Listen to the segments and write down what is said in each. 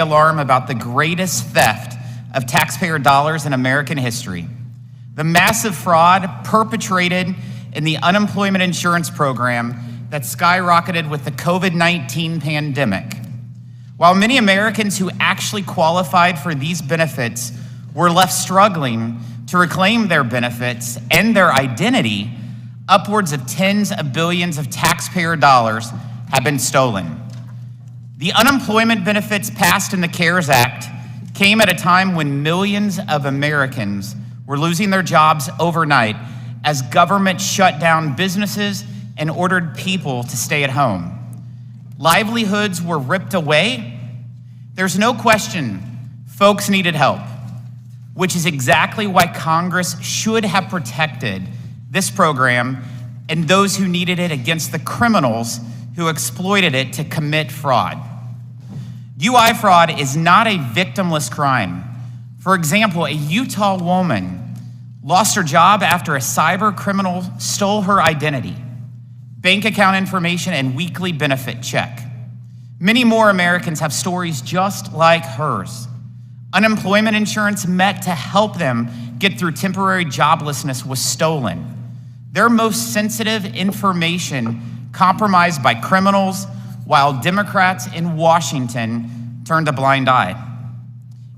alarm about the greatest theft of taxpayer dollars in American history, the massive fraud perpetrated in the unemployment insurance program that skyrocketed with the COVID-19 pandemic. While many Americans who actually qualified for these benefits were left struggling to reclaim their benefits and their identity, upwards of tens of billions of taxpayer dollars have been stolen. The unemployment benefits passed in the CARES Act came at a time when millions of Americans were losing their jobs overnight as government shut down businesses and ordered people to stay at home. Livelihoods were ripped away. There's no question folks needed help, which is exactly why Congress should have protected this program and those who needed it against the criminals who exploited it to commit fraud. UI fraud is not a victimless crime. For example, a Utah woman lost her job after a cyber criminal stole her identity, bank account information, and weekly benefit check. Many more Americans have stories just like hers. Unemployment insurance meant to help them get through temporary joblessness was stolen. Their most sensitive information compromised by criminals, while Democrats in Washington turned a blind eye.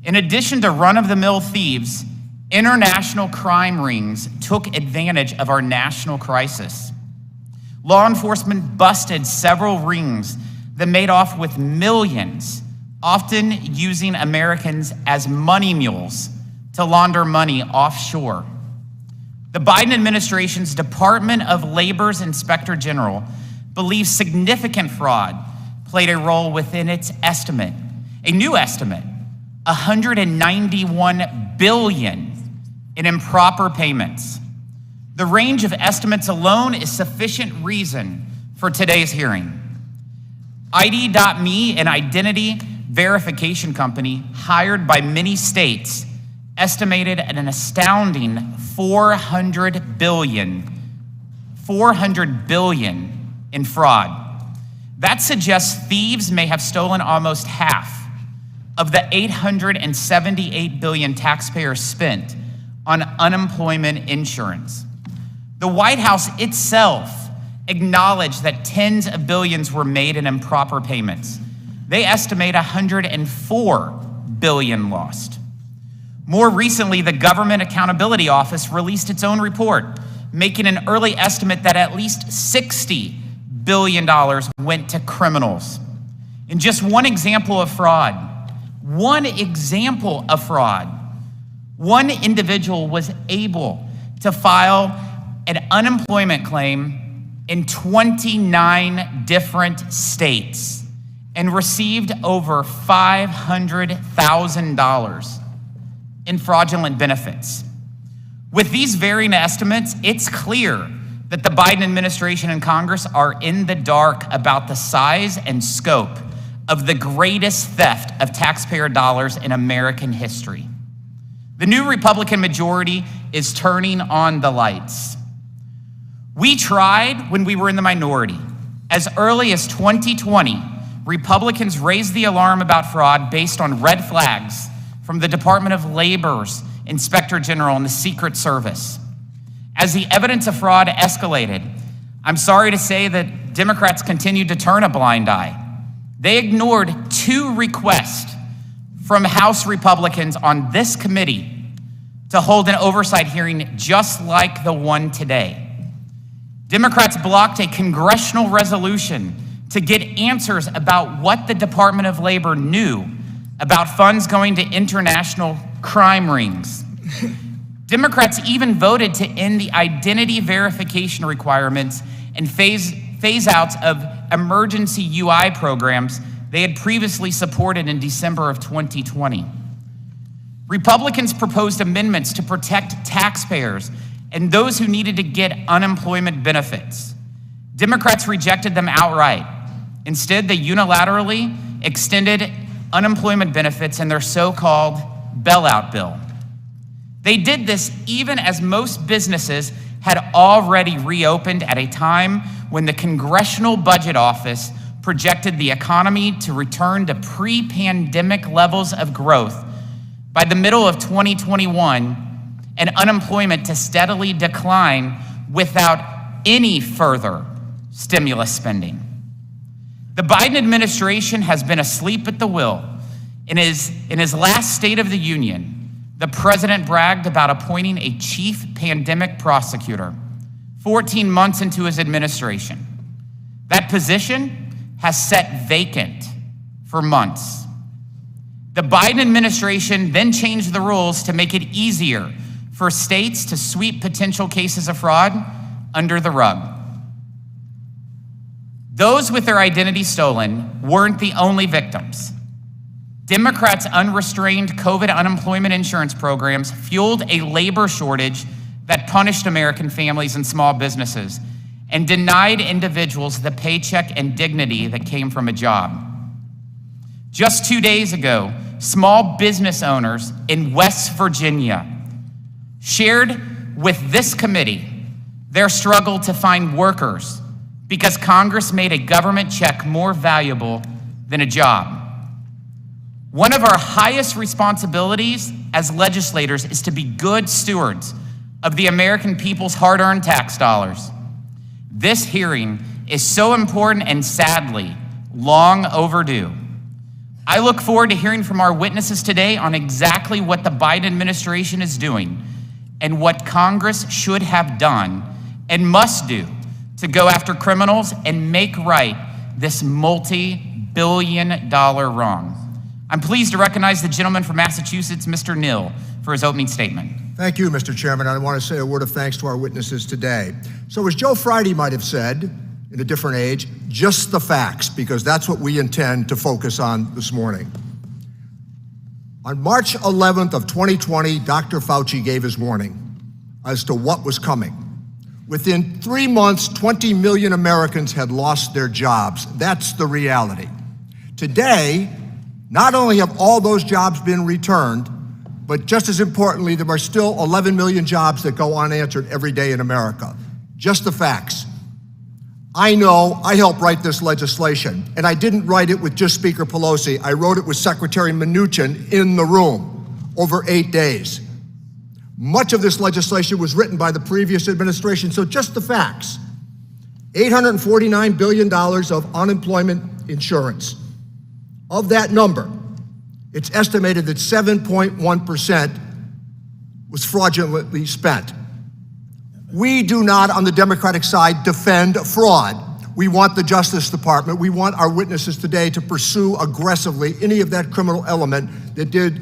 In addition to run-of-the-mill thieves, international crime rings took advantage of our national crisis. Law enforcement busted several rings that made off with millions, often using Americans as money mules to launder money offshore. The Biden administration's Department of Labor's Inspector General believes significant fraud played a role within its estimate, a new estimate, $191 billion in improper payments. The range of estimates alone is sufficient reason for today's hearing. ID.me, an identity verification company hired by many states, estimated at an astounding $400 billion in fraud. That suggests thieves may have stolen almost half of the $878 billion taxpayers spent on unemployment insurance. The White House itself acknowledged that tens of billions were made in improper payments. They estimate $104 billion lost. More recently, the Government Accountability Office released its own report, making an early estimate that at least $60 billion went to criminals. In just one example of fraud, one individual was able to file an unemployment claim in 29 different states and received over $500,000 in fraudulent benefits. With these varying estimates, it's clear that the Biden administration and Congress are in the dark about the size and scope of the greatest theft of taxpayer dollars in American history. The new Republican majority is turning on the lights. We tried when we were in the minority. As early as 2020, Republicans raised the alarm about fraud based on red flags from the Department of Labor's Inspector General and the Secret Service. As the evidence of fraud escalated, I'm sorry to say that Democrats continued to turn a blind eye. They ignored 2 requests from House Republicans on this committee to hold an oversight hearing just like the one today. Democrats blocked a congressional resolution to get answers about what the Department of Labor knew about funds going to international crime rings. Democrats even voted to end the identity verification requirements and phase outs of emergency UI programs they had previously supported in December of 2020. Republicans proposed amendments to protect taxpayers and those who needed to get unemployment benefits. Democrats rejected them outright. Instead, they unilaterally extended unemployment benefits in their so-called bailout bill. They did this even as most businesses had already reopened at a time when the Congressional Budget Office projected the economy to return to pre-pandemic levels of growth by the middle of 2021 and unemployment to steadily decline without any further stimulus spending. The Biden administration has been asleep at the wheel. In his last State of the Union, the president bragged about appointing a chief pandemic prosecutor 14 months into his administration. That position has sat vacant for months. The Biden administration then changed the rules to make it easier for states to sweep potential cases of fraud under the rug. Those with their identity stolen weren't the only victims. Democrats' unrestrained COVID unemployment insurance programs fueled a labor shortage that punished American families and small businesses and denied individuals the paycheck and dignity that came from a job. Just 2 days ago, small business owners in West Virginia shared with this committee their struggle to find workers because Congress made a government check more valuable than a job. One of our highest responsibilities as legislators is to be good stewards of the American people's hard-earned tax dollars. This hearing is so important and sadly long overdue. I look forward to hearing from our witnesses today on exactly what the Biden administration is doing and what Congress should have done and must do to go after criminals and make right this multi-billion-dollar wrong. I'm pleased to recognize the gentleman from Massachusetts, Mr. Neal, for his opening statement. Thank you, Mr. Chairman. I want to say a word of thanks to our witnesses today. So as Joe Friday might have said, in a different age, just the facts, because that's what we intend to focus on this morning. On March 11th of 2020, Dr. Fauci gave his warning as to what was coming. Within 3 months, 20 million Americans had lost their jobs. That's the reality. Today, not only have all those jobs been returned, but just as importantly, there are still 11 million jobs that go unanswered every day in America. Just the facts. I know I helped write this legislation, and I didn't write it with just Speaker Pelosi. I wrote it with Secretary Mnuchin in the room over 8 days. Much of this legislation was written by the previous administration, so just the facts. $849 billion of unemployment insurance. Of that number, it's estimated that 7.1% was fraudulently spent. We do not, on the Democratic side, defend fraud. We want the Justice Department, we want our witnesses today to pursue aggressively any of that criminal element that did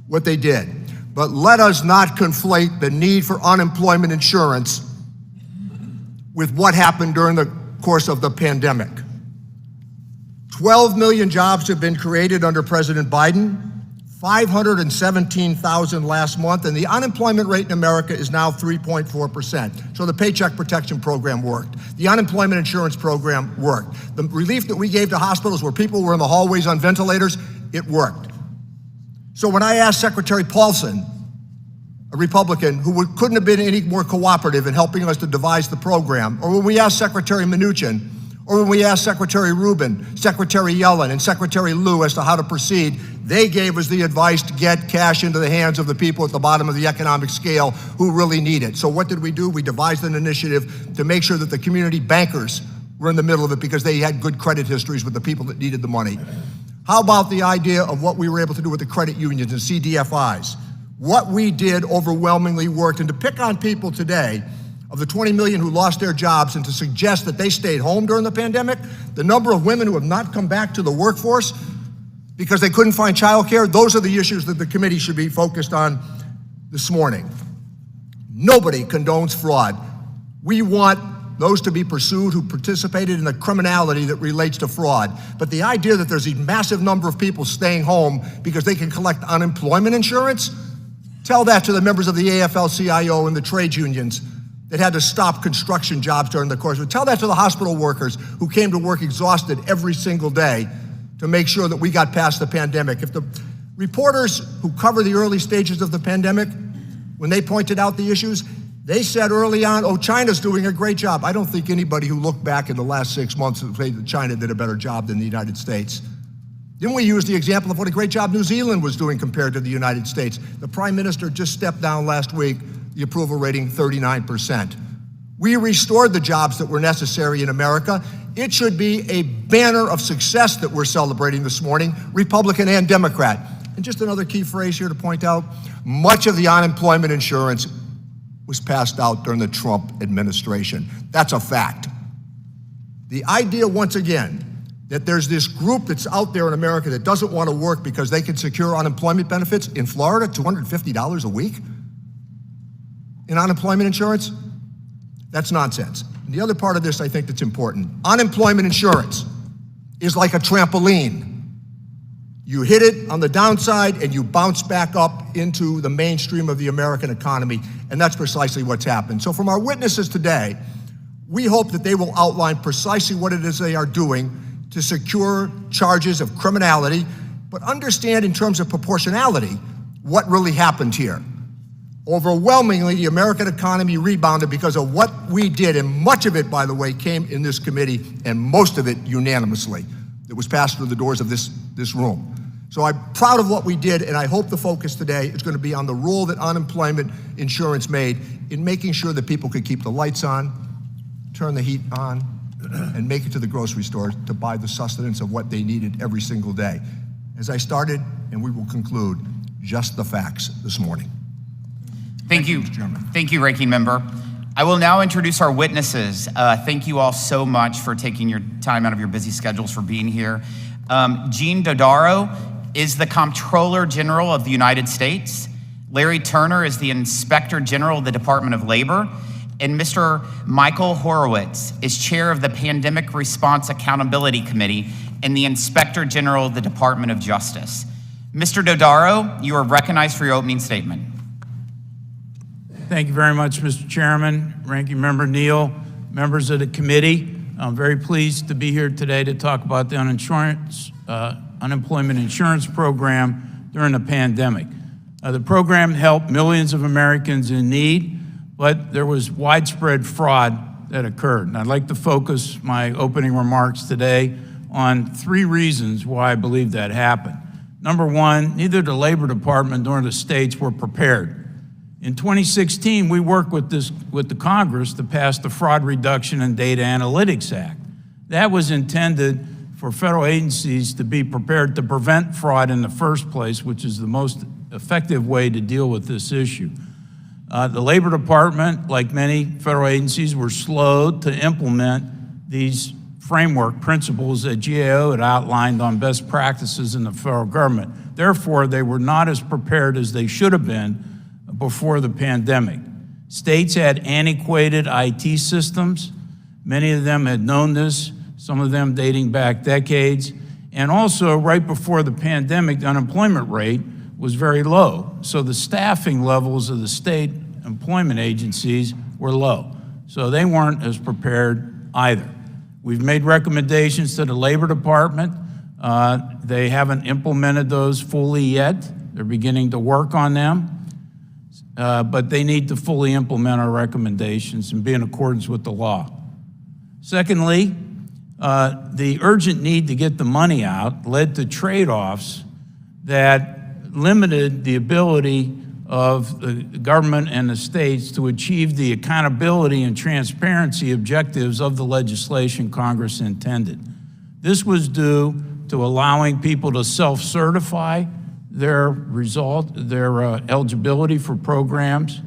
what they did. But let us not conflate the need for unemployment insurance with what happened during the course of the pandemic. 12 million jobs have been created under President Biden, 517,000 last month, and the unemployment rate in America is now 3.4%. So the Paycheck Protection Program worked. The unemployment insurance program worked. The relief that we gave to hospitals where people were in the hallways on ventilators, it worked. So when I asked Secretary Paulson, a Republican who couldn't have been any more cooperative in helping us to devise the program, or when we asked Secretary Mnuchin, or when we asked Secretary Rubin, Secretary Yellen, and Secretary Lew as to how to proceed, they gave us the advice to get cash into the hands of the people at the bottom of the economic scale who really need it. So what did we do? We devised an initiative to make sure that the community bankers were in the middle of it because they had good credit histories with the people that needed the money. How about the idea of what we were able to do with the credit unions and CDFIs? What we did overwhelmingly worked, and to pick on people today, of the 20 million who lost their jobs and to suggest that they stayed home during the pandemic, the number of women who have not come back to the workforce because they couldn't find childcare, those are the issues that the committee should be focused on this morning. Nobody condones fraud. We want those to be pursued who participated in the criminality that relates to fraud. But the idea that there's a massive number of people staying home because they can collect unemployment insurance, tell that to the members of the AFL-CIO and the trade unions that had to stop construction jobs during the course. Tell that to the hospital workers who came to work exhausted every single day to make sure that we got past the pandemic. If the reporters who cover the early stages of the pandemic, when they pointed out the issues, They said early on, oh, China's doing a great job. I don't think anybody who looked back in the last 6 months would say that China did a better job than the United States. Didn't we use the example of what a great job New Zealand was doing compared to the United States? The Prime Minister just stepped down last week, the approval rating 39%. We restored the jobs that were necessary in America. It should be a banner of success that we're celebrating this morning, Republican and Democrat. And just another key phrase here to point out, much of the unemployment insurance was passed out during the Trump administration. That's a fact. The idea, once again, that there's this group that's out there in America that doesn't want to work because they can secure unemployment benefits in Florida, $250 a week in unemployment insurance, that's nonsense. And the other part of this I think that's important, unemployment insurance is like a trampoline. You hit it on the downside and you bounce back up into the mainstream of the American economy, and that's precisely what's happened. So from our witnesses today, we hope that they will outline precisely what it is they are doing to secure charges of criminality, but understand in terms of proportionality what really happened here. Overwhelmingly, the American economy rebounded because of what we did, and much of it, by the way, came in this committee, and most of it unanimously. It was passed through the doors of this room. So I'm proud of what we did, and I hope the focus today is going to be on the role that unemployment insurance made in making sure that people could keep the lights on, turn the heat on, and make it to the grocery store to buy the sustenance of what they needed every single day. As I started, and we will conclude, just the facts this morning. Thank you, Mr. Chairman. Thank you, Ranking Member. I will now introduce our witnesses. Thank you all so much for taking your time out of your busy schedules for being here. Jean Dodaro is the Comptroller General of the United States. Larry Turner is the Inspector General of the Department of Labor. And Mr. Michael Horowitz is Chair of the Pandemic Response Accountability Committee and the Inspector General of the Department of Justice. Mr. Dodaro, you are recognized for your opening statement. Thank you very much, Mr. Chairman, Ranking Member Neal, members of the committee. I'm very pleased to be here today to talk about the unemployment insurance program during the pandemic. The program helped millions of Americans in need, but there was widespread fraud that occurred. And I'd like to focus my opening remarks today on 3 reasons why I believe that happened. Number one, neither the Labor Department nor the states were prepared. In 2016, we worked with the Congress to pass the Fraud Reduction and Data Analytics Act. That was intended for federal agencies to be prepared to prevent fraud in the first place, which is the most effective way to deal with this issue. The Labor Department, like many federal agencies, were slow to implement these framework principles that GAO had outlined on best practices in the federal government. Therefore, they were not as prepared as they should have been before the pandemic. States had antiquated IT systems. Many of them had known this, some of them dating back decades. And also, right before the pandemic, the unemployment rate was very low. So the staffing levels of the state employment agencies were low. So they weren't as prepared either. We've made recommendations to the Labor Department. They haven't implemented those fully yet. They're beginning to work on them. But they need to fully implement our recommendations and be in accordance with the law. Secondly, the urgent need to get the money out led to trade-offs that limited the ability of the government and the states to achieve the accountability and transparency objectives of the legislation Congress intended. This was due to allowing people to self-certify their eligibility for programs,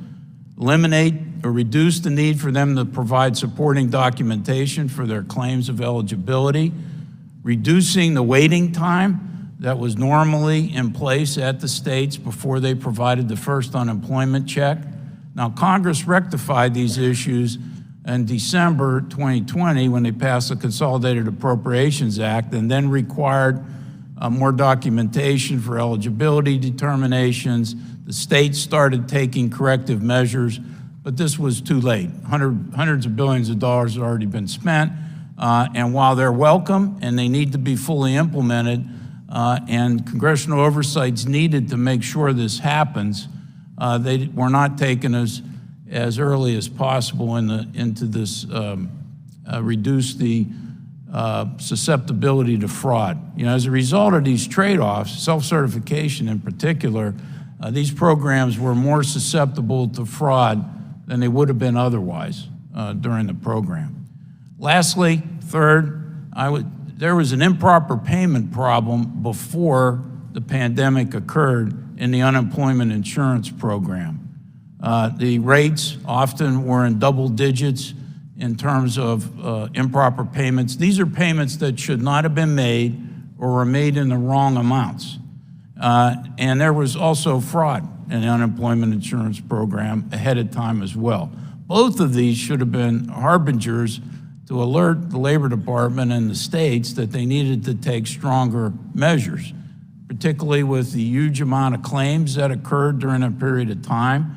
eliminate or reduce the need for them to provide supporting documentation for their claims of eligibility, reducing the waiting time that was normally in place at the states before they provided the first unemployment check. Now, Congress rectified these issues in December 2020 when they passed the Consolidated Appropriations Act and then required more documentation for eligibility determinations. The states started taking corrective measures, but this was too late. Hundreds of billions of dollars had already been spent, and while they're welcome and they need to be fully implemented, and congressional oversights needed to make sure this happens, they were not taken as as early as possible into this, reduce the susceptibility to fraud. You know, as a result of these trade-offs, self-certification in particular, these programs were more susceptible to fraud than they would have been otherwise during the program. Lastly, third, there was an improper payment problem before the pandemic occurred in the unemployment insurance program. The rates often were in double digits in terms of improper payments. These are payments that should not have been made or were made in the wrong amounts. And there was also fraud in the unemployment insurance program ahead of time as well. Both of these should have been harbingers to alert the Labor Department and the states that they needed to take stronger measures, particularly with the huge amount of claims that occurred during a period of time.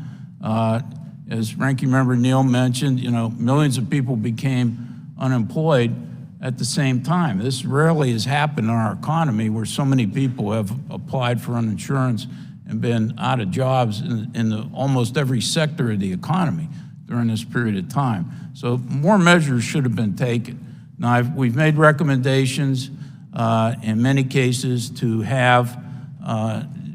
As Ranking Member Neal mentioned, you know, millions of people became unemployed at the same time. This rarely has happened in our economy, where so many people have applied for insurance and been out of jobs in almost every sector of the economy during this period of time. So more measures should have been taken. Now, we've made recommendations in many cases to have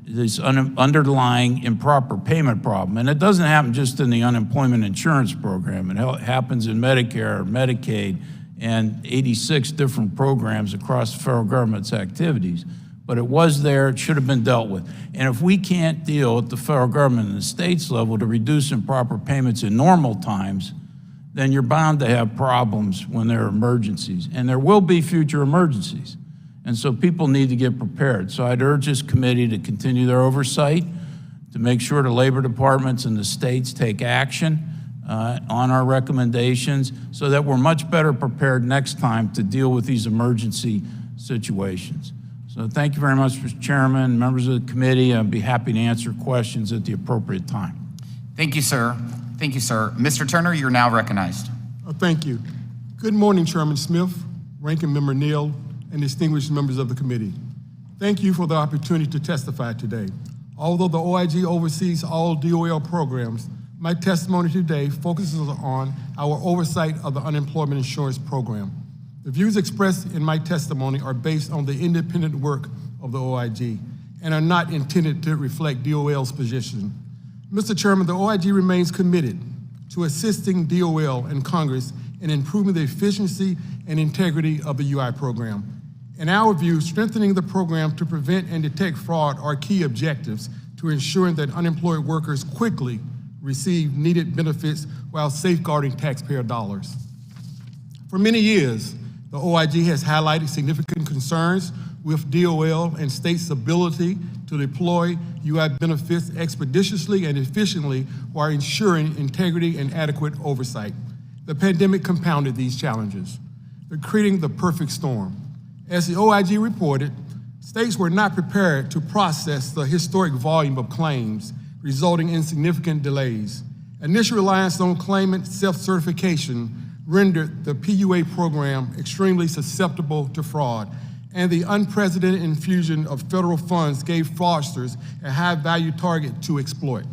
this underlying improper payment problem. And it doesn't happen just in the unemployment insurance program. It happens in Medicare, Medicaid, and 86 different programs across the federal government's activities. But it was there, it should have been dealt with. And if we can't deal at the federal government and the states level to reduce improper payments in normal times, then you're bound to have problems when there are emergencies. And there will be future emergencies. And so people need to get prepared. So I'd urge this committee to continue their oversight, to make sure the labor departments and the states take action on our recommendations so that we're much better prepared next time to deal with these emergency situations. So thank you very much, Mr. Chairman, members of the committee. I'd be happy to answer questions at the appropriate time. Thank you, sir. Thank you, sir. Mr. Turner, you're now recognized. Thank you. Good morning, Chairman Smith, Ranking Member Neal, and distinguished members of the committee. Thank you for the opportunity to testify today. Although the OIG oversees all DOL programs, my testimony today focuses on our oversight of the unemployment insurance program. The views expressed in my testimony are based on the independent work of the OIG and are not intended to reflect DOL's position. Mr. Chairman, the OIG remains committed to assisting DOL and Congress in improving the efficiency and integrity of the UI program. In our view, strengthening the program to prevent and detect fraud are key objectives to ensuring that unemployed workers quickly receive needed benefits while safeguarding taxpayer dollars. For many years, the OIG has highlighted significant concerns with DOL and states' ability to deploy UI benefits expeditiously and efficiently while ensuring integrity and adequate oversight. The pandemic compounded these challenges, creating the perfect storm. As the OIG reported, states were not prepared to process the historic volume of claims, resulting in significant delays. Initial reliance on claimant self-certification rendered the PUA program extremely susceptible to fraud, and the unprecedented infusion of federal funds gave fraudsters a high-value target to exploit.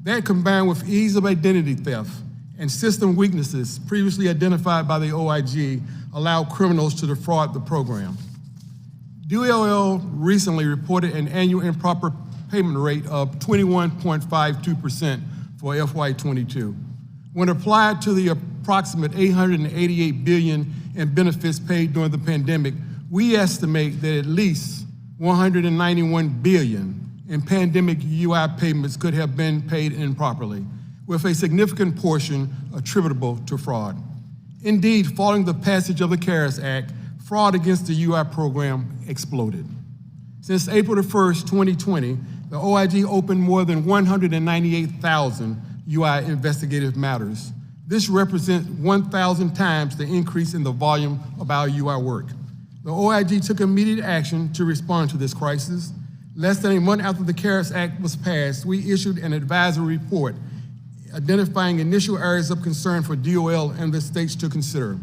That, combined with ease of identity theft and system weaknesses previously identified by the OIG, allowed criminals to defraud the program. DOL recently reported an annual improper payment rate of 21.52% for FY22. When applied to the approximate $888 billion in benefits paid during the pandemic, we estimate that at least $191 billion in pandemic UI payments could have been paid improperly, with a significant portion attributable to fraud. Indeed, following the passage of the CARES Act, fraud against the UI program exploded. Since April 1st, 2020, the OIG opened more than 198,000 UI investigative matters. This represents 1,000 times the increase in the volume of our UI work. The OIG took immediate action to respond to this crisis. Less than a month after the CARES Act was passed, we issued an advisory report identifying initial areas of concern for DOL and the states to consider.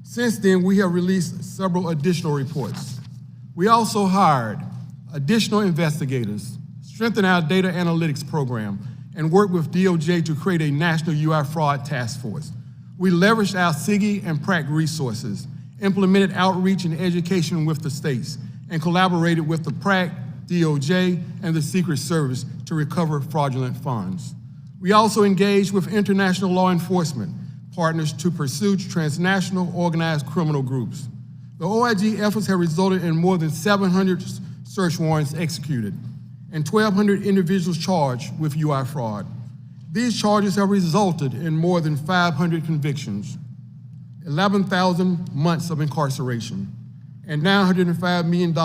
Since then, we have released several additional reports. We also hired additional investigators, strengthened our data analytics program, and worked with DOJ to create a national UI fraud task force. We leveraged our SIGI and PRAC resources, implemented outreach and education with the states, and collaborated with the PRAC, DOJ, and the Secret Service to recover fraudulent funds. We also engaged with international law enforcement partners to pursue transnational organized criminal groups. The OIG efforts have resulted in more than 700 search warrants executed and 1,200 individuals charged with UI fraud. These charges have resulted in more than 500 convictions, 11,000 months of incarceration, and $905 million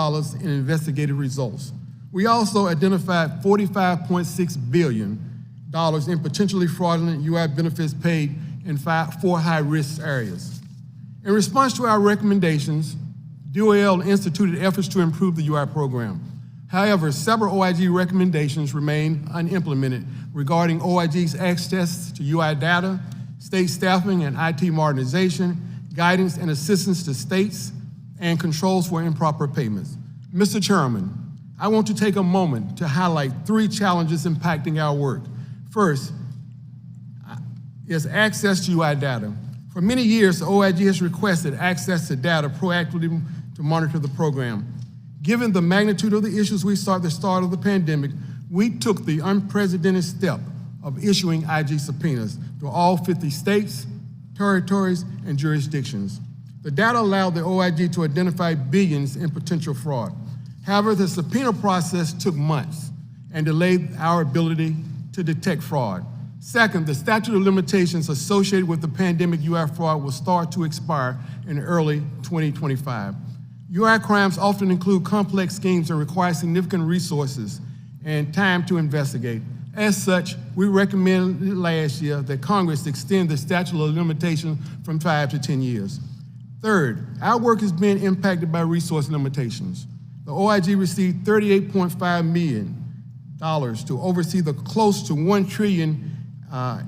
in investigative results. We also identified $45.6 billion in potentially fraudulent UI benefits paid in 4 high-risk areas. In response to our recommendations, DOL instituted efforts to improve the UI program. However, several OIG recommendations remain unimplemented regarding OIG's access to UI data, state staffing and IT modernization, guidance and assistance to states, and controls for improper payments. Mr. Chairman, I want to take a moment to highlight 3 challenges impacting our work. First is access to UI data. For many years, the OIG has requested access to data proactively to monitor the program. Given the magnitude of the issues we saw at the start of the pandemic, we took the unprecedented step of issuing IG subpoenas to all 50 states, territories, and jurisdictions. The data allowed the OIG to identify billions in potential fraud. However, the subpoena process took months and delayed our ability to detect fraud. Second, the statute of limitations associated with the pandemic UI fraud will start to expire in early 2025. UI crimes often include complex schemes and require significant resources and time to investigate. As such, we recommended last year that Congress extend the statute of limitations from 5 to 10 years. Third, our work is being impacted by resource limitations. The OIG received $38.5 million to oversee the close to $1 trillion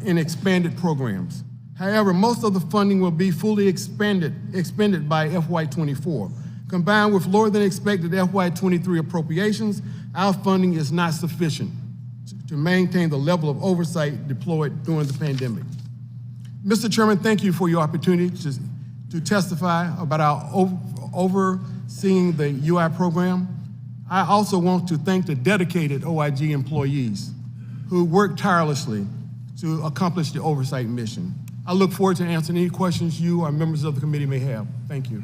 in expanded programs. However, most of the funding will be fully expended by FY24. Combined with lower than expected FY23 appropriations, our funding is not sufficient to maintain the level of oversight deployed during the pandemic. Mr. Chairman, thank you for your opportunity to testify about our overseeing the UI program. I also want to thank the dedicated OIG employees who worked tirelessly to accomplish the oversight mission. I look forward to answering any questions you or members of the committee may have. Thank you.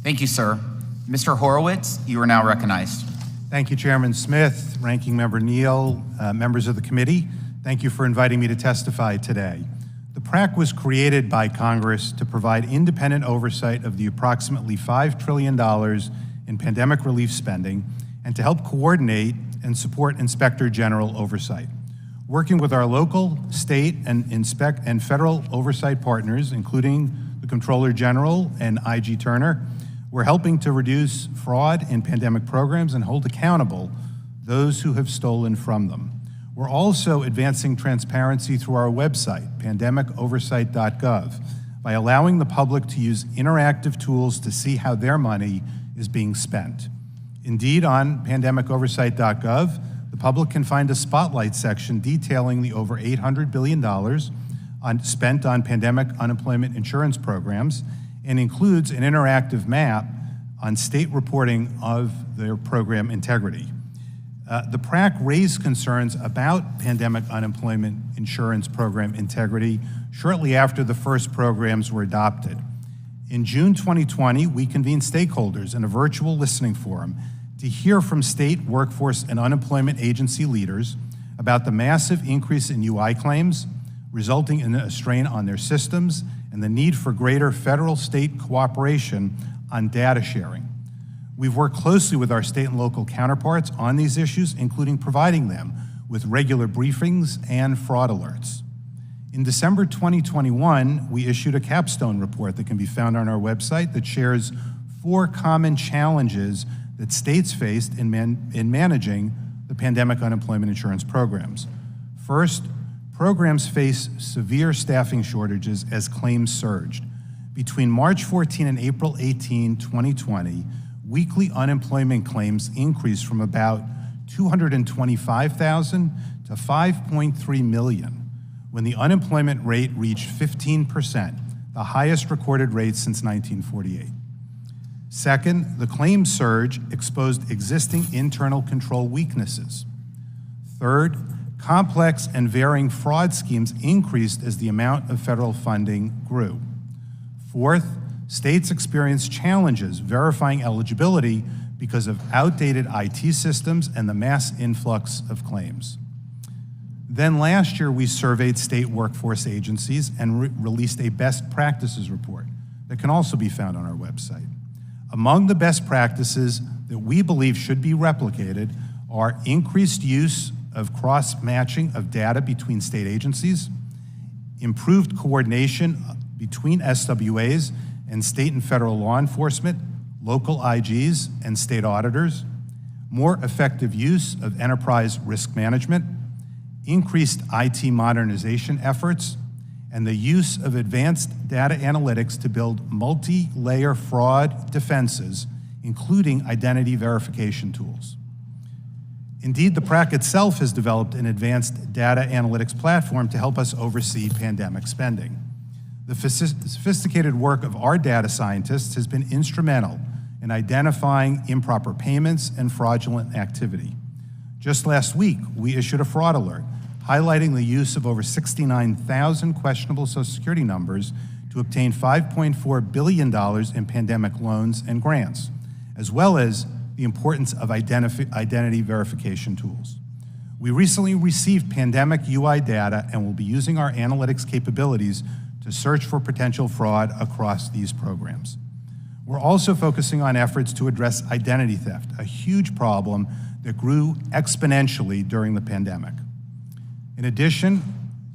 Thank you, sir. Mr. Horowitz, you are now recognized. Thank you, Chairman Smith, Ranking Member Neal, members of the committee. Thank you for inviting me to testify today. The PRAC was created by Congress to provide independent oversight of the approximately $5 trillion in pandemic relief spending and to help coordinate and support Inspector General oversight. Working with our local, state, and federal oversight partners, including the Comptroller General and IG Turner, we're helping to reduce fraud in pandemic programs and hold accountable those who have stolen from them. We're also advancing transparency through our website, pandemicoversight.gov, by allowing the public to use interactive tools to see how their money is being spent. Indeed, on pandemicoversight.gov, the public can find a spotlight section detailing the over $800 billion spent on pandemic unemployment insurance programs, and includes an interactive map on state reporting of their program integrity. The PRAC raised concerns about pandemic unemployment insurance program integrity shortly after the first programs were adopted. In June 2020, we convened stakeholders in a virtual listening forum to hear from state workforce and unemployment agency leaders about the massive increase in UI claims, resulting in a strain on their systems and the need for greater federal-state cooperation on data sharing. We've worked closely with our state and local counterparts on these issues, including providing them with regular briefings and fraud alerts. In December 2021, we issued a capstone report that can be found on our website that shares 4 common challenges that states faced in managing the pandemic unemployment insurance programs. First, programs face severe staffing shortages as claims surged. Between March 14 and April 18, 2020, weekly unemployment claims increased from about 225,000 to 5.3 million when the unemployment rate reached 15%, the highest recorded rate since 1948. Second, the claims surge exposed existing internal control weaknesses. Third, complex and varying fraud schemes increased as the amount of federal funding grew. Fourth, states experienced challenges verifying eligibility because of outdated IT systems and the mass influx of claims. Then last year, we surveyed state workforce agencies and released a best practices report that can also be found on our website. Among the best practices that we believe should be replicated are increased use of cross-matching of data between state agencies, improved coordination between SWAs and state and federal law enforcement, local IGs, and state auditors, more effective use of enterprise risk management, increased IT modernization efforts, and the use of advanced data analytics to build multi-layer fraud defenses, including identity verification tools. Indeed, the PRAC itself has developed an advanced data analytics platform to help us oversee pandemic spending. The sophisticated work of our data scientists has been instrumental in identifying improper payments and fraudulent activity. Just last week, we issued a fraud alert highlighting the use of over 69,000 questionable Social Security numbers to obtain $5.4 billion in pandemic loans and grants, as well as the importance of identity verification tools. We recently received pandemic UI data and will be using our analytics capabilities to search for potential fraud across these programs. We're also focusing on efforts to address identity theft, a huge problem that grew exponentially during the pandemic. In addition,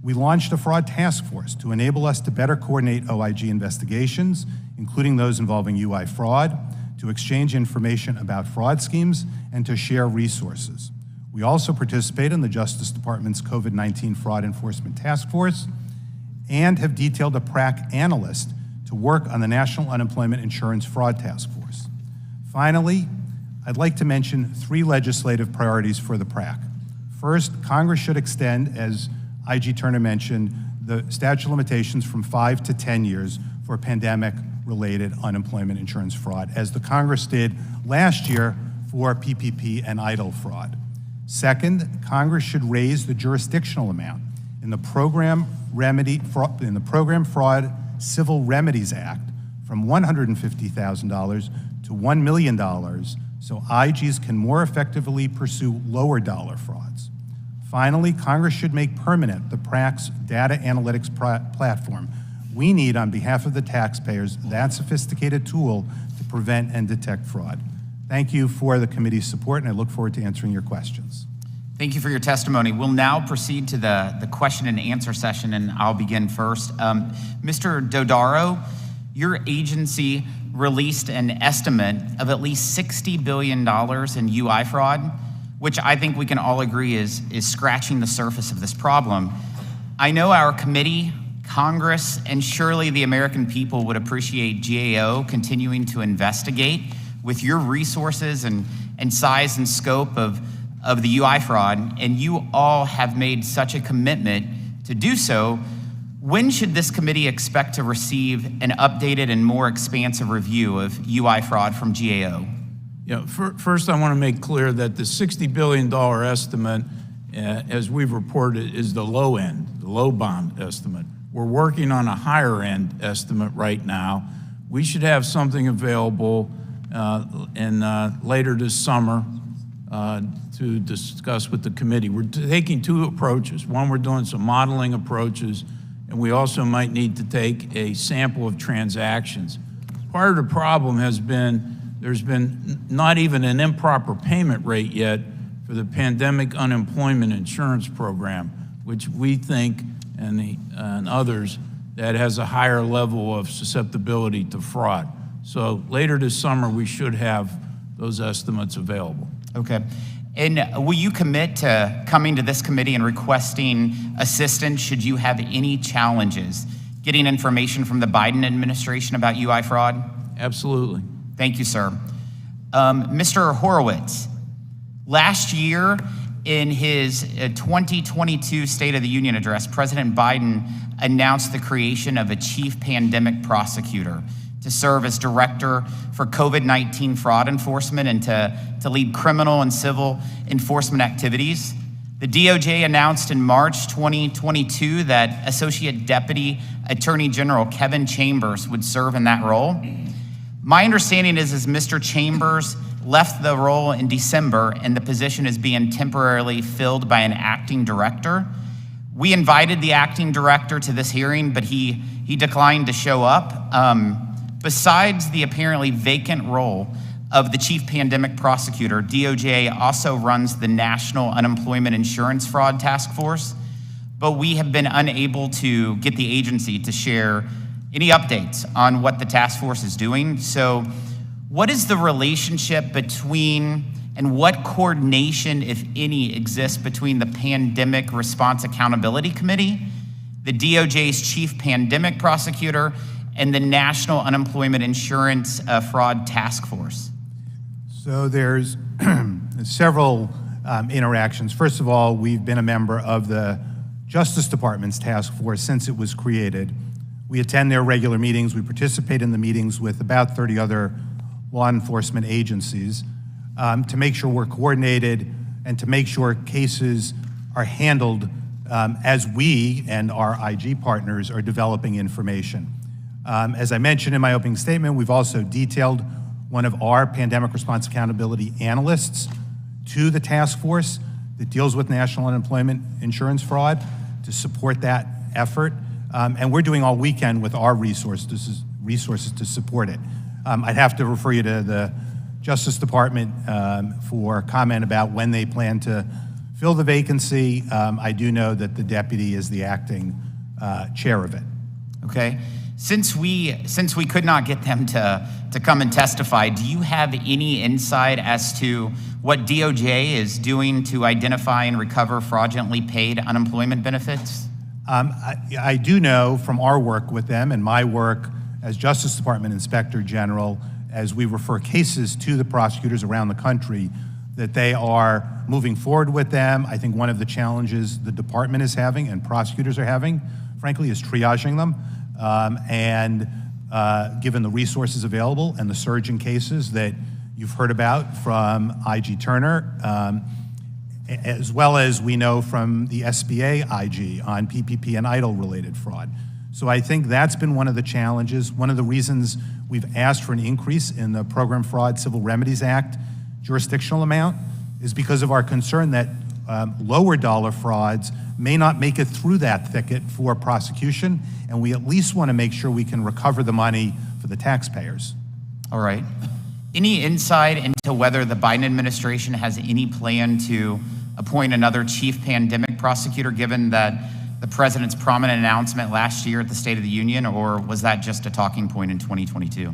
we launched a fraud task force to enable us to better coordinate OIG investigations, including those involving UI fraud, to exchange information about fraud schemes, and to share resources. We also participate in the Justice Department's COVID-19 Fraud Enforcement Task Force and have detailed a PRAC analyst to work on the National Unemployment Insurance Fraud Task Force. Finally, I'd like to mention 3 legislative priorities for the PRAC. First, Congress should extend, as IG Turner mentioned, the statute of limitations from 5 to 10 years for pandemic-related unemployment insurance fraud, as the Congress did last year for PPP and EIDL fraud. Second, Congress should raise the jurisdictional amount in the Program Fraud Civil Remedies Act from $150,000 to $1 million so IGs can more effectively pursue lower dollar frauds. Finally, Congress should make permanent the PRAC's data analytics platform. We need, on behalf of the taxpayers, that sophisticated tool to prevent and detect fraud. Thank you for the committee's support, and I look forward to answering your questions. Thank you for your testimony. We'll now proceed to the question and answer session, and I'll begin first. Mr. Dodaro, your agency released an estimate of at least $60 billion in UI fraud, which I think we can all agree is scratching the surface of this problem. I know our committee, Congress, and surely the American people would appreciate GAO continuing to investigate with your resources and size and scope of the UI fraud, and you all have made such a commitment to do so. When should this committee expect to receive an updated and more expansive review of UI fraud from GAO? Yeah, first I want to make clear that the $60 billion estimate, as we've reported, is the low end, the low bound estimate. We're working on a higher end estimate right now. We should have something available later this summer to discuss with the committee. We're taking 2 approaches. One, we're doing some modeling approaches, and we also might need to take a sample of transactions. Part of the problem has been there's been not even an improper payment rate yet for the Pandemic Unemployment Insurance Program, which we think, and others, that has a higher level of susceptibility to fraud. So later this summer, we should have those estimates available. Okay. And will you commit to coming to this committee and requesting assistance should you have any challenges getting information from the Biden administration about UI fraud? Absolutely. Thank you, sir. Mr. Horowitz, last year, in his 2022 State of the Union address, President Biden announced the creation of a chief pandemic prosecutor to serve as director for COVID-19 fraud enforcement and to lead criminal and civil enforcement activities. The DOJ announced in March 2022 that Associate Deputy Attorney General Kevin Chambers would serve in that role. My understanding is Mr. Chambers left the role in December and the position is being temporarily filled by an acting director. We invited the acting director to this hearing, but he declined to show up. Besides the apparently vacant role of the chief pandemic prosecutor, DOJ also runs the National Unemployment Insurance Fraud Task Force, but we have been unable to get the agency to share any updates on what the task force is doing. So what is the relationship between, and what coordination, if any, exists between the Pandemic Response Accountability Committee, the DOJ's chief pandemic prosecutor, and the National Unemployment Insurance Fraud Task Force? So there's several interactions. First of all, we've been a member of the Justice Department's task force since it was created. We attend their regular meetings. We participate in the meetings with about 30 other law enforcement agencies to make sure we're coordinated and to make sure cases are handled as we and our IG partners are developing information. As I mentioned in my opening statement, we've also detailed one of our pandemic response accountability analysts to the task force that deals with national unemployment insurance fraud to support that effort. And we're doing all we can with our resources to support it. I'd have to refer you to the Justice Department for comment about when they plan to fill the vacancy. I do know that the deputy is the acting chair of it. Okay. Since we could not get them to come and testify, do you have any insight as to what DOJ is doing to identify and recover fraudulently paid unemployment benefits? I do know from our work with them and my work as Justice Department Inspector General, as we refer cases to the prosecutors around the country, that they are moving forward with them. I think one of the challenges the department is having and prosecutors are having, frankly, is triaging them. Given the resources available and the surge in cases that you've heard about from IG Turner, as well as we know from the SBA IG on PPP and EIDL-related fraud. So I think that's been one of the challenges. One of the reasons we've asked for an increase in the Program Fraud Civil Remedies Act jurisdictional amount is because of our concern that lower dollar frauds may not make it through that thicket for prosecution, and we at least want to make sure we can recover the money for the taxpayers. All right. Any insight into whether the Biden administration has any plan to appoint another chief pandemic prosecutor, given that the president's prominent announcement last year at the State of the Union, or was that just a talking point in 2022?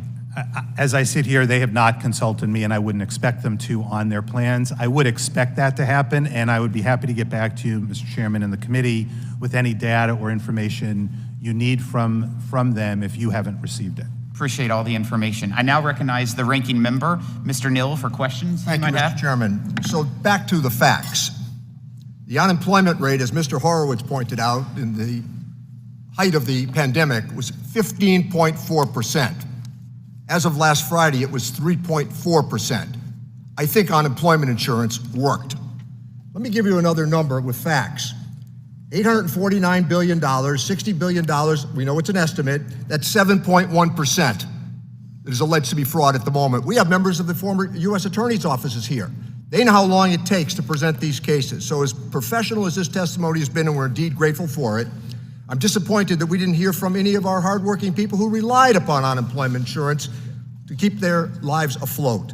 As I sit here, they have not consulted me, and I wouldn't expect them to on their plans. I would expect that to happen, and I would be happy to get back to you, Mr. Chairman, and the committee with any data or information you need from them if you haven't received it. Appreciate all the information. I now recognize the ranking member, Mr. Neal, for questions. Thank you, Mr. Chairman. So back to the facts. The unemployment rate, as Mr. Horowitz pointed out, in the height of the pandemic was 15.4%. As of last Friday, it was 3.4%. I think unemployment insurance worked. Let me give you another number with facts. $849 billion, $60 billion, we know it's an estimate, that's 7.1% that is alleged to be fraud at the moment. We have members of the former U.S. Attorney's offices here. They know how long it takes to present these cases. So as professional as this testimony has been, and we're indeed grateful for it, I'm disappointed that we didn't hear from any of our hardworking people who relied upon unemployment insurance to keep their lives afloat.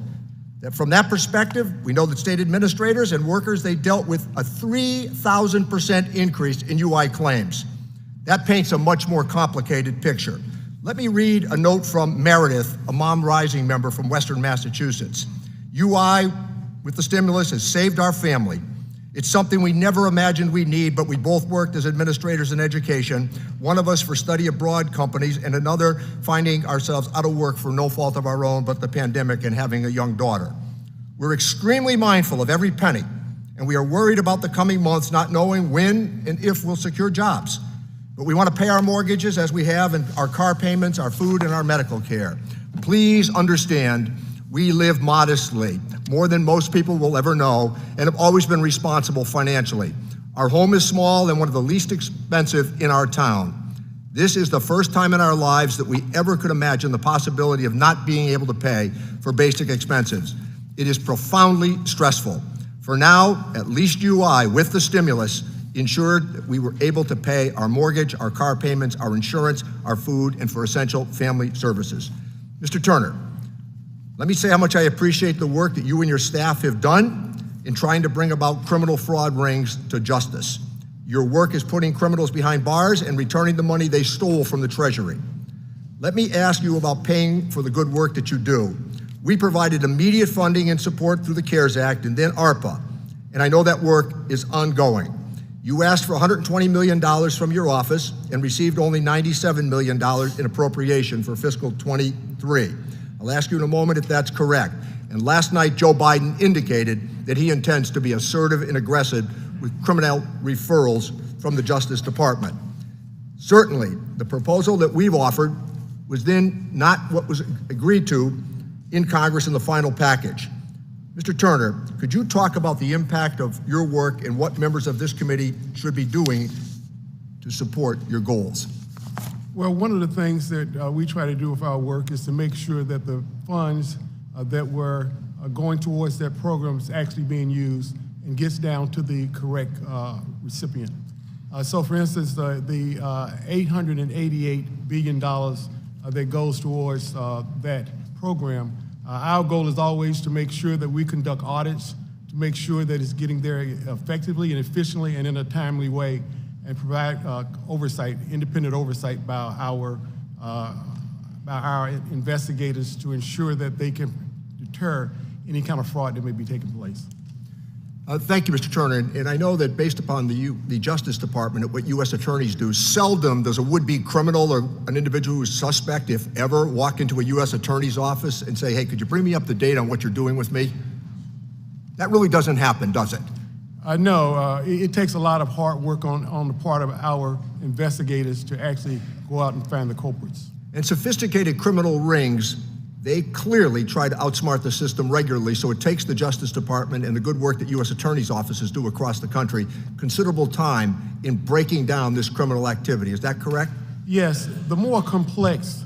That from that perspective, we know that state administrators and workers, they dealt with a 3,000% increase in UI claims. That paints a much more complicated picture. Let me read a note from Meredith, a Mom Rising member from Western Massachusetts. UI with the stimulus has saved our family. It's something we never imagined we'd need, but we both worked as administrators in education, one of us for study abroad companies, and another finding ourselves out of work for no fault of our own, but the pandemic and having a young daughter. We're extremely mindful of every penny, And we are worried about the coming months, not knowing when and if we'll secure jobs. But we want to pay our mortgages as we have, and our car payments, our food, and our medical care. Please understand, we live modestly, more than most people will ever know, and have always been responsible financially. Our home is small and one of the least expensive in our town. This is the first time in our lives that we ever could imagine the possibility of not being able to pay for basic expenses. It is profoundly stressful. For now, at least you, with the stimulus, ensured that we were able to pay our mortgage, our car payments, our insurance, our food, and for essential family services. Mr. Turner, let me say how much I appreciate the work that you and your staff have done in trying to bring about criminal fraud rings to justice. Your work is putting criminals behind bars and returning the money they stole from the Treasury. Let me ask you about paying for the good work that you do. We provided immediate funding and support through the CARES Act and then ARPA, and I know that work is ongoing. You asked for $120 million from your office and received only $97 million in appropriation for fiscal 23. I'll ask you in a moment if that's correct. And last night, Joe Biden indicated that he intends to be assertive and aggressive with criminal referrals from the Justice Department. Certainly, the proposal that we've offered was then not what was agreed to in Congress in the final package. Mr. Turner, could you talk about the impact of your work and what members of this committee should be doing to support your goals? Well, one of the things that we try to do with our work is to make sure that the funds that were going towards that program is actually being used and gets down to the correct recipient. So for instance, the $888 billion that goes towards that program, our goal is always to make sure that we conduct audits, to make sure that it's getting there effectively and efficiently and in a timely way, and provide oversight, independent oversight by our investigators to ensure that they can deter any kind of fraud that may be taking place. Thank you, Mr. Turner. And I know that based upon the Justice Department, what U.S. attorneys do, seldom does a would-be criminal or an individual who's suspect, if ever, walk into a U.S. attorney's office and say, hey, could you bring me up to date on what you're doing with me? That really doesn't happen, does it? No, it takes a lot of hard work on the part of our investigators to actually go out and find the culprits. And sophisticated criminal rings, they clearly try to outsmart the system regularly, so it takes the Justice Department and the good work that U.S. attorneys' offices do across the country considerable time in breaking down this criminal activity. Is that correct? Yes. The more complex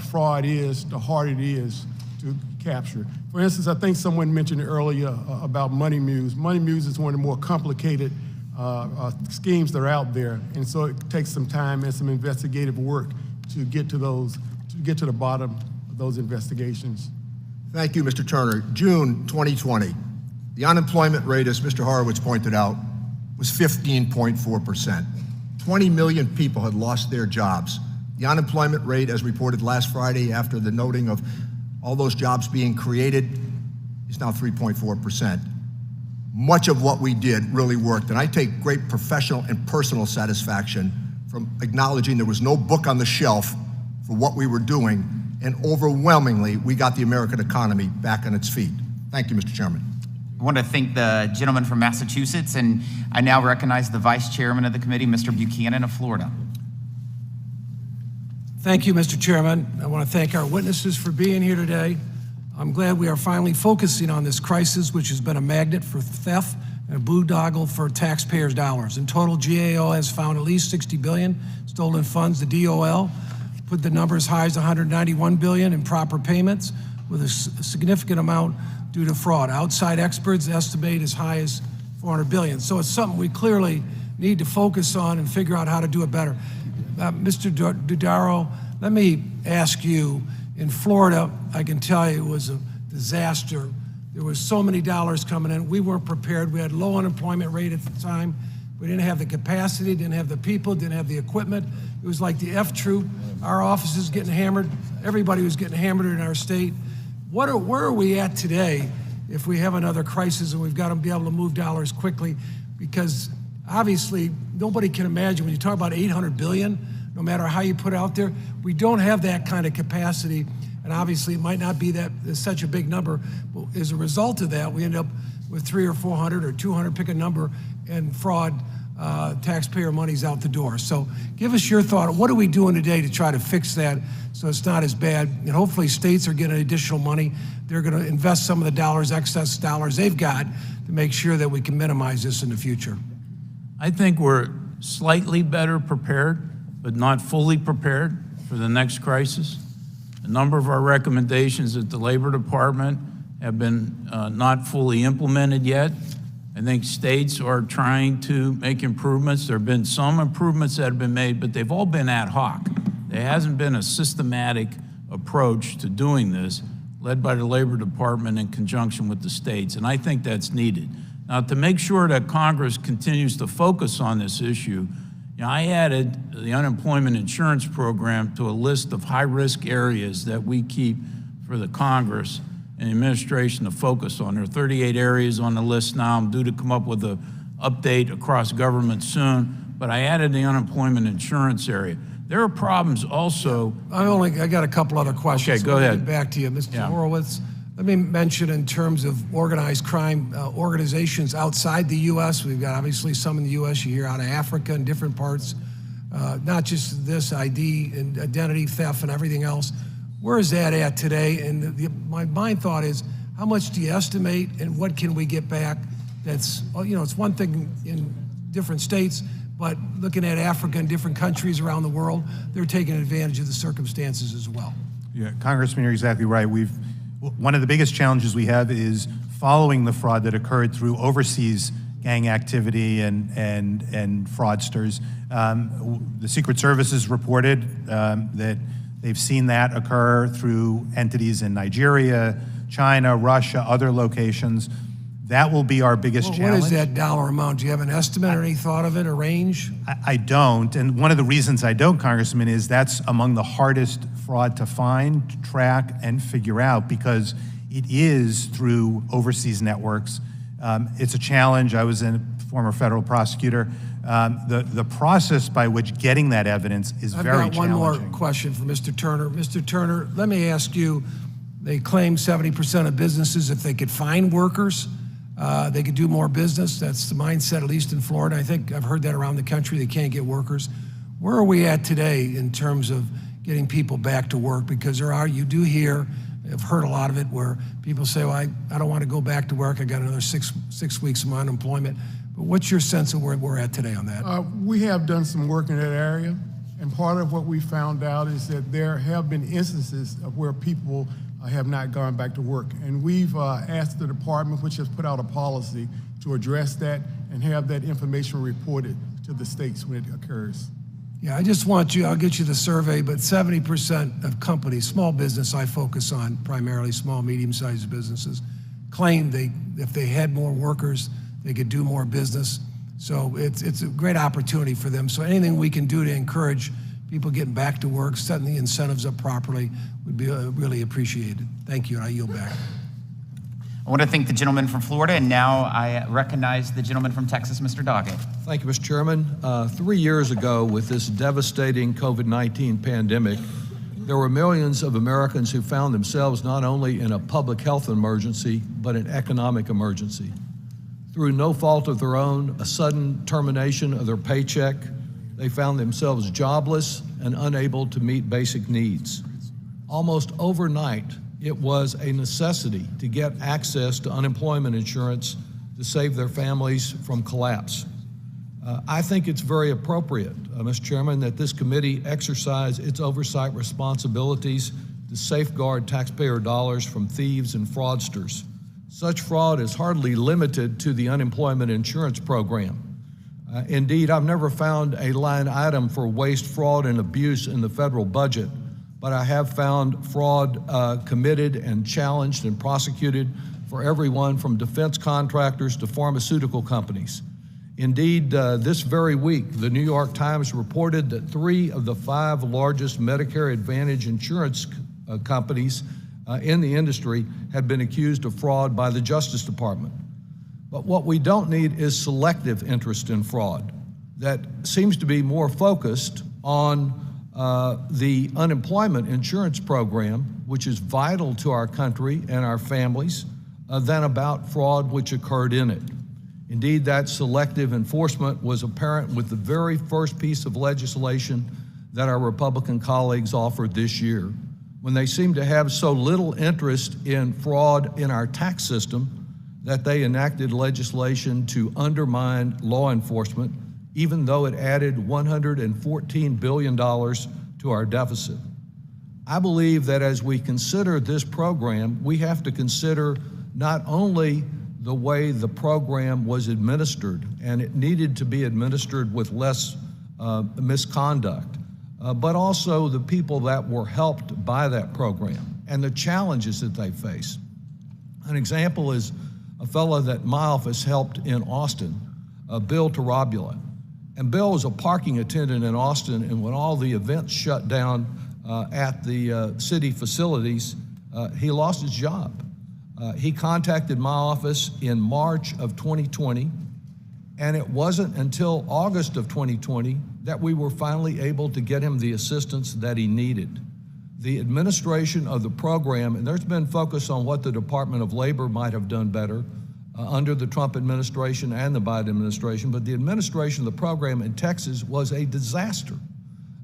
fraud is, the harder it is to capture. For instance, I think someone mentioned earlier about Money Muse. Money Muse is one of the more complicated schemes that are out there, and so it takes some time and some investigative work to get to the bottom those investigations. Thank you, Mr. Turner. June 2020, the unemployment rate, as Mr. Horowitz pointed out, was 15.4%. 20 million people had lost their jobs. The unemployment rate, as reported last Friday after the noting of all those jobs being created, is now 3.4%. Much of what we did really worked, and I take great professional and personal satisfaction from acknowledging there was no book on the shelf for what we were doing, and overwhelmingly, we got the American economy back on its feet. Thank you, Mr. Chairman. I want to thank the gentleman from Massachusetts, and I now recognize the Vice Chairman of the committee, Mr. Buchanan of Florida. Thank you, Mr. Chairman. I want to thank our witnesses for being here today. I'm glad we are finally focusing on this crisis, which has been a magnet for theft and a boondoggle for taxpayers' dollars. In total, GAO has found at least $60 billion stolen funds. The DOL put the number as high as $191 billion in proper payments, with a significant amount due to fraud. Outside experts estimate as high as $400 billion. So it's something we clearly need to focus on and figure out how to do it better. Mr. Dodaro, let me ask you, in Florida, I can tell you it was a disaster. There was so many dollars coming in. We weren't prepared. We had low unemployment rate at the time. We didn't have the capacity, didn't have the people, didn't have the equipment. It was like the F troop. Our offices getting hammered. Everybody was getting hammered in our state. Where are we at today if we have another crisis and we've got to be able to move dollars quickly? Because obviously, nobody can imagine when you talk about $800 billion, no matter how you put it out there, we don't have that kind of capacity. And obviously, it might not be that such a big number. But as a result of that, we end up with 300 or 400 or 200, pick a number, and fraud taxpayer money's out the door. So give us your thought. What are we doing today to try to fix that so it's not as bad? And hopefully states are getting additional money. They're going to invest some of the dollars, excess dollars they've got, to make sure that we can minimize this in the future. I think we're slightly better prepared, but not fully prepared for the next crisis. A number of our recommendations at the Labor Department have been not fully implemented yet. I think states are trying to make improvements. There have been some improvements that have been made, but they've all been ad hoc. There hasn't been a systematic approach to doing this, led by the Labor Department in conjunction with the states, and I think that's needed. Now, to make sure that Congress continues to focus on this issue, I added the unemployment insurance program to a list of high-risk areas that we keep for the Congress and the administration to focus on. There are 38 areas on the list now. I'm due to come up with an update across government soon, but I added the unemployment insurance area. There are problems also. I got a couple other questions. Okay, go ahead. Get back to you, Mr. Horowitz. Let me mention in terms of organized crime organizations outside the U.S., we've got obviously some in the U.S., you hear out of Africa and different parts, not just this ID and identity theft and everything else. Where is that at today? And my thought is, how much do you estimate and what can we get back? That's, it's one thing in different states, but looking at Africa and different countries around the world, they're taking advantage of the circumstances as well. Yeah, Congressman, you're exactly right. One of the biggest challenges we have is following the fraud that occurred through overseas gang activity and fraudsters. The Secret Service has reported that they've seen that occur through entities in Nigeria, China, Russia, other locations. That will be our biggest challenge. What is that dollar amount? Do you have an estimate or any thought of it, a range? I don't, and one of the reasons I don't, Congressman, is that's among the hardest fraud to find, track, and figure out because it is through overseas networks. It's a challenge. I was a former federal prosecutor. The process by which getting that evidence is very challenging. I've got one more question for Mr. Turner. Mr. Turner, let me ask you, they claim 70% of businesses, if they could find workers, they could do more business. That's the mindset, at least in Florida. I think I've heard that around the country. They can't get workers. Where are we at today in terms of getting people back to work? Because you do hear, I've heard a lot of it, where people say, well, I don't want to go back to work. I got another six weeks of my unemployment. But what's your sense of where we're at today on that? We have done some work in that area, and part of what we found out is that there have been instances of where people have not gone back to work. And we've asked the department, which has put out a policy, to address that and have that information reported to the states when it occurs. Yeah, I'll get you the survey, but 70% of companies, small business I focus on, primarily small, medium-sized businesses, claim if they had more workers, they could do more business. So it's a great opportunity for them. So anything we can do to encourage people getting back to work, setting the incentives up properly would be really appreciated. Thank you, and I yield back. I want to thank the gentleman from Florida, and now I recognize the gentleman from Texas, Mr. Doggett. Thank you, Mr. Chairman. 3 years ago, with this devastating COVID-19 pandemic, there were millions of Americans who found themselves not only in a public health emergency, but an economic emergency. Through no fault of their own, a sudden termination of their paycheck, they found themselves jobless and unable to meet basic needs. Almost overnight, it was a necessity to get access to unemployment insurance to save their families from collapse. I think it's very appropriate, Mr. Chairman, that this committee exercise its oversight responsibilities to safeguard taxpayer dollars from thieves and fraudsters. Such fraud is hardly limited to the unemployment insurance program. Indeed, I've never found a line item for waste, fraud, and abuse in the federal budget, but I have found fraud committed and challenged and prosecuted for everyone from defense contractors to pharmaceutical companies. Indeed, this very week, the New York Times reported that 3 of the 5 largest Medicare Advantage insurance companies in the industry had been accused of fraud by the Justice Department. But what we don't need is selective interest in fraud that seems to be more focused on the unemployment insurance program, which is vital to our country and our families, than about fraud which occurred in it. Indeed, that selective enforcement was apparent with the very first piece of legislation that our Republican colleagues offered this year, when they seemed to have so little interest in fraud in our tax system that they enacted legislation to undermine law enforcement, even though it added $114 billion to our deficit. I believe that as we consider this program, we have to consider not only the way the program was administered, and it needed to be administered with less misconduct, but also the people that were helped by that program and the challenges that they face. An example is a fellow that my office helped in Austin, Bill Tarabula. And Bill was a parking attendant in Austin, and when all the events shut down at the city facilities, he lost his job. He contacted my office in March of 2020, and it wasn't until August of 2020 that we were finally able to get him the assistance that he needed. The administration of the program, and there's been focus on what the Department of Labor might have done better under the Trump administration and the Biden administration, but the administration of the program in Texas was a disaster.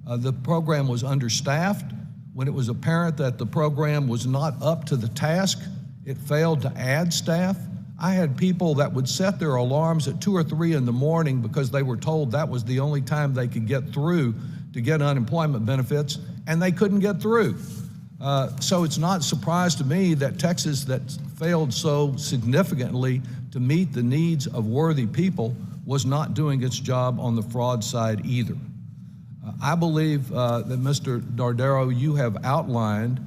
The program was understaffed. When it was apparent that the program was not up to the task, it failed to add staff. I had people that would set their alarms at 2 or 3 in the morning because they were told that was the only time they could get through to get unemployment benefits, and they couldn't get through. So it's not a surprise to me that Texas, that failed so significantly to meet the needs of worthy people, was not doing its job on the fraud side either. I believe that Mr. Dodaro, you have outlined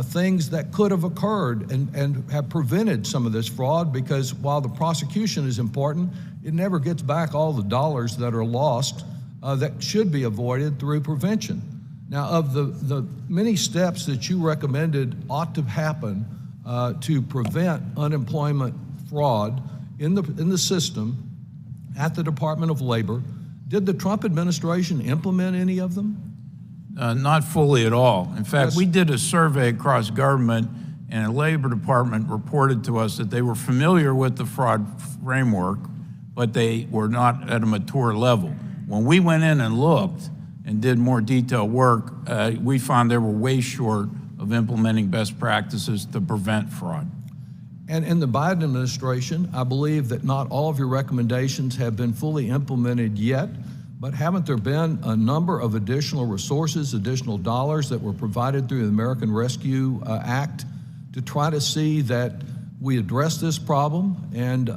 things that could have occurred and have prevented some of this fraud, because while the prosecution is important, it never gets back all the dollars that are lost that should be avoided through prevention. Now, of the many steps that you recommended ought to happen to prevent unemployment fraud in the system at the Department of Labor, did the Trump administration implement any of them? Not fully at all. In fact, Yes. we did a survey across government, and the Labor Department reported to us that they were familiar with the fraud framework, but they were not at a mature level. When we went in and looked and did more detailed work, we found they were way short of implementing best practices to prevent fraud. And in the Biden administration, I believe that not all of your recommendations have been fully implemented yet, but haven't there been a number of additional resources, additional dollars that were provided through the American Rescue Act to try to see that we address this problem? And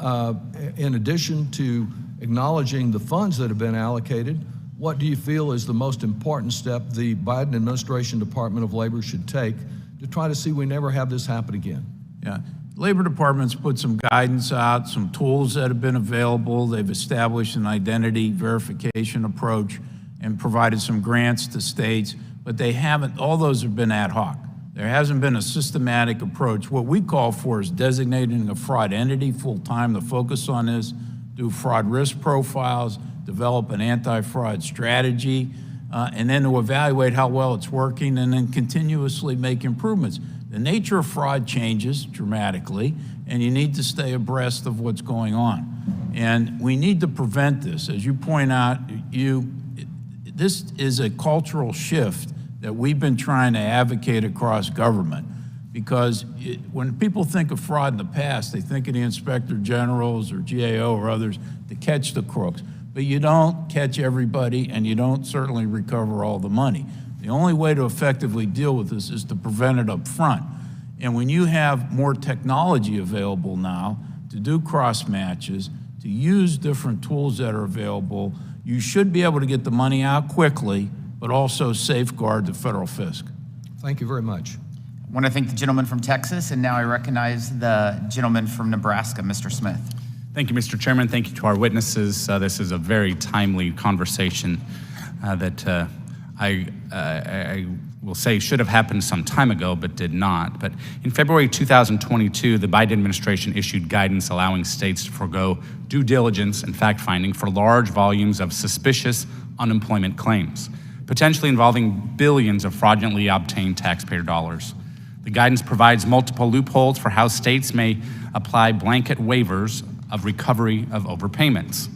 in addition to acknowledging the funds that have been allocated, what do you feel is the most important step the Biden administration Department of Labor should take to try to see we never have this happen again? Yeah. Labor Department's put some guidance out, some tools that have been available. They've established an identity verification approach and provided some grants to states, but they haven't, all those have been ad hoc. There hasn't been a systematic approach. What we call for is designating a fraud entity full-time to focus on this, do fraud risk profiles, develop an anti-fraud strategy, and then to evaluate how well it's working and then continuously make improvements. The nature of fraud changes dramatically, and you need to stay abreast of what's going on. And we need to prevent this. As you point out, this is a cultural shift that we've been trying to advocate across government, because when people think of fraud in the past, they think of the inspector generals or GAO or others to catch the crooks. But you don't catch everybody, and you don't certainly recover all the money. The only way to effectively deal with this is to prevent it up front. And when you have more technology available now to do cross matches, to use different tools that are available, you should be able to get the money out quickly, but also safeguard the federal fisc. Thank you very much. I want to thank the gentleman from Texas, and now I recognize the gentleman from Nebraska, Mr. Smith. Thank you, Mr. Chairman. Thank you to our witnesses. This is a very timely conversation that I will say should have happened some time ago, but did not. But in February 2022, the Biden administration issued guidance allowing states to forego due diligence and fact-finding for large volumes of suspicious unemployment claims, potentially involving billions of fraudulently obtained taxpayer dollars. The guidance provides multiple loopholes for how states may apply blanket waivers of recovery of overpayments.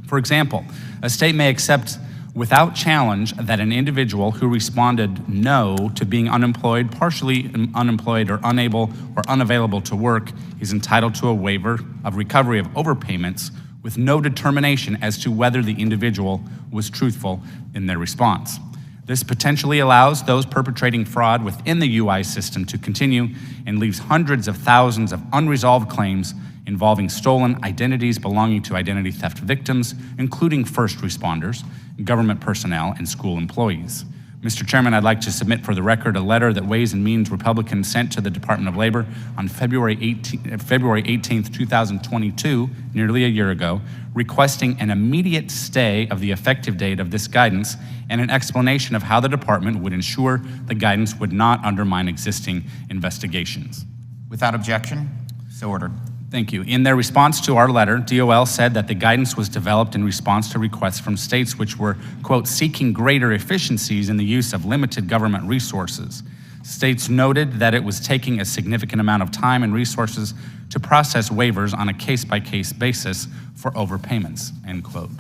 For example, a state may accept without challenge that an individual who responded no to being unemployed, partially unemployed, or unable or unavailable to work is entitled to a waiver of recovery of overpayments with no determination as to whether the individual was truthful in their response. This potentially allows those perpetrating fraud within the UI system to continue and leaves hundreds of thousands of unresolved claims involving stolen identities belonging to identity theft victims, including first responders, government personnel, and school employees. Mr. Chairman, I'd like to submit for the record a letter that Ways and Means Republicans sent to the Department of Labor on February 18th, 2022, nearly a year ago, requesting an immediate stay of the effective date of this guidance and an explanation of how the department would ensure the guidance would not undermine existing investigations. Without objection, so ordered. Thank you. In their response to our letter, DOL said that the guidance was developed in response to requests from states which were, quote, seeking greater efficiencies in the use of limited government resources. States noted that it was taking a significant amount of time and resources to process waivers on a case-by-case basis for overpayments, end quote.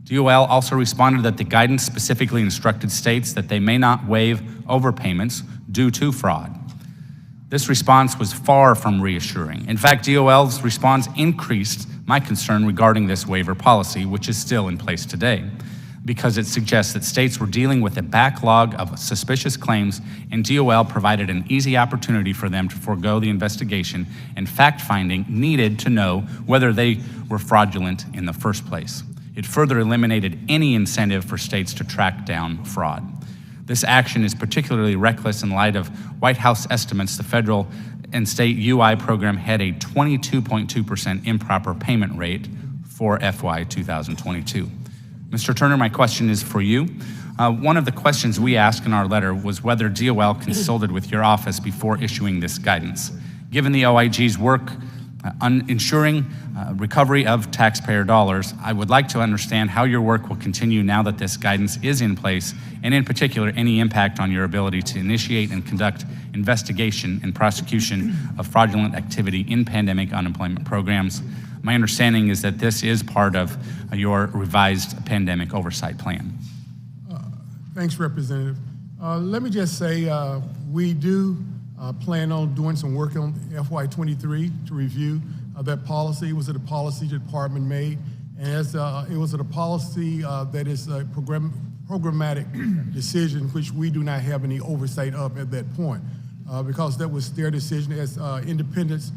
DOL also responded that the guidance specifically instructed states that they may not waive overpayments due to fraud. This response was far from reassuring. In fact, DOL's response increased my concern regarding this waiver policy, which is still in place today, because it suggests that states were dealing with a backlog of suspicious claims, and DOL provided an easy opportunity for them to forego the investigation and fact-finding needed to know whether they were fraudulent in the first place. It further eliminated any incentive for states to track down fraud. This action is particularly reckless in light of White House estimates the federal and state UI program had a 22.2% improper payment rate for FY 2022. Mr. Turner, my question is for you. One of the questions we asked in our letter was whether DOL consulted with your office before issuing this guidance. Given the OIG's work on ensuring recovery of taxpayer dollars, I would like to understand how your work will continue now that this guidance is in place, and in particular, any impact on your ability to initiate and conduct investigation and prosecution of fraudulent activity in pandemic unemployment programs. My understanding is that this is part of your revised pandemic oversight plan. Thanks, Representative. Let me just say we do plan on doing some work on FY23 to review that policy. It was a policy the department made, and as it was a policy that is a programmatic decision which we do not have any oversight of at that point, because that was their decision. As independents,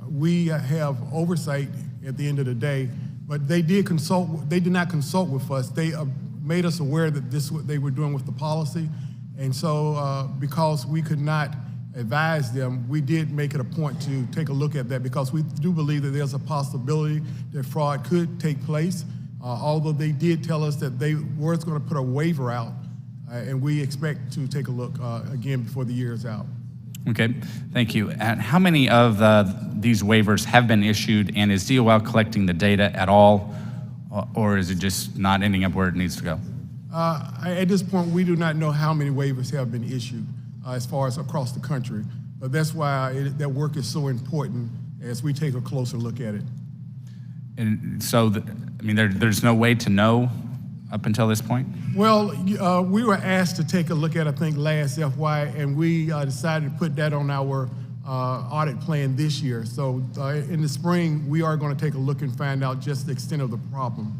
we have oversight at the end of the day, but they did not consult with us. They made us aware that this is what they were doing with the policy, and so because we could not advise them, we did make it a point to take a look at that, because we do believe that there's a possibility that fraud could take place, although they did tell us that they were going to put a waiver out, and we expect to take a look again before the year is out. Okay, thank you. And how many of these waivers have been issued, and is DOL collecting the data at all, or is it just not ending up where it needs to go? At this point, we do not know how many waivers have been issued as far as across the country, but that's why that work is so important as we take a closer look at it. And so, there's no way to know up until this point? Well, we were asked to take a look at, I think, last FY, and we decided to put that on our audit plan this year. So in the spring, we are going to take a look and find out just the extent of the problem.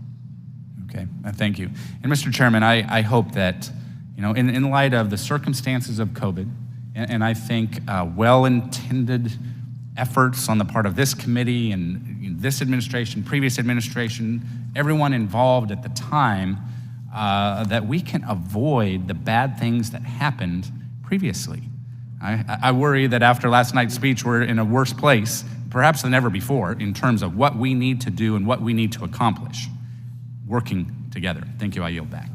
Okay, thank you. And Mr. Chairman, I hope that, in light of the circumstances of COVID, and I think well-intended efforts on the part of this committee and this administration, previous administration, everyone involved at the time, that we can avoid the bad things that happened previously. I worry that after last night's speech, we're in a worse place, perhaps than ever before, in terms of what we need to do and what we need to accomplish, working together. Thank you. I yield back.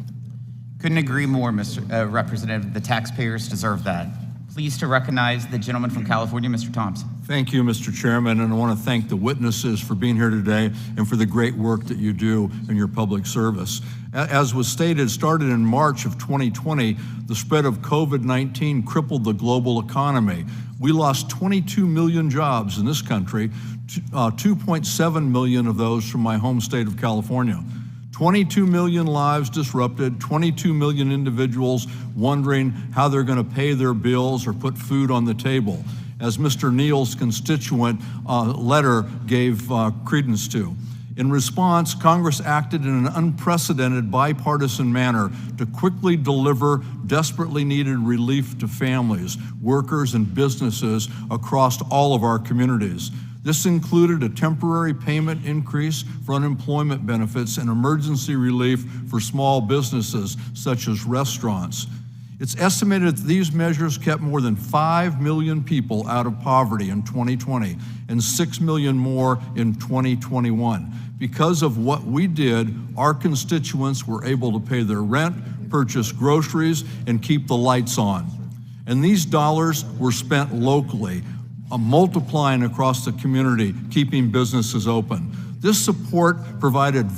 Couldn't agree more, Mr. Representative. The taxpayers deserve that. Pleased to recognize the gentleman from California, Mr. Thompson. Thank you, Mr. Chairman, and I want to thank the witnesses for being here today and for the great work that you do in your public service. As was stated, started in March of 2020, the spread of COVID-19 crippled the global economy. We lost 22 million jobs in this country, 2.7 million of those from my home state of California. 22 million lives disrupted, 22 million individuals wondering how they're going to pay their bills or put food on the table, as Mr. Neal's constituent letter gave credence to. In response, Congress acted in an unprecedented bipartisan manner to quickly deliver desperately needed relief to families, workers, and businesses across all of our communities. This included a temporary payment increase for unemployment benefits and emergency relief for small businesses, such as restaurants. It's estimated that these measures kept more than 5 million people out of poverty in 2020 and 6 million more in 2021. Because of what we did, our constituents were able to pay their rent, purchase groceries, and keep the lights on. And these dollars were spent locally, multiplying across the community, keeping businesses open. This support provided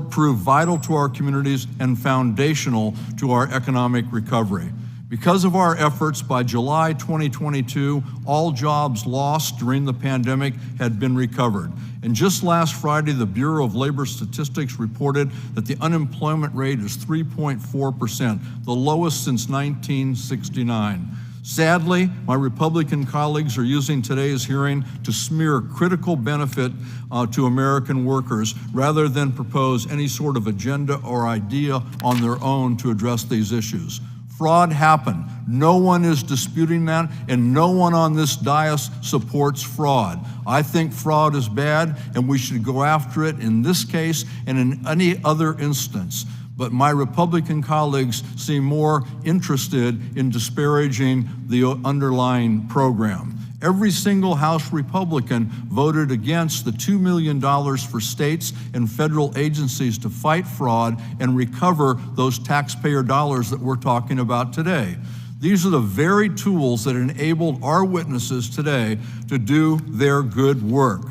proved vital to our communities and foundational to our economic recovery. Because of our efforts, by July 2022, all jobs lost during the pandemic had been recovered. And just last Friday, the Bureau of Labor Statistics reported that the unemployment rate is 3.4%, the lowest since 1969. Sadly, my Republican colleagues are using today's hearing to smear critical benefit to American workers rather than propose any sort of agenda or idea on their own to address these issues. Fraud happened. No one is disputing that, and no one on this dais supports fraud. I think fraud is bad, and we should go after it in this case and in any other instance. But my Republican colleagues seem more interested in disparaging the underlying program. Every single House Republican voted against the $2 million for states and federal agencies to fight fraud and recover those taxpayer dollars that we're talking about today. These are the very tools that enabled our witnesses today to do their good work.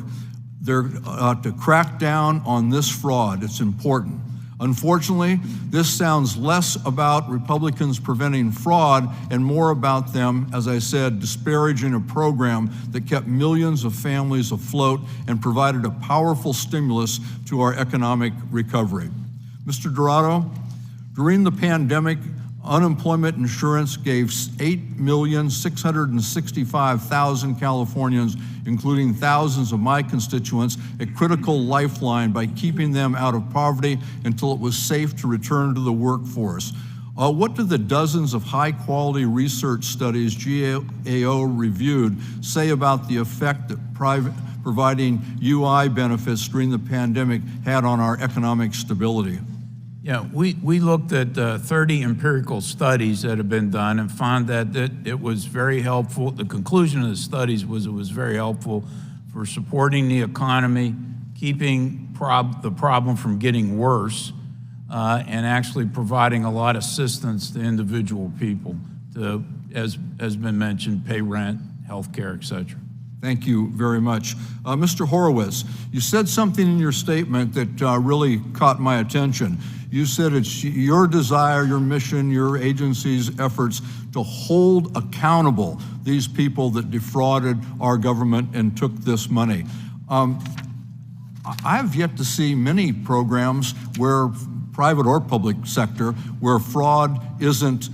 They're to crack down on this fraud. It's important. Unfortunately, this sounds less about Republicans preventing fraud and more about them, as I said, disparaging a program that kept millions of families afloat and provided a powerful stimulus to our economic recovery. Mr. Dodaro, during the pandemic, unemployment insurance gave 8,665,000 Californians, including thousands of my constituents, a critical lifeline by keeping them out of poverty until it was safe to return to the workforce. What do the dozens of high-quality research studies GAO reviewed say about the effect that providing UI benefits during the pandemic had on our economic stability? Yeah, we looked at 30 empirical studies that have been done and found that it was very helpful. The conclusion of the studies was it was very helpful for supporting the economy, keeping the problem from getting worse, and actually providing a lot of assistance to individual people to, as has been mentioned, pay rent, health care, et cetera. Thank you very much. Mr. Horowitz, you said something in your statement that really caught my attention. You said it's your desire, your mission, your agency's efforts to hold accountable these people that defrauded our government and took this money. I've yet to see many programs where, private or public sector, where fraud isn't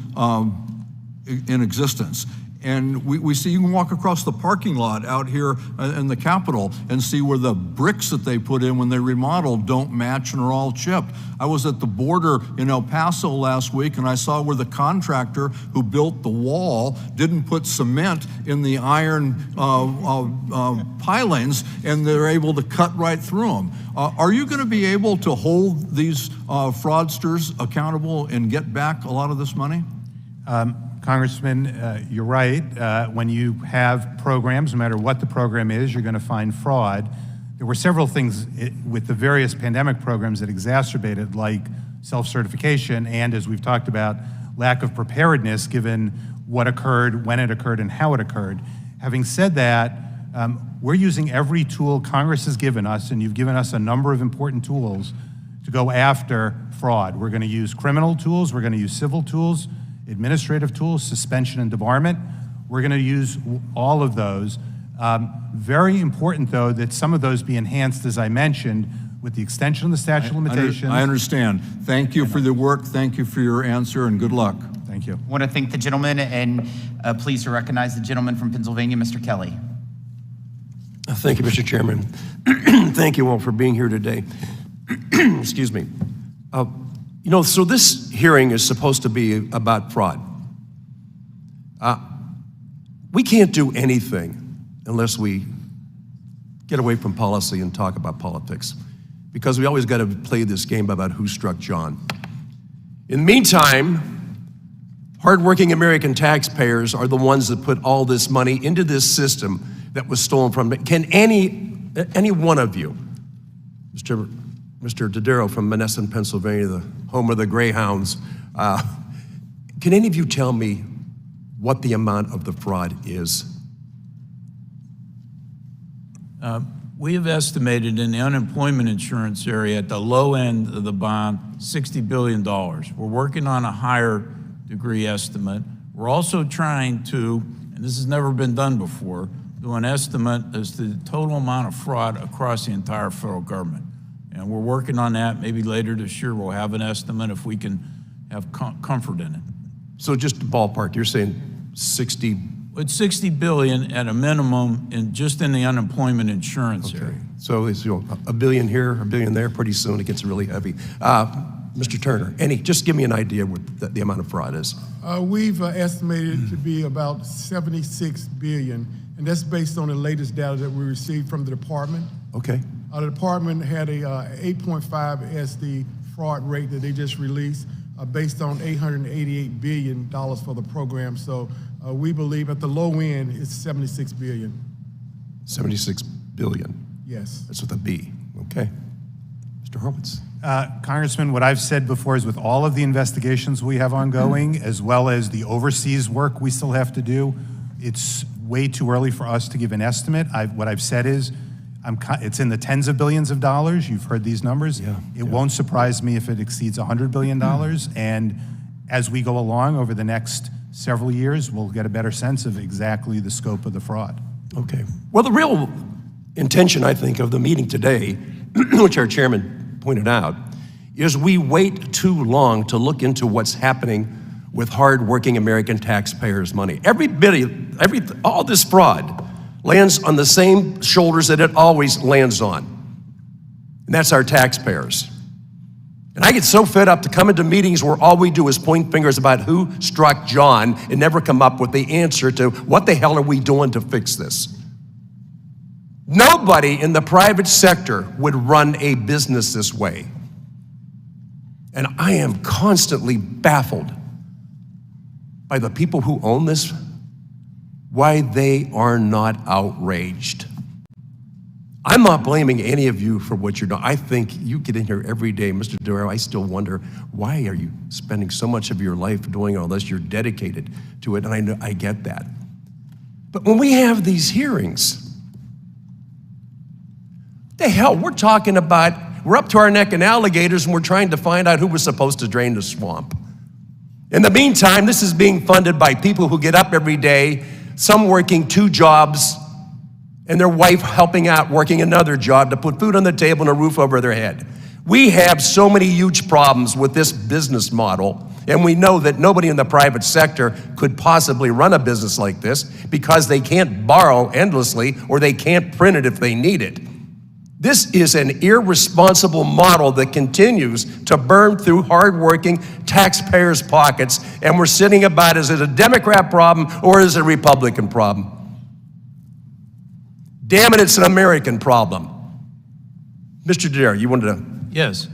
in existence. And we see, you can walk across the parking lot out here in the Capitol and see where the bricks that they put in when they remodeled don't match and are all chipped. I was at the border in El Paso last week and I saw where the contractor who built the wall didn't put cement in the iron pilings, and they're able to cut right through them. Are you going to be able to hold these fraudsters accountable and get back a lot of this money? Congressman, you're right. When you have programs, no matter what the program is, you're going to find fraud. There were several things with the various pandemic programs that exacerbated, like self-certification and, as we've talked about, lack of preparedness given what occurred, when it occurred, and how it occurred. Having said that, we're using every tool Congress has given us, and you've given us a number of important tools to go after fraud. We're going to use criminal tools, we're going to use civil tools, administrative tools, suspension and debarment. We're going to use all of those. Very important, though, that some of those be enhanced, as I mentioned, with the extension of the statute of limitations. I understand. Thank you for the work. Thank you for your answer, and good luck. Thank you. I want to thank the gentleman and pleased to recognize the gentleman from Pennsylvania, Mr. Kelly. Thank you, Mr. Chairman. Thank you all for being here today. Excuse me. You know, so this hearing is supposed to be about fraud. We can't do anything unless we get away from policy and talk about politics, because we always got to play this game about who struck John. In the meantime, hardworking American taxpayers are the ones that put all this money into this system that was stolen from them. Can any one of you, Mr. Dodaro from Menneson, Pennsylvania, the home of the Greyhounds, can any of you tell me what the amount of the fraud is? We have estimated in the unemployment insurance area at the low end of the bond, $60 billion. We're working on a higher degree estimate. We're also trying to, and this has never been done before, do an estimate as to the total amount of fraud across the entire federal government. And we're working on that. Maybe later this year we'll have an estimate if we can have comfort in it. So just to ballpark, you're saying 60? It's $60 billion at a minimum just in the unemployment insurance area. So it's, you know, $1 billion here, $1 billion there. Pretty soon it gets really heavy. Mr. Turner, just give me an idea what the amount of fraud is. We've estimated it to be about $76 billion, and that's based on the latest data that we received from the department. Okay. The department had a 8.5 as the fraud rate that they just released, based on $888 billion for the program. So we believe at the low end it's $76 billion. 76 billion. Yes. That's with a B. Okay. Mr. Horowitz. Congressman, what I've said before is with all of the investigations we have ongoing, as well as the overseas work we still have to do, it's way too early for us to give an estimate. What I've said is it's in the tens of billions of dollars. You've heard these numbers. It won't surprise me if it exceeds $100 billion. And as we go along over the next several years, we'll get a better sense of exactly the scope of the fraud. Okay. Well, the real intention, I think, of the meeting today, which our chairman pointed out, is we wait too long to look into what's happening with hard-working American taxpayers' money. All this fraud lands on the same shoulders that it always lands on, and that's our taxpayers. And I get so fed up to come into meetings where all we do is point fingers about who struck John and never come up with the answer to what the hell are we doing to fix this. Nobody in the private sector would run a business this way. And I am constantly baffled by the people who own this, why they are not outraged. I'm not blaming any of you for what you're doing. I think you get in here every day, Mr. Dodaro, I still wonder, why are you spending so much of your life doing all this? You're dedicated to it, and I know, I get that. But when we have these hearings, what the hell, we're talking about, we're up to our neck in alligators and we're trying to find out who was supposed to drain the swamp. In the meantime, this is being funded by people who get up every day, some working 2 jobs, and their wife helping out working another job to put food on the table and a roof over their head. We have so many huge problems with this business model, and we know that nobody in the private sector could possibly run a business like this because they can't borrow endlessly or they can't print it if they need it. This is an irresponsible model that continues to burn through hardworking taxpayers' pockets, and we're sitting about, is it a Democrat problem or is it a Republican problem? Damn it, it's an American problem. Mr. Dodaro, you wanted to? Yes.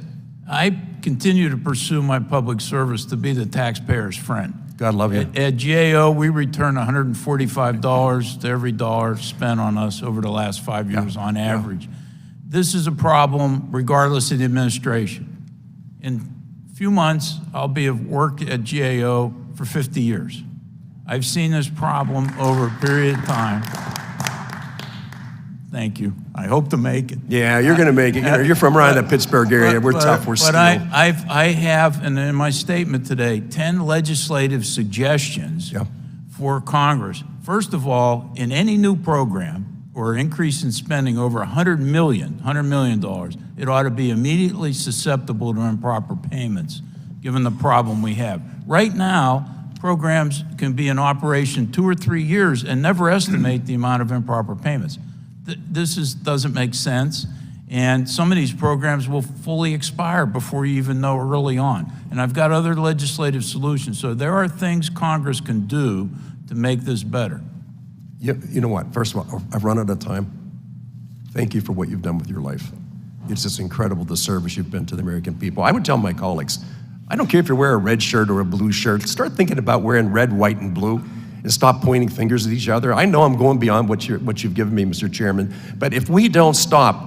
I continue to pursue my public service to be the taxpayer's friend. God love you. At GAO, we return $145 to every dollar spent on us over the last 5 years on average. This is a problem regardless of the administration. In a few months, I'll be at work at GAO for 50 years. I've seen this problem over a period of time. Thank you. I hope to make it. Yeah, you're going to make it. You're from around the Pittsburgh area. We're tough. We're steel. But I have, and in my statement today, 10 legislative suggestions for Congress. First of all, in any new program or increase in spending over $100 million, it ought to be immediately susceptible to improper payments, given the problem we have. Right now, programs can be in operation 2 or 3 years and never estimate the amount of improper payments. This doesn't make sense, and some of these programs will fully expire before you even know early on. And I've got other legislative solutions. So there are things Congress can do to make this better. You know what? First of all, I've run out of time. Thank you for what you've done with your life. It's just incredible the service you've been to the American people. I would tell my colleagues, I don't care if you wear a red shirt or a blue shirt, start thinking about wearing red, white, and blue, and stop pointing fingers at each other. I know I'm going beyond what you've given me, Mr. Chairman, but if we don't stop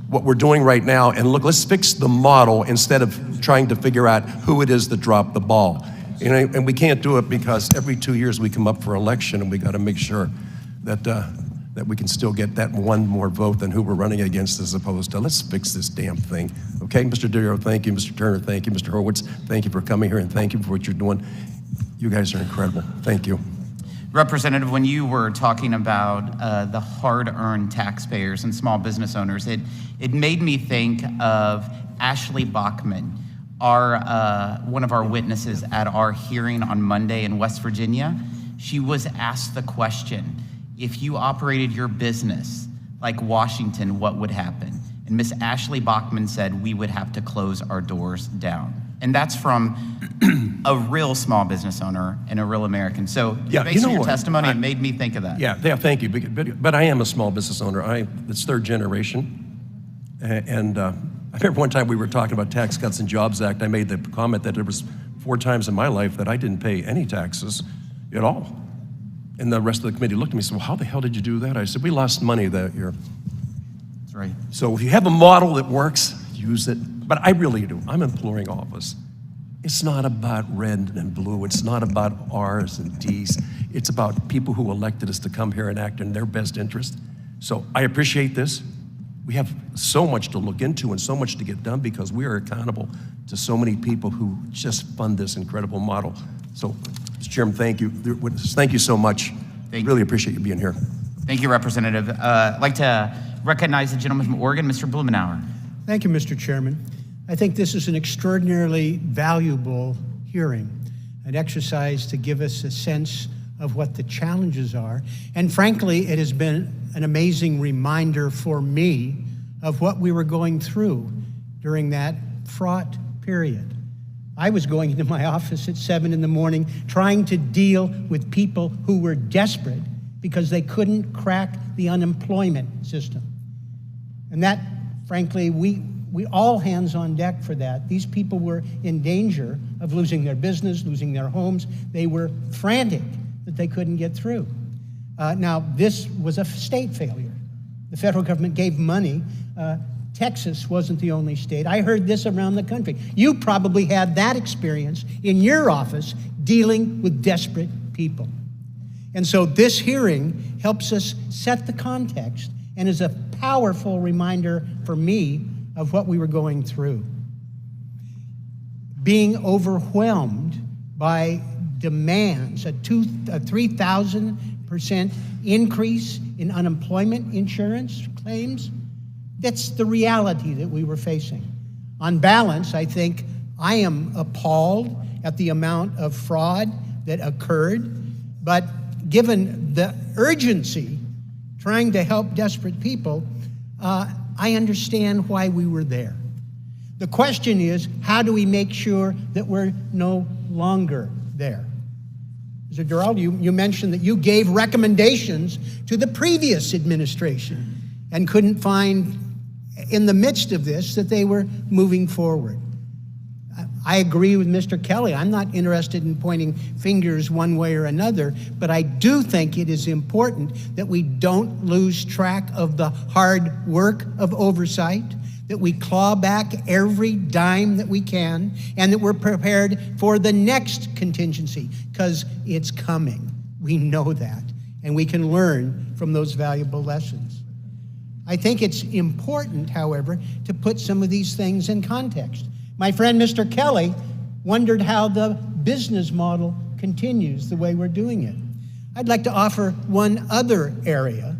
what we're doing right now and look, let's fix the model instead of trying to figure out who it is that dropped the ball. And we can't do it because every 2 years we come up for election, and we got to make sure that we can still get that one more vote than who we're running against, as opposed to let's fix this damn thing. Okay, Mr. Dodaro, thank you. Mr. Turner, thank you. Mr. Horowitz, thank you for coming here, and thank you for what you're doing. You guys are incredible. Thank you. Representative, when you were talking about the hard-earned taxpayers and small business owners, it made me think of Ashley Bachman, one of our witnesses at our hearing on Monday in West Virginia. She was asked the question, if you operated your business like Washington, what would happen? And Miss Ashley Bachman said, we would have to close our doors down. And that's from a real small business owner and a real American. So based on your testimony, it made me think of that. Yeah, thank you. But I am a small business owner. It's third generation. And I remember one time we were talking about Tax Cuts and Jobs Act. I made the comment that there was 4 times in my life that I didn't pay any taxes at all. And the rest of the committee looked at me and said, well, how the hell did you do that? I said, we lost money that year. That's right. So if you have a model that works, use it. But I really do. I'm imploring all of us. It's not about red and blue. It's not about R's and D's. It's about people who elected us to come here and act in their best interest. So I appreciate this. We have so much to look into and so much to get done because we are accountable to so many people who just fund this incredible model. So, Mr. Chairman, thank you. Thank you so much. Really appreciate you being here. Thank you, Representative. I'd like to recognize the gentleman from Oregon, Mr. Blumenauer. Thank you, Mr. Chairman. I think this is an extraordinarily valuable hearing, an exercise to give us a sense of what the challenges are. And frankly, it has been an amazing reminder for me of what we were going through during that fraught period. I was going into my office at 7 in the morning trying to deal with people who were desperate because they couldn't crack the unemployment system. And that, frankly, we all hands on deck for that. These people were in danger of losing their business, losing their homes. They were frantic that they couldn't get through. Now, this was a state failure. The federal government gave money. Texas wasn't the only state. I heard this around the country. You probably had that experience in your office dealing with desperate people. And so this hearing helps us set the context and is a powerful reminder for me of what we were going through. Being overwhelmed by demands, a 3,000% increase in unemployment insurance claims, that's the reality that we were facing. On balance, I think I am appalled at the amount of fraud that occurred, but given the urgency trying to help desperate people, I understand why we were there. The question is, how do we make sure that we're no longer there? Mr. Dodaro, you mentioned that you gave recommendations to the previous administration and couldn't find in the midst of this that they were moving forward. I agree with Mr. Kelly. I'm not interested in pointing fingers one way or another, but I do think it is important that we don't lose track of the hard work of oversight, that we claw back every dime that we can, and that we're prepared for the next contingency, because it's coming. We know that, and we can learn from those valuable lessons. I think it's important, however, to put some of these things in context. My friend Mr. Kelly wondered how the business model continues the way we're doing it. I'd like to offer one other area.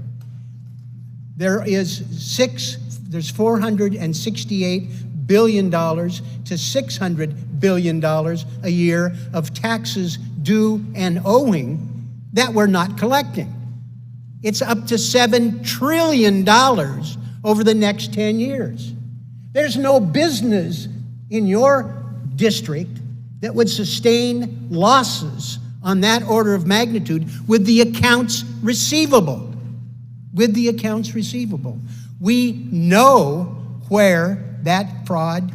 There's $468 billion to $600 billion a year of taxes due and owing that we're not collecting. It's up to $7 trillion over the next 10 years. There's no business in your district that would sustain losses on that order of magnitude with the accounts receivable. With the accounts receivable. We know where that fraud,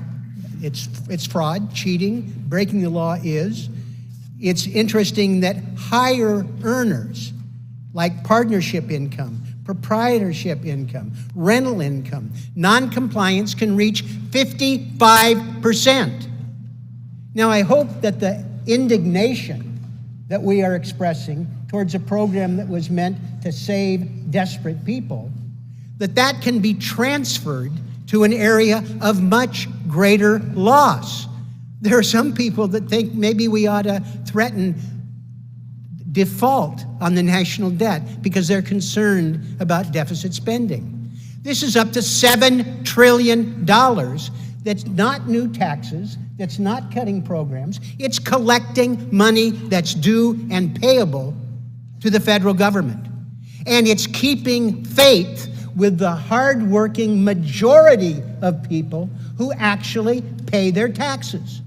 it's fraud, cheating, breaking the law is. It's interesting that higher earners, like partnership income, proprietorship income, rental income, non-compliance can reach 55%. Now, I hope that the indignation that we are expressing towards a program that was meant to save desperate people, that can be transferred to an area of much greater loss. There are some people that think maybe we ought to threaten default on the national debt because they're concerned about deficit spending. This is up to $7 trillion. That's not new taxes, that's not cutting programs, it's collecting money that's due and payable to the federal government. And it's keeping faith with the hardworking majority of people who actually pay their taxes.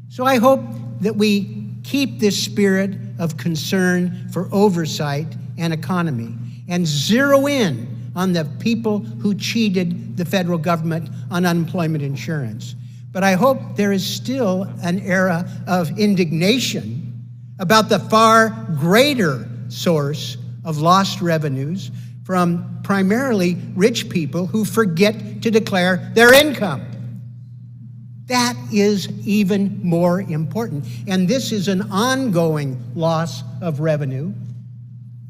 So I hope that we keep this spirit of concern for oversight and economy and zero in on the people who cheated the federal government on unemployment insurance. But I hope there is still an era of indignation about the far greater source of lost revenues from primarily rich people who forget to declare their income. That is even more important. And this is an ongoing loss of revenue.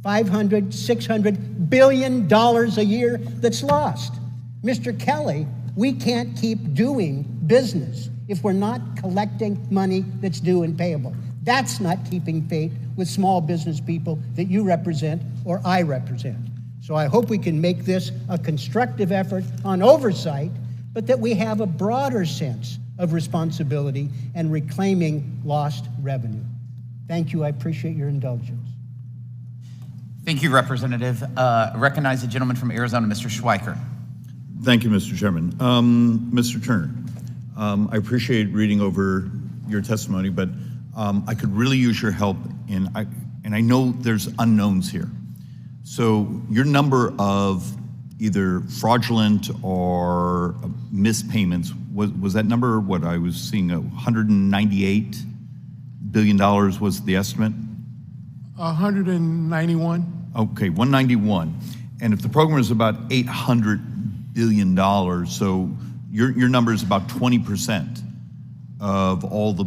$500, $600 billion a year that's lost. Mr. Kelly, we can't keep doing business if we're not collecting money that's due and payable. That's not keeping faith with small business people that you represent or I represent. So I hope we can make this a constructive effort on oversight, but that we have a broader sense of responsibility and reclaiming lost revenue. Thank you. I appreciate your indulgence. Thank you, Representative. Recognize the gentleman from Arizona, Mr. Schweiker. Thank you, Mr. Chairman. Mr. Turner, I appreciate reading over your testimony, but I could really use your help and I know there's unknowns here. So your number of either fraudulent or missed payments, was that number what I was seeing, $198 billion was the estimate? 191. Okay, 191. And if the program is about $800 billion, so your number is about 20% of all the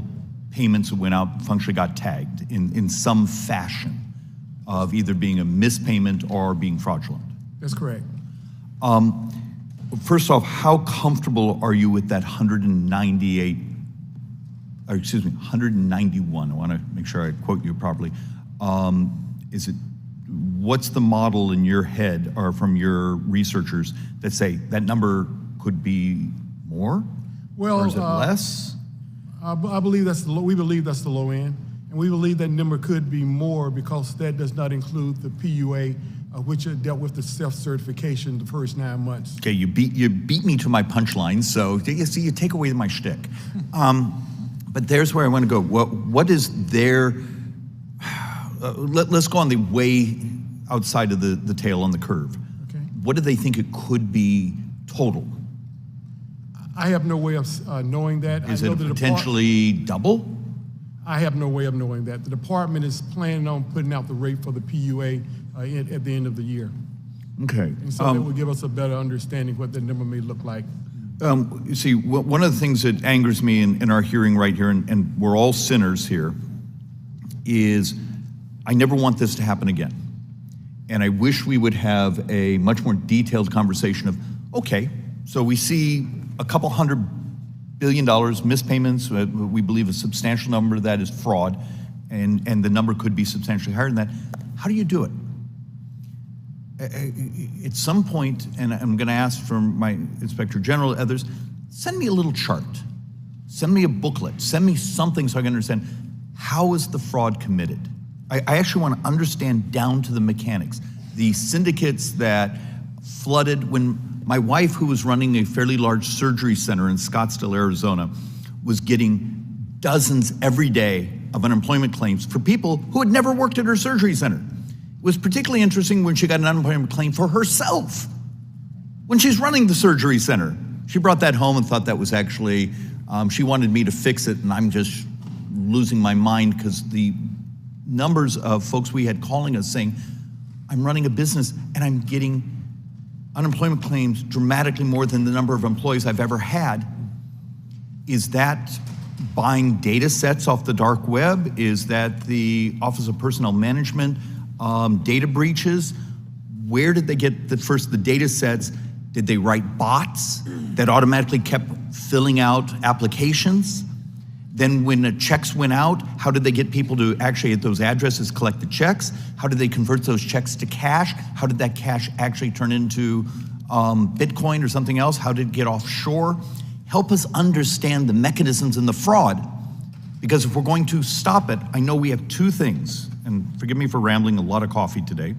payments that went out functionally got tagged in some fashion of either being a mispayment or being fraudulent. That's correct. First off, how comfortable are you with that 191? I want to make sure I quote you properly. What's the model in your head or from your researchers that say that number could be more? Well, or is it less? I believe we believe that's the low end, and we believe that number could be more because that does not include the PUA, which dealt with the self-certification the first 9 months. Okay, you beat me to my punchline, so you see, you take away my shtick. But there's where I want to go. What is their? Let's go on the way outside of the tail on the curve. Okay. What do they think it could be total? I have no way of knowing that. Is it potentially double? I have no way of knowing that. The department is planning on putting out the rate for the PUA at the end of the year. Okay. And so that will give us a better understanding what the number may look like You see, one of the things that angers me in our hearing right here, and we're all sinners here, is I never want this to happen again. And I wish we would have a much more detailed conversation of, okay, so we see a couple $100 billion mispayments. We believe a substantial number of that is fraud, and the number could be substantially higher than that. How do you do it? At some point, and I'm going to ask from my Inspector General and others, send me a little chart. Send me a booklet. Send me something so I can understand how is the fraud committed. I actually want to understand down to the mechanics. The syndicates that flooded when my wife, who was running a fairly large surgery center in Scottsdale, Arizona, was getting dozens every day of unemployment claims for people who had never worked at her surgery center. It was particularly interesting when she got an unemployment claim for herself. When she's running the surgery center, she brought that home and thought that was actually, she wanted me to fix it, and I'm just losing my mind because the numbers of folks we had calling us saying, I'm running a business and I'm getting unemployment claims dramatically more than the number of employees I've ever had. Is that buying data sets off the dark web? Is that the Office of Personnel Management data breaches? Where did they get the data sets? Did they write bots that automatically kept filling out applications? Then when the checks went out, how did they get people to actually at those addresses collect the checks? How did they convert those checks to cash? How did that cash actually turn into Bitcoin or something else? How did it get offshore? Help us understand the mechanisms in the fraud, because if we're going to stop it, I know we have two things, and forgive me for rambling, a lot of coffee today.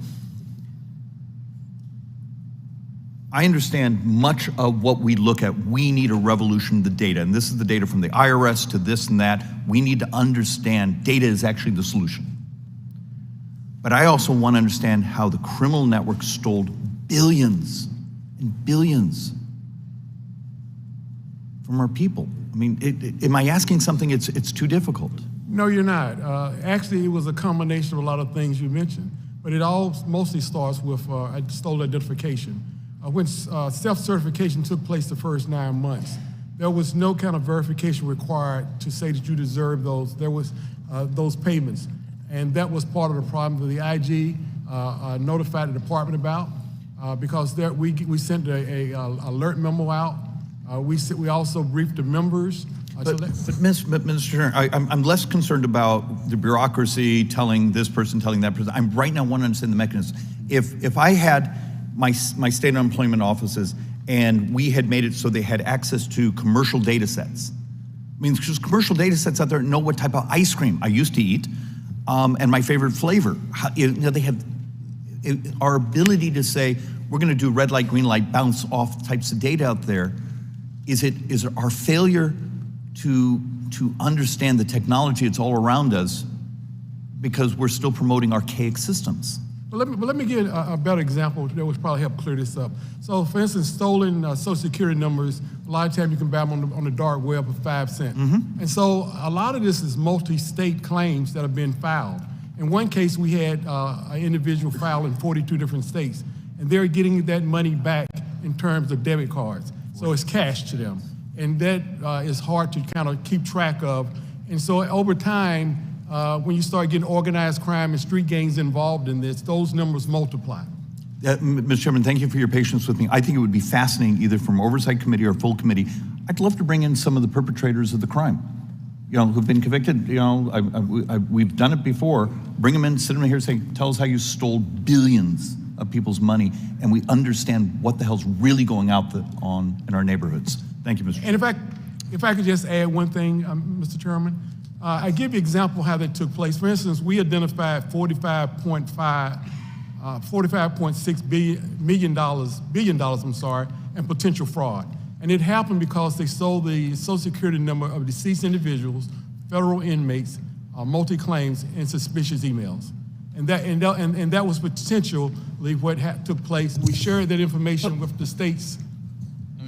I understand much of what we look at, we need a revolution of the data, and this is the data from the IRS to this and that. We need to understand data is actually the solution. But I also want to understand how the criminal network stole billions and billions from our people. I mean, am I asking something it's too difficult? No, you're not. Actually, it was a combination of a lot of things you mentioned, but it all mostly starts with stolen identification. When self-certification took place the first 9 months, there was no kind of verification required to say that you deserve those payments. And that was part of the problem that the IG notified the department about, because we sent a alert memo out. We also briefed the members. But Mr. Turner, I'm less concerned about the bureaucracy telling this person, telling that person. I'm right now want to understand the mechanism. If I had my state unemployment offices and we had made it so they had access to commercial data sets. I mean, because commercial data sets out there know what type of ice cream I used to eat and my favorite flavor. They have our ability to say, we're going to do red light, green light, bounce off types of data out there. Is it our failure to understand the technology that's all around us because we're still promoting archaic systems? But let me give a better example that would probably help clear this up. So, for instance, stolen Social Security numbers, a lot of times you can buy them on the dark web for 5 cents. Mm-hmm. And so a lot of this is multi-state claims that have been filed. In one case, we had an individual file in 42 different states, and they're getting that money back in terms of debit cards. So it's cash to them. And that is hard to kind of keep track of. And so over time, when you start getting organized crime and street gangs involved in this, those numbers multiply. Mr. Chairman, thank you for your patience with me. I think it would be fascinating, either from Oversight Committee or full committee. I'd love to bring in some of the perpetrators of the crime, who've been convicted. We've done it before. Bring them in, sit them here, say, tell us how you stole billions of people's money, and we understand what the hell's really going out in our neighborhoods. Thank you, Mr. Chairman. And if I could just add one thing, Mr. Chairman. I give you an example of how that took place. For instance, we identified $45.6 billion in potential fraud. And it happened because they sold the Social Security number of deceased individuals, federal inmates, multi-claims, and suspicious emails. And that was potentially what took place. We shared that information with the states.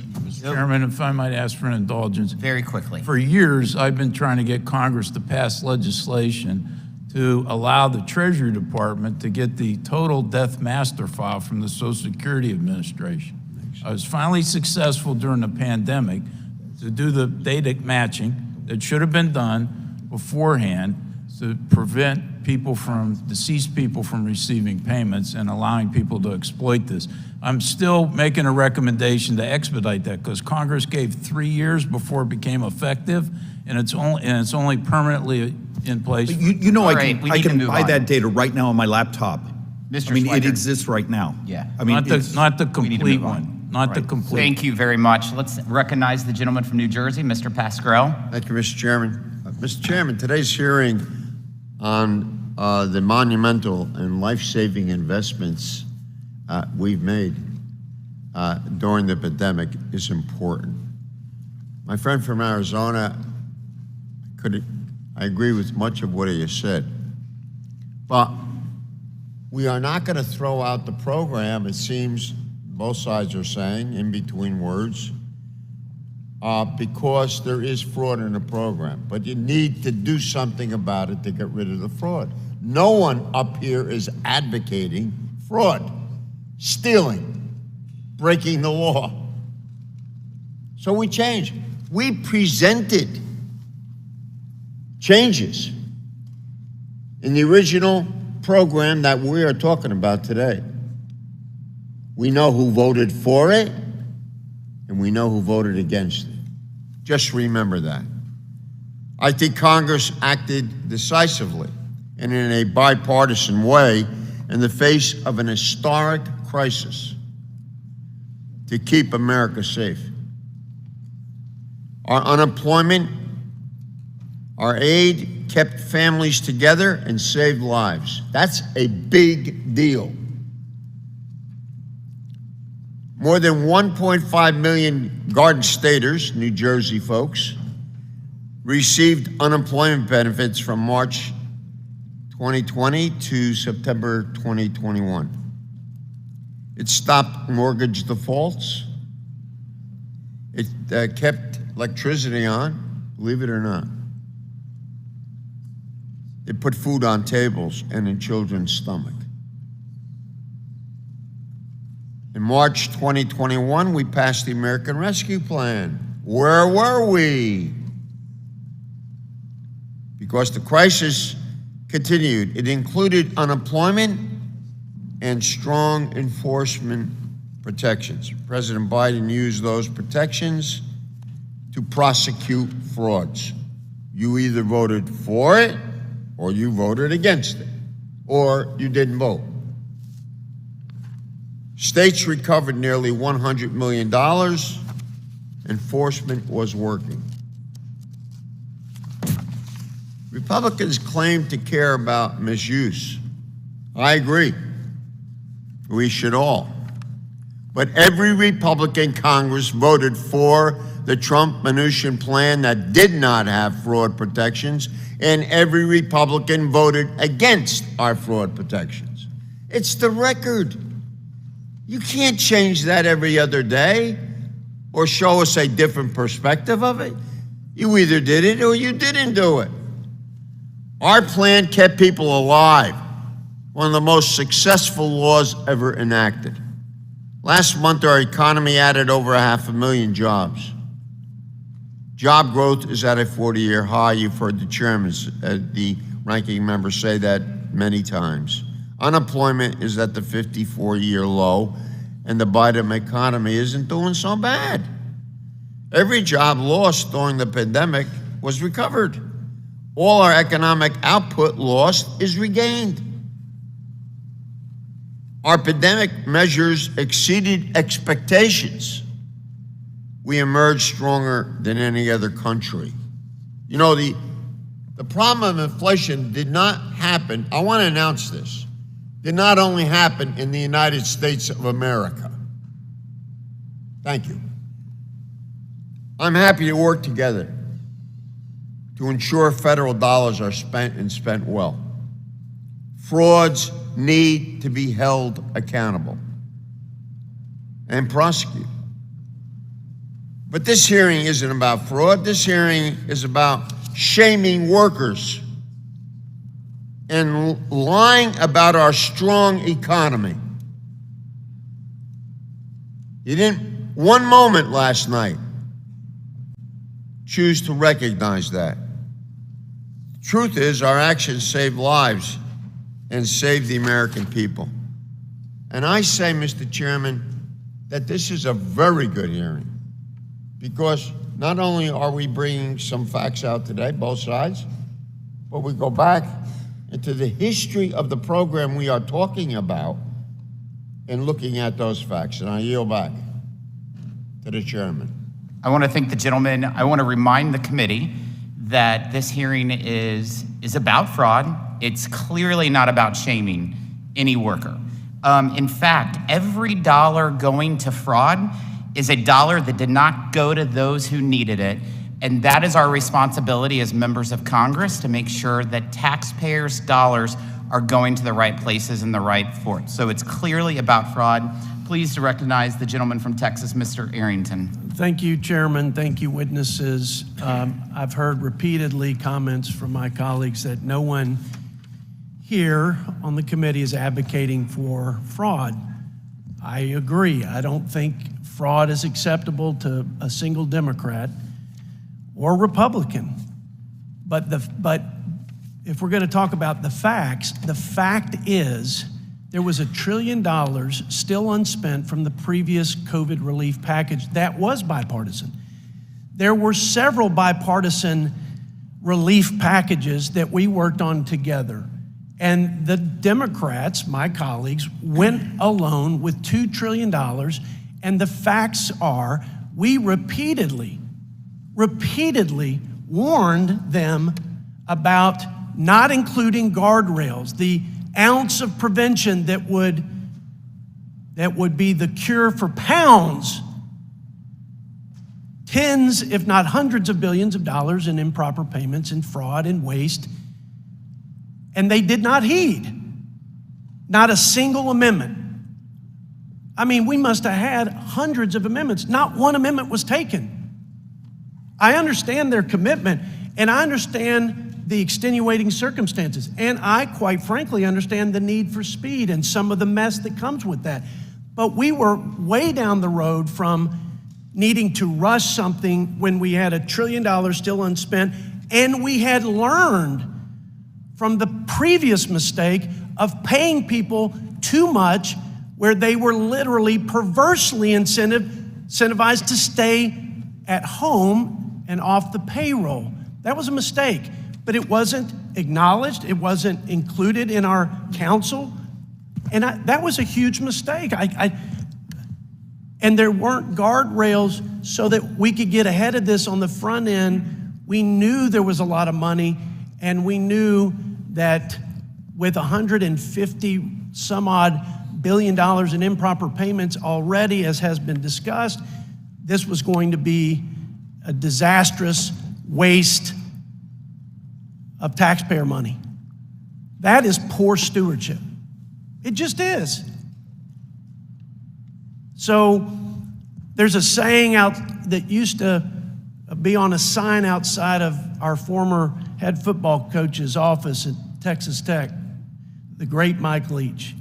Mr. Chairman, if I might ask for an indulgence. Very quickly. For years, I've been trying to get Congress to pass legislation to allow the Treasury Department to get the total death master file from the Social Security Administration. I was finally successful during the pandemic to do the data matching that should have been done beforehand to prevent deceased people from receiving payments and allowing people to exploit this. I'm still making a recommendation to expedite that because Congress gave 3 years before it became effective, and it's only permanently in place. But you know, All I right, we can need to move buy on. that data right now on my laptop. Mr. I mean, it Schweikert. exists right now. Yeah. I mean, not the we need to complete move on. one. Not the complete. Thank you very much. Let's recognize the gentleman from New Jersey, Mr. Pascarell. Thank you, Mr. Chairman. Mr. Chairman, today's hearing on the monumental and life-saving investments we've made during the pandemic is important. My friend from Arizona, I agree with much of what he has said, but we are not going to throw out the program, it seems both sides are saying, in between words, because there is fraud in the program. But you need to do something about it to get rid of the fraud. No one up here is advocating fraud, stealing, breaking the law. So we changed. We presented changes in the original program that we are talking about today. We know who voted for it, and we know who voted against it. Just remember that. I think Congress acted decisively and in a bipartisan way in the face of an historic crisis to keep America safe. Our unemployment, our aid kept families together and saved lives. That's a big deal. More than 1.5 million Garden Staters, New Jersey folks, received unemployment benefits from March 2020 to September 2021. It stopped mortgage defaults. It kept electricity on, believe it or not. It put food on tables and in children's stomach. In March 2021, we passed the American Rescue Plan. Where were we? Because the crisis continued. It included unemployment and strong enforcement protections. President Biden used those protections to prosecute frauds. You either voted for it or you voted against it, or you didn't vote. States recovered nearly $100 million. Enforcement was working. Republicans claim to care about misuse. I agree. We should all. But every Republican Congress voted for the Trump-Mnuchin plan that did not have fraud protections, and every Republican voted against our fraud protections. It's the record. You can't change that every other day or show us a different perspective of it. You either did it or you didn't do it. Our plan kept people alive, one of the most successful laws ever enacted. Last month, our economy added over 500,000 jobs. Job growth is at a 40-year high. You've heard the chairman, the ranking member say that many times. Unemployment is at the 54-year low, and the Biden economy isn't doing so bad. Every job lost during the pandemic was recovered. All our economic output lost is regained. Our pandemic measures exceeded expectations. We emerged stronger than any other country. You know, the problem of inflation did not happen, I want to announce this, did not only happen in the United States of America. Thank you. I'm happy to work together to ensure federal dollars are spent and spent well. Frauds need to be held accountable and prosecuted. But this hearing isn't about fraud. This hearing is about shaming workers and lying about our strong economy. You didn't, one moment last night, choose to recognize that. The truth is, our actions saved lives and saved the American people. And I say, Mr. Chairman, that this is a very good hearing, because not only are we bringing some facts out today, both sides, but we go back into the history of the program we are talking about and looking at those facts. And I yield back to the chairman. I want to thank the gentleman. I want to remind the committee that this hearing is about fraud. It's clearly not about shaming any worker. In fact, every dollar going to fraud is a dollar that did not go to those who needed it. And that is our responsibility as members of Congress, to make sure that taxpayers' dollars are going to the right places and the right fort. So it's clearly about fraud. Pleased to recognize the gentleman from Texas, Mr. Arrington. Thank you, Chairman. Thank you, witnesses. I've heard repeatedly comments from my colleagues that no one here on the committee is advocating for fraud. I agree. I don't think fraud is acceptable to a single Democrat or Republican. But if we're going to talk about the facts, the fact is there was $1 trillion still unspent from the previous COVID relief package that was bipartisan. There were several bipartisan relief packages that we worked on together. And the Democrats, my colleagues, went alone with $2 trillion. And the facts are, we repeatedly warned them about not including guardrails, the ounce of prevention that would be the cure for pounds, tens, if not hundreds of billions of dollars in improper payments and fraud and waste. And they did not heed, not a single amendment. I mean, we must have had hundreds of amendments. Not one amendment was taken. I understand their commitment, and I understand the extenuating circumstances, and I, quite frankly, understand the need for speed and some of the mess that comes with that. But we were way down the road from needing to rush something when we had $1 trillion still unspent, and we had learned from the previous mistake of paying people too much, where they were literally perversely incentivized to stay at home and off the payroll. That was a mistake, but it wasn't acknowledged. It wasn't included in our council. And that was a huge mistake. And there weren't guardrails so that we could get ahead of this on the front end. We knew there was a lot of money, and we knew that with 150 some odd billion dollars in improper payments already, as has been discussed, this was going to be a disastrous waste of taxpayer money. That is poor stewardship. It just is. So there's a saying out that used to be on a sign outside of our former head football coach's office at Texas Tech, the great Mike Leach.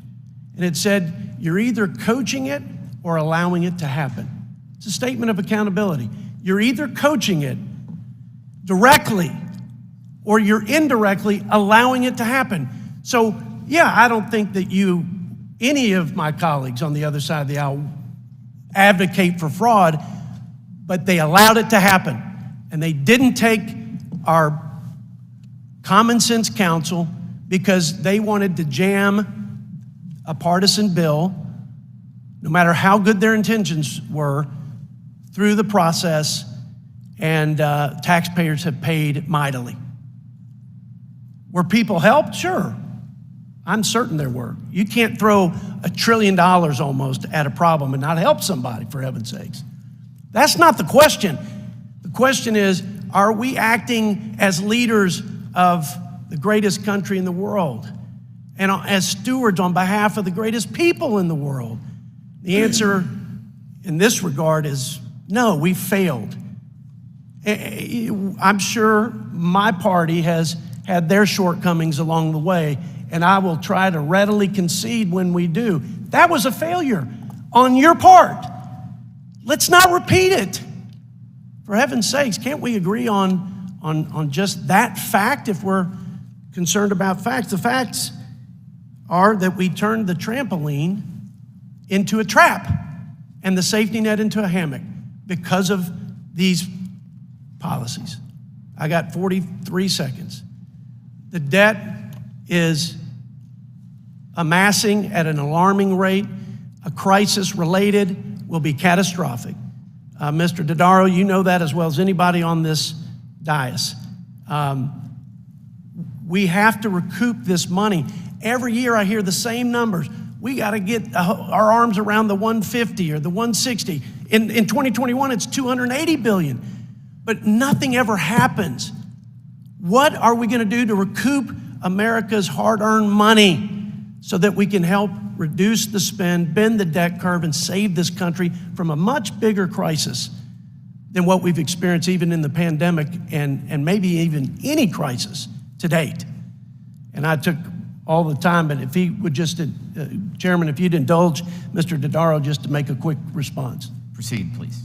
And it said, you're either coaching it or allowing it to happen. It's a statement of accountability. You're either coaching it directly or you're indirectly allowing it to happen. So, yeah, I don't think that any of my colleagues on the other side of the aisle advocate for fraud, but they allowed it to happen. And they didn't take our common sense counsel because they wanted to jam a partisan bill, no matter how good their intentions were, through the process, and taxpayers have paid mightily. Were people helped? Sure. I'm certain there were. You can't throw $1 trillion almost at a problem and not help somebody, for heaven's sakes. That's not the question. The question is, are we acting as leaders of the greatest country in the world and as stewards on behalf of the greatest people in the world? The answer in this regard is no, we failed. I'm sure my party has had their shortcomings along the way, and I will try to readily concede when we do. That was a failure on your part. Let's not repeat it. For heaven's sakes, can't we agree on just that fact if we're concerned about facts? The facts are that we turned the trampoline into a trap and the safety net into a hammock because of these policies. I got 43 seconds. The debt is amassing at an alarming rate. A crisis related will be catastrophic. Mr. Dodaro, you know that as well as anybody on this dais. We have to recoup this money. Every year I hear the same numbers. We got to get our arms around the 150 or the 160. In 2021, it's 280 billion, but nothing ever happens. What are we going to do to recoup America's hard-earned money so that we can help reduce the spend, bend the debt curve, and save this country from a much bigger crisis than what we've experienced even in the pandemic and maybe even any crisis to date? And I took all the time, but if he would just, Chairman, if you'd indulge Mr. Dodaro just to make a quick response. Proceed, please.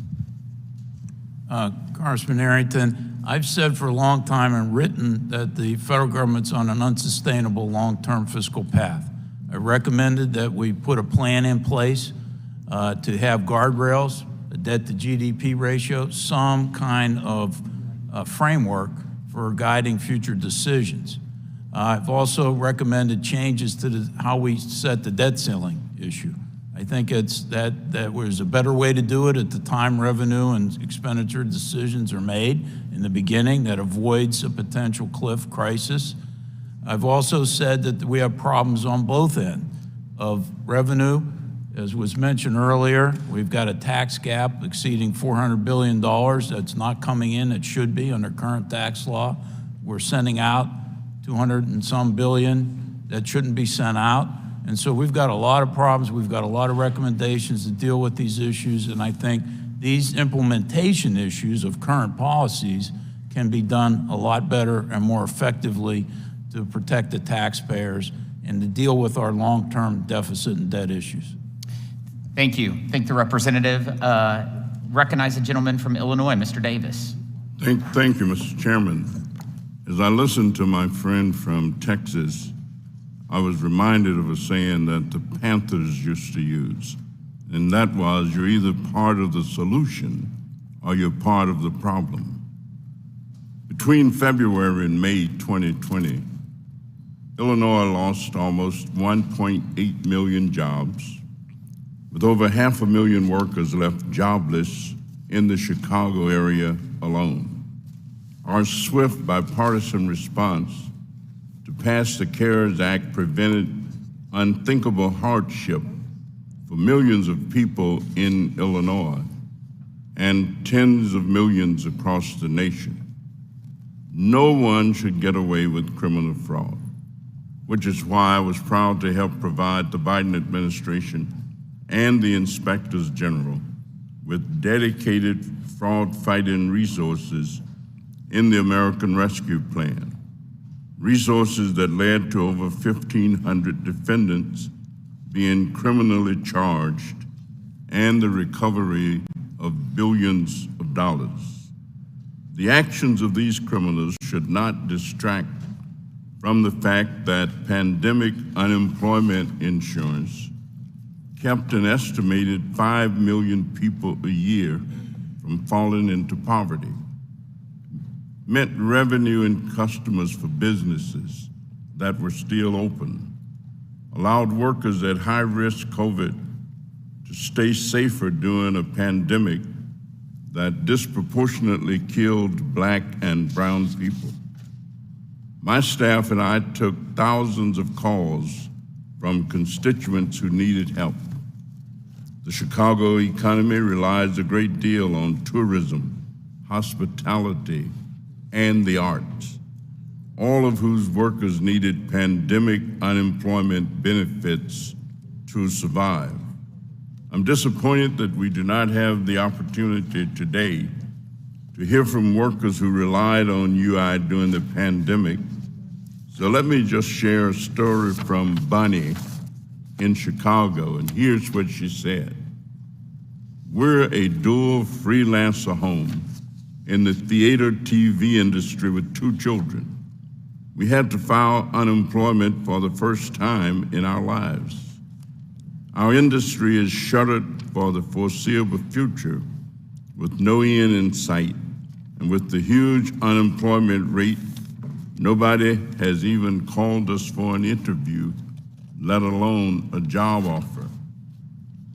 Congressman Arrington, I've said for a long time and written that the federal government's on an unsustainable long-term fiscal path. I recommended that we put a plan in place to have guardrails, a debt-to-GDP ratio, some kind of framework for guiding future decisions. I've also recommended changes to how we set the debt ceiling issue. I think that was a better way to do it at the time revenue and expenditure decisions are made in the beginning that avoids a potential cliff crisis. I've also said that we have problems on both ends of revenue. As was mentioned earlier, we've got a tax gap exceeding $400 billion that's not coming in. It should be under current tax law. We're sending out 200 and some billion that shouldn't be sent out. And so we've got a lot of problems. We've got a lot of recommendations to deal with these issues. And I think these implementation issues of current policies can be done a lot better and more effectively to protect the taxpayers and to deal with our long-term deficit and debt issues. Thank you. Thank the representative. Recognize the gentleman from Illinois, Mr. Davis. Thank you, Mr. Chairman. As I listened to my friend from Texas, I was reminded of a saying that the Panthers used to use, and that was, you're either part of the solution or you're part of the problem. Between February and May 2020, Illinois lost almost 1.8 million jobs, with over 500,000 workers left jobless in the Chicago area alone. Our swift bipartisan response to pass the CARES Act prevented unthinkable hardship for millions of people in Illinois and tens of millions across the nation. No one should get away with criminal fraud, which is why I was proud to help provide the Biden administration and the inspectors general with dedicated fraud-fighting resources in the American Rescue Plan, resources that led to over 1,500 defendants being criminally charged and the recovery of billions of dollars. The actions of these criminals should not distract from the fact that pandemic unemployment insurance kept an estimated 5 million people a year from falling into poverty, meant revenue and customers for businesses that were still open, allowed workers at high-risk COVID to stay safer during a pandemic that disproportionately killed Black and brown people. My staff and I took thousands of calls from constituents who needed help. The Chicago economy relies a great deal on tourism, hospitality, and the arts, all of whose workers needed pandemic unemployment benefits to survive. I'm disappointed that we do not have the opportunity today to hear from workers who relied on UI during the pandemic. So let me just share a story from Bunny in Chicago, and here's what she said. We're a dual freelancer home in the theater TV industry with 2 children. We had to file unemployment for the first time in our lives. Our industry is shuttered for the foreseeable future with no end in sight. And with the huge unemployment rate, nobody has even called us for an interview, let alone a job offer.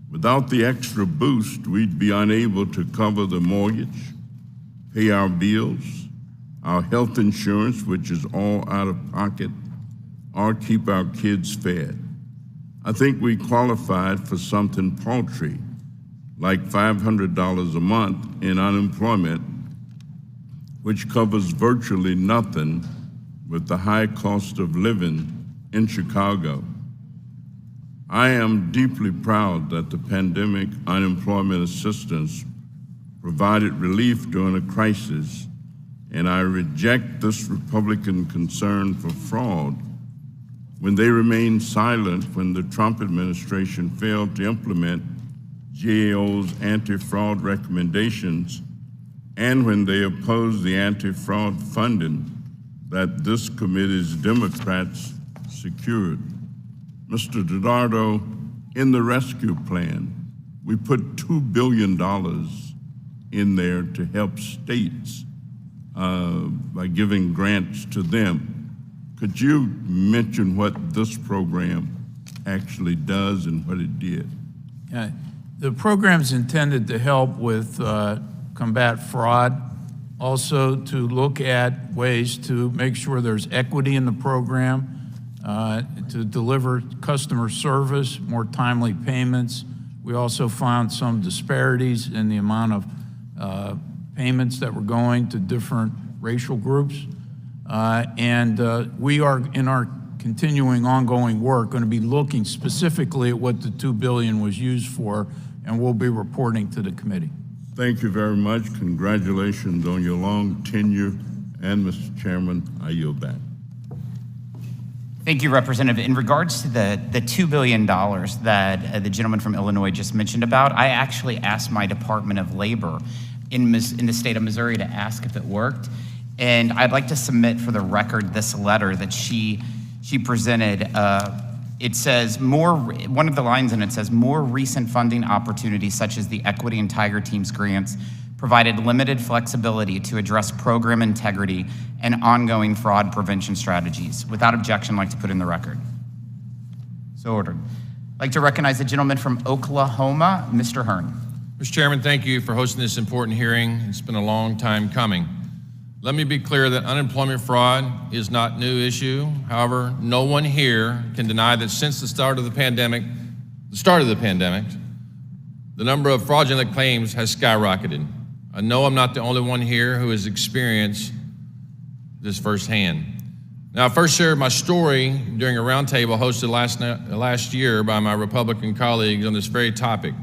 Without the extra boost, we'd be unable to cover the mortgage, pay our bills, our health insurance, which is all out of pocket, or keep our kids fed. I think we qualified for something paltry, like $500 a month in unemployment, which covers virtually nothing with the high cost of living in Chicago. I am deeply proud that the pandemic unemployment assistance provided relief during a crisis, and I reject this Republican concern for fraud when they remained silent when the Trump administration failed to implement GAO's anti-fraud recommendations and when they opposed the anti-fraud funding that this committee's Democrats secured. Mr. Dodaro, in the rescue plan, we put $2 billion in there to help states by giving grants to them. Could you mention what this program actually does and what it did? Yeah, the program's intended to help with combat fraud, also to look at ways to make sure there's equity in the program, to deliver customer service, more timely payments. We also found some disparities in the amount of payments that were going to different racial groups. We are, in our continuing ongoing work, going to be looking specifically at what the $2 billion was used for, and we'll be reporting to the committee. Thank you very much. Congratulations on your long tenure. And Mr. Chairman, I yield back. Thank you, Representative. In regards to the $2 billion that the gentleman from Illinois just mentioned about, I actually asked my Department of Labor in the state of Missouri to ask if it worked. And I'd like to submit for the record this letter that she presented. It says, one of the lines in it says, more recent funding opportunities such as the Equity and Tiger Teams grants provided limited flexibility to address program integrity and ongoing fraud prevention strategies. Without objection, I'd like to put in the record. So ordered. I'd like to recognize the gentleman from Oklahoma, Mr. Hearn. Mr. Chairman, thank you for hosting this important hearing. It's been a long time coming. Let me be clear that unemployment fraud is not a new issue. However, no one here can deny that since the start of the pandemic, the number of fraudulent claims has skyrocketed. I know I'm not the only one here who has experienced this firsthand. Now, I first shared my story during a roundtable hosted last year by my Republican colleagues on this very topic.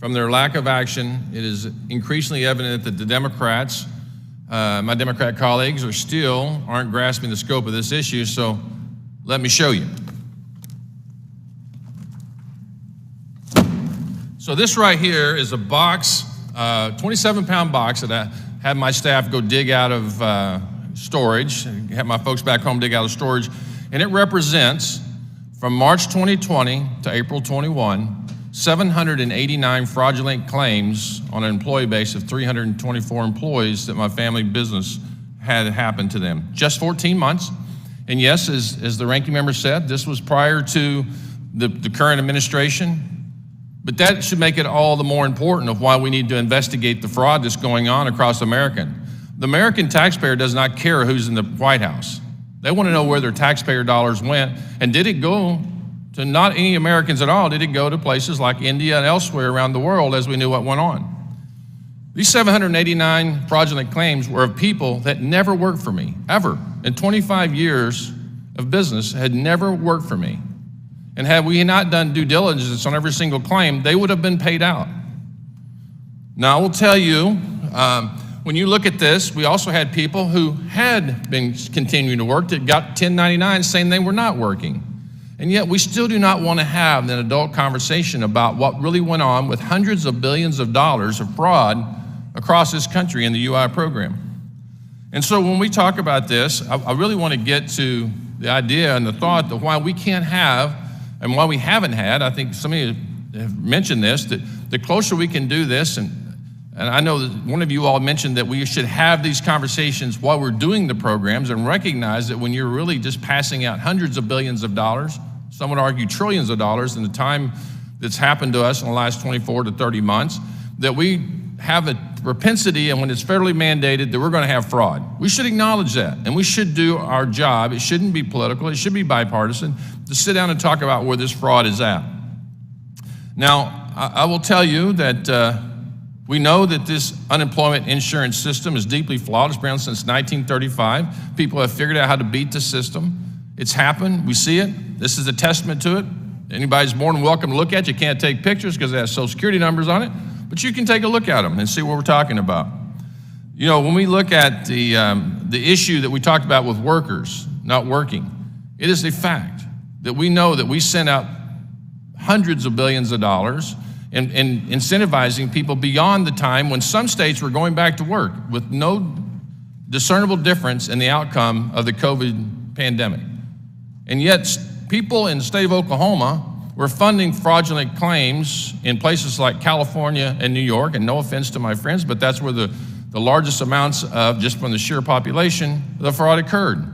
From their lack of action, it is increasingly evident that the Democrats, my Democrat colleagues, aren't grasping the scope of this issue, so let me show you. So this right here is a box, 27-pound box that I had my staff go dig out of storage, had my folks back home dig out of storage, and it represents, from March 2020 to April 21, 789 fraudulent claims on an employee base of 324 employees that my family business had happen to them. Just 14 months. And yes, as the ranking member said, this was prior to the current administration. But that should make it all the more important of why we need to investigate the fraud that's going on across America. The American taxpayer does not care who's in the White House. They want to know where their taxpayer dollars went, and did it go to not any Americans at all? Did it go to places like India and elsewhere around the world, as we knew what went on? These 789 fraudulent claims were of people that never worked for me, ever. In 25 years of business, had never worked for me. And had we not done due diligence on every single claim, they would have been paid out. Now, I will tell you, when you look at this, we also had people who had been continuing to work that got 1099 saying they were not working. And yet we still do not want to have an adult conversation about what really went on with hundreds of billions of dollars of fraud across this country in the UI program. And so when we talk about this, I really want to get to the idea and the thought that why we can't have, and why we haven't had, I think some of you have mentioned this, that the closer we can do this, and I know that one of you all mentioned that we should have these conversations while we're doing the programs and recognize that when you're really just passing out hundreds of billions of dollars, some would argue trillions of dollars in the time that's happened to us in the last 24 to 30 months, that we have a propensity, and when it's federally mandated, that we're going to have fraud. We should acknowledge that, and we should do our job. It shouldn't be political. It should be bipartisan to sit down and talk about where this fraud is at. Now, I will tell you that we know that this unemployment insurance system is deeply flawed. It's been around since 1935. People have figured out how to beat the system. It's happened. We see it. This is a testament to it. Anybody's more than welcome to look at it. You can't take pictures because it has Social Security numbers on it, but you can take a look at them and see what we're talking about. You know, when we look at the issue that we talked about with workers not working, it is a fact that we know that we sent out hundreds of billions of dollars in incentivizing people beyond the time when some states were going back to work with no discernible difference in the outcome of the COVID pandemic. And yet, people in the state of Oklahoma were funding fraudulent claims in places like California and New York, and no offense to my friends, but that's where the largest amounts of, just from the sheer population, the fraud occurred.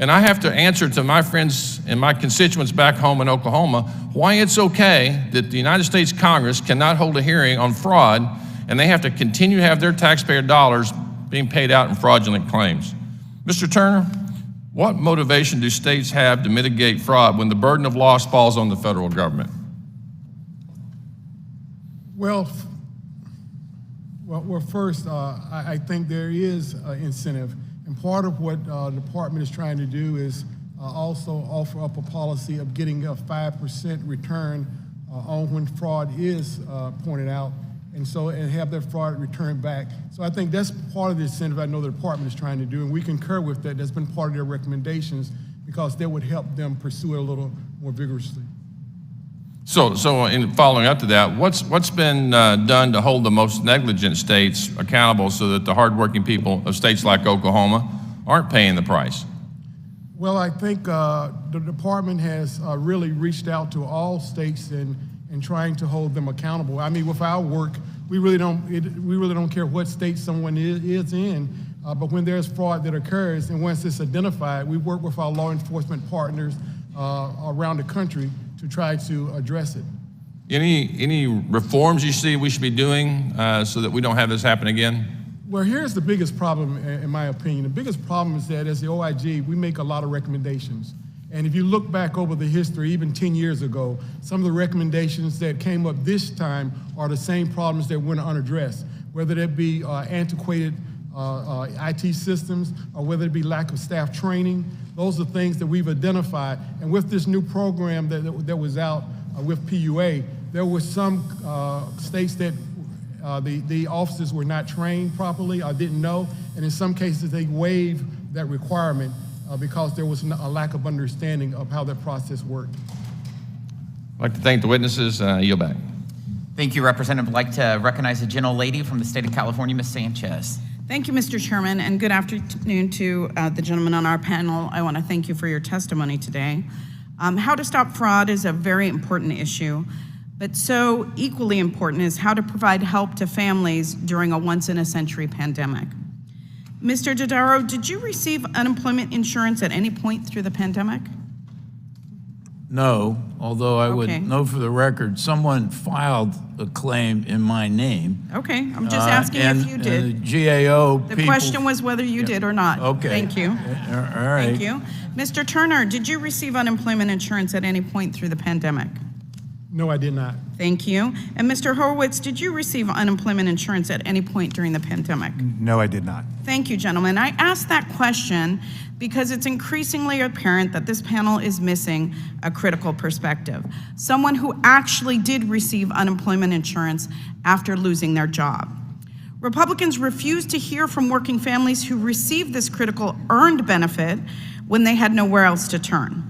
And I have to answer to my friends and my constituents back home in Oklahoma why it's okay that the United States Congress cannot hold a hearing on fraud, and they have to continue to have their taxpayer dollars being paid out in fraudulent claims. Mr. Turner, what motivation do states have to mitigate fraud when the burden of loss falls on the federal government? Well, first, I think there is incentive. And part of what the department is trying to do is also offer up a policy of getting a 5% return on when fraud is pointed out, and have that fraud returned back. So I think that's part of the incentive I know the department is trying to do, and we concur with that. That's been part of their recommendations because that would help them pursue it a little more vigorously. So in following up to that, what's been done to hold the most negligent states accountable so that the hardworking people of states like Oklahoma aren't paying the price? Well, I think the department has really reached out to all states and trying to hold them accountable. I mean, with our work, we really don't care what state someone is in, but when there's fraud that occurs, and once it's identified, we work with our law enforcement partners around the country to try to address it. Any reforms you see we should be doing so that we don't have this happen again? Well, here's the biggest problem, in my opinion. The biggest problem is that as the OIG, we make a lot of recommendations. And if you look back over the history, even 10 years ago, some of the recommendations that came up this time are the same problems that went unaddressed, whether that be antiquated IT systems or whether it be lack of staff training. Those are things that we've identified. And with this new program that was out with PUA, there were some states that the officers were not trained properly or didn't know, and in some cases they waived that requirement because there was a lack of understanding of how that process worked. I'd like to thank the witnesses. Yield back. Thank you, Representative. I'd like to recognize the gentlelady from the state of California, Ms. Sanchez. Thank you, Mr. Chairman, and good afternoon to the gentleman on our panel. I want to thank you for your testimony today. How to stop fraud is a very important issue, but so equally important is how to provide help to families during a once-in-a-century pandemic. Mr. Dodaro, did you receive unemployment insurance at any point through the pandemic? No, although I would know for the record, someone filed a claim in my name. Okay, I'm just asking if you did. And the GAO The question was whether you did or not. Okay. Thank you. All right. Thank you. Mr. Turner, did you receive unemployment insurance at any point through the pandemic? No, I did not. Thank you. And Mr. Horowitz, did you receive unemployment insurance at any point during the pandemic? No, I did not. Thank you, gentlemen. I asked that question because it's increasingly apparent that this panel is missing a critical perspective. Someone who actually did receive unemployment insurance after losing their job. Republicans refuse to hear from working families who received this critical earned benefit when they had nowhere else to turn.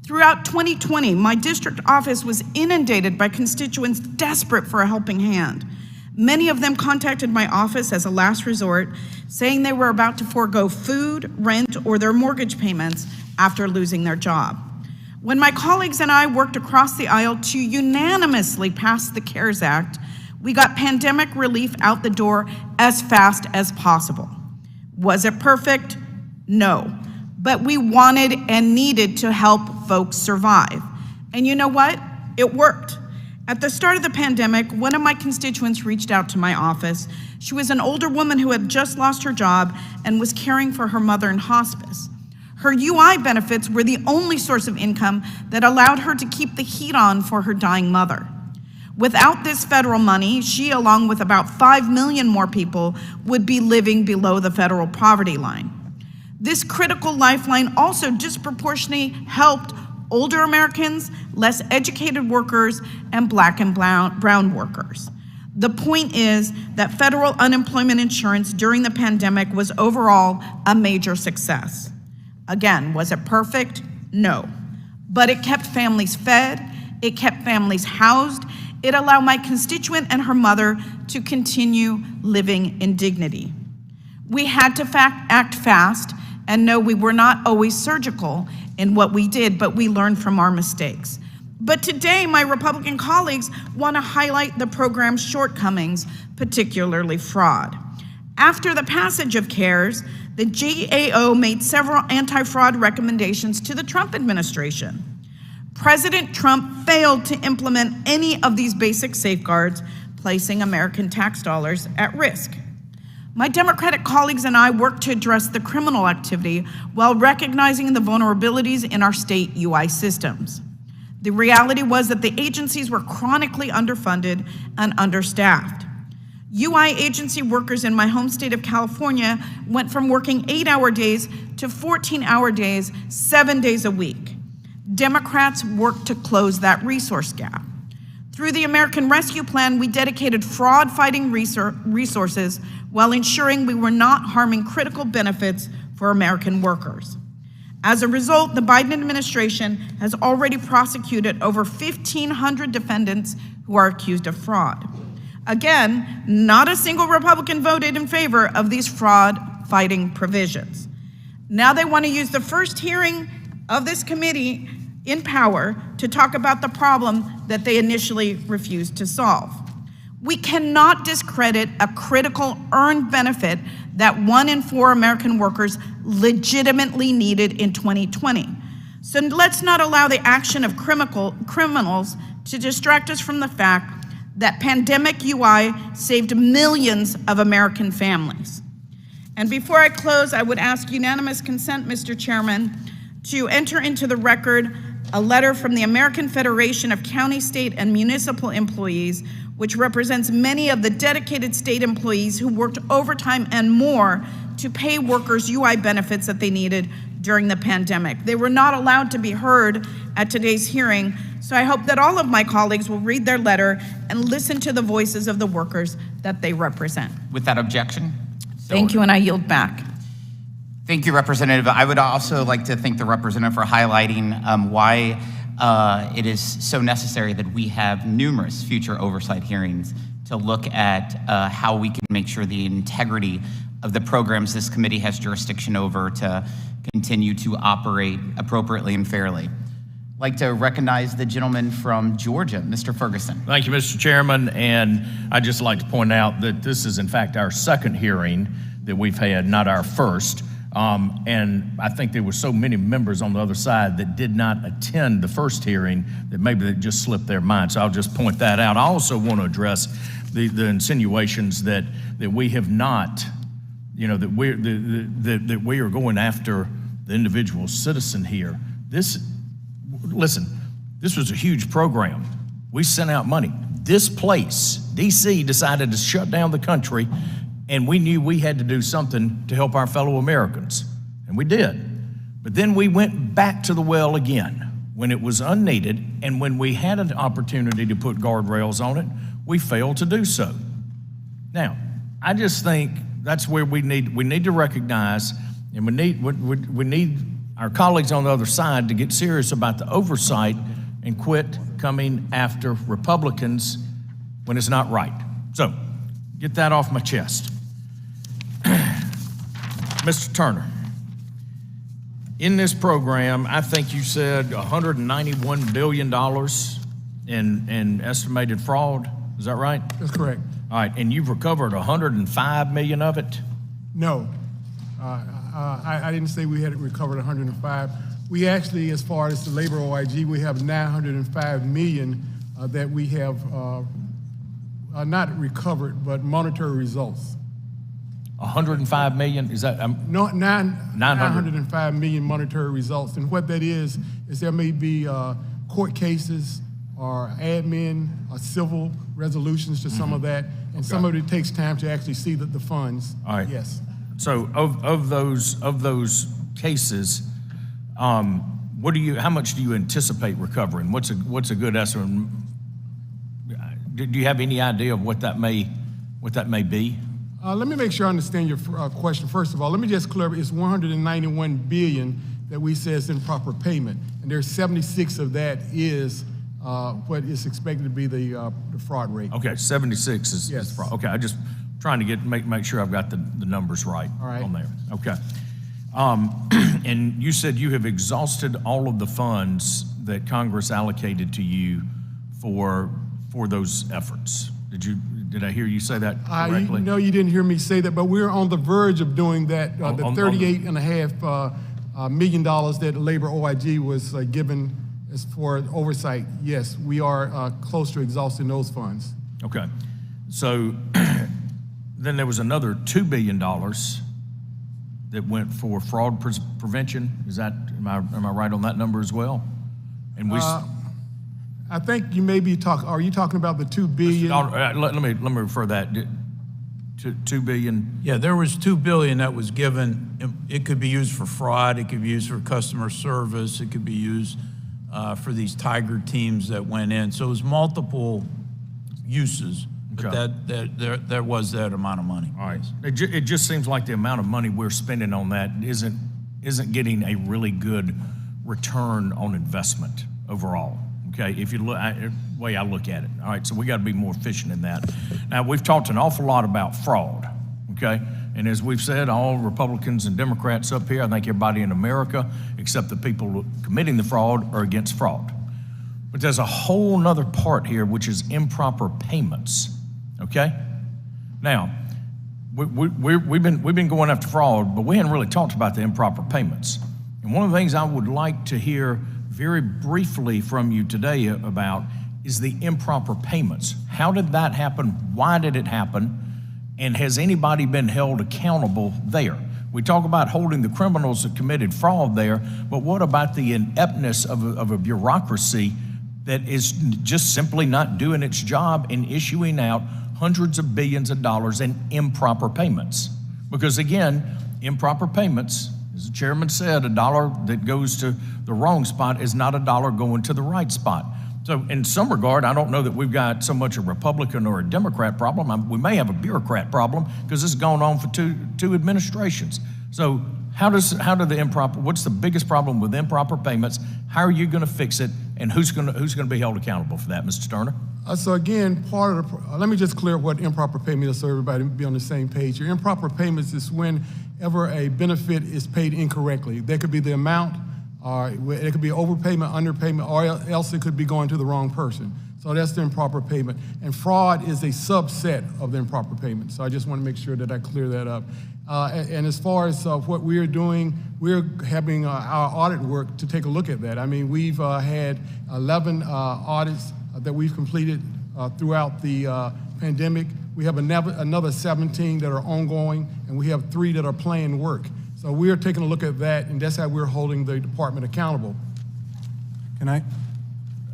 Throughout 2020, my district office was inundated by constituents desperate for a helping hand. Many of them contacted my office as a last resort, saying they were about to forego food, rent, or their mortgage payments after losing their job. When my colleagues and I worked across the aisle to unanimously pass the CARES Act, we got pandemic relief out the door as fast as possible. Was it perfect? No. But we wanted and needed to help folks survive. And you know what? It worked. At the start of the pandemic, one of my constituents reached out to my office. She was an older woman who had just lost her job and was caring for her mother in hospice. Her UI benefits were the only source of income that allowed her to keep the heat on for her dying mother. Without this federal money, she, along with about 5 million more people, would be living below the federal poverty line. This critical lifeline also disproportionately helped older Americans, less educated workers, and Black and brown workers. The point is that federal unemployment insurance during the pandemic was overall a major success. Again, was it perfect? No. But it kept families fed, it kept families housed, it allowed my constituent and her mother to continue living in dignity. We had to act fast and know we were not always surgical in what we did, but we learned from our mistakes. But today, my Republican colleagues want to highlight the program's shortcomings, particularly fraud. After the passage of CARES, the GAO made several anti-fraud recommendations to the Trump administration. President Trump failed to implement any of these basic safeguards, placing American tax dollars at risk. My Democratic colleagues and I worked to address the criminal activity while recognizing the vulnerabilities in our state UI systems. The reality was that the agencies were chronically underfunded and understaffed. UI agency workers in my home state of California went from working 8-hour days to 14-hour days, 7 days a week. Democrats worked to close that resource gap. Through the American Rescue Plan, we dedicated fraud-fighting resources while ensuring we were not harming critical benefits for American workers. As a result, the Biden administration has already prosecuted over 1,500 defendants who are accused of fraud. Again, not a single Republican voted in favor of these fraud-fighting provisions. Now they want to use the first hearing of this committee in power to talk about the problem that they initially refused to solve. We cannot discredit a critical earned benefit that 1 in 4 American workers legitimately needed in 2020. So let's not allow the action of criminals to distract us from the fact that pandemic UI saved millions of American families. And before I close, I would ask unanimous consent, Mr. Chairman, to enter into the record a letter from the American Federation of County, State, and Municipal Employees, which represents many of the dedicated state employees who worked overtime and more to pay workers UI benefits that they needed during the pandemic. They were not allowed to be heard at today's hearing, so I hope that all of my colleagues will read their letter and listen to the voices of the workers that they represent. Without objection? Thank you, and I yield back. Thank you, Representative. I would also like to thank the representative for highlighting why it is so necessary that we have numerous future oversight hearings to look at how we can make sure the integrity of the programs this committee has jurisdiction over to continue to operate appropriately and fairly. I'd like to recognize the gentleman from Georgia, Mr. Ferguson. Thank you, Mr. Chairman, and I'd just like to point out that this is in fact our second hearing that we've had, not our first. And I think there were so many members on the other side that did not attend the first hearing that maybe they just slipped their mind. So I'll just point that out. I also want to address the insinuations that we have not, that we are going after the individual citizen here. Listen, this was a huge program. We sent out money. This place, DC, decided to shut down the country, and we knew we had to do something to help our fellow Americans, and we did. But then we went back to the well again when it was unneeded, and when we had an opportunity to put guardrails on it, we failed to do so. Now, I just think that's where we need to recognize, and we need our colleagues on the other side to get serious about the oversight and quit coming after Republicans when it's not right. So, get that off my chest. Mr. Turner, in this program, I think you said $191 billion in estimated fraud. Is that right? That's correct. All right, and you've recovered $105 million of it? No, I didn't say we had recovered 105. We actually, as far as the labor OIG, we have 905 million that we have not recovered, but monetary results. 105 million, is that? No, 905 million monetary results. And what that is there may be court cases or admin or civil resolutions to some of that. And some of it takes time to actually see the funds. All right. Yes. So of those cases, how much do you anticipate recovering? What's a good estimate? Do you have any idea of what that may be? Let me make sure I understand your question. First of all, let me just clarify. It's 191 billion that we say is improper payment, and there's 76 of that is what is expected to be the fraud rate. Okay, 76 is fraud. Okay, I just trying to make sure I've got the numbers right, on there. Okay. And you said you have exhausted all of the funds that Congress allocated to you for those efforts. Did I hear you say that correctly? No, you didn't hear me say that, but we're on the verge of doing that. The $38.5 million that labor OIG was given as for oversight, yes, we are close to exhausting those funds. Okay. So then there was another $2 billion that went for fraud prevention. Is that, am I right on that number as well? And we. I think you may be are you talking about the $2 billion? Let me refer that to $2 billion. Yeah, there was $2 billion that was given. It could be used for fraud. It could be used for customer service. It could be used for these tiger teams that went in. So it was multiple uses. But there was that amount of money. All right. It just seems like the amount of money we're spending on that isn't getting a really good return on investment overall. Okay, if you look, the way I look at it. All right, so we got to be more efficient in that. Now, we've talked an awful lot about fraud, okay? And as we've said, all Republicans and Democrats up here, I think everybody in America, except the people committing the fraud, are against fraud. But there's a whole nother part here, which is improper payments, okay? Now, we've been going after fraud, but we hadn't really talked about the improper payments. And one of the things I would like to hear very briefly from you today about is the improper payments. How did that happen? Why did it happen? And has anybody been held accountable there? We talk about holding the criminals that committed fraud there, but what about the ineptness of a bureaucracy that is just simply not doing its job in issuing out hundreds of billions of dollars in improper payments? Because again, improper payments, as the chairman said, a dollar that goes to the wrong spot is not a dollar going to the right spot. So in some regard, I don't know that we've got so much a Republican or a Democrat problem. We may have a bureaucrat problem because this has gone on for two administrations. So what's the biggest problem with improper payments? How are you going to fix it? And who's going to be held accountable for that, Mr. Turner? So again, let me just clear what improper payment is so everybody be on the same page. Your improper payments is whenever a benefit is paid incorrectly. There could be the amount, or it could be overpayment, underpayment, or else it could be going to the wrong person. So that's the improper payment. And fraud is a subset of the improper payment. So I just want to make sure that I clear that up. And as far as what we're doing, we're having our audit work to take a look at that. I mean, we've had 11 audits that we've completed throughout the pandemic. We have another 17 that are ongoing, and we have 3 that are planned work. So we're taking a look at that, and that's how we're holding the department accountable. Can I?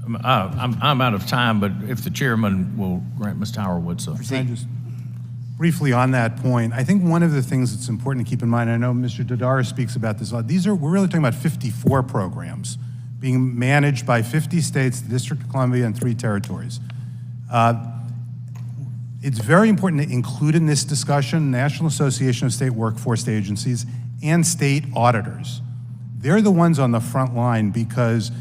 I'm out of time, but if the chairman will grant Mr. Horowitz a just briefly on that point, I think one of the things that's important to keep in mind, I know Mr. Dodaro speaks about this a lot, we're really talking about 54 programs being managed by 50 states, the District of Columbia, and 3 territories. It's very important to include in this discussion National Association of State Workforce Agencies and state auditors. they're the ones on the front line because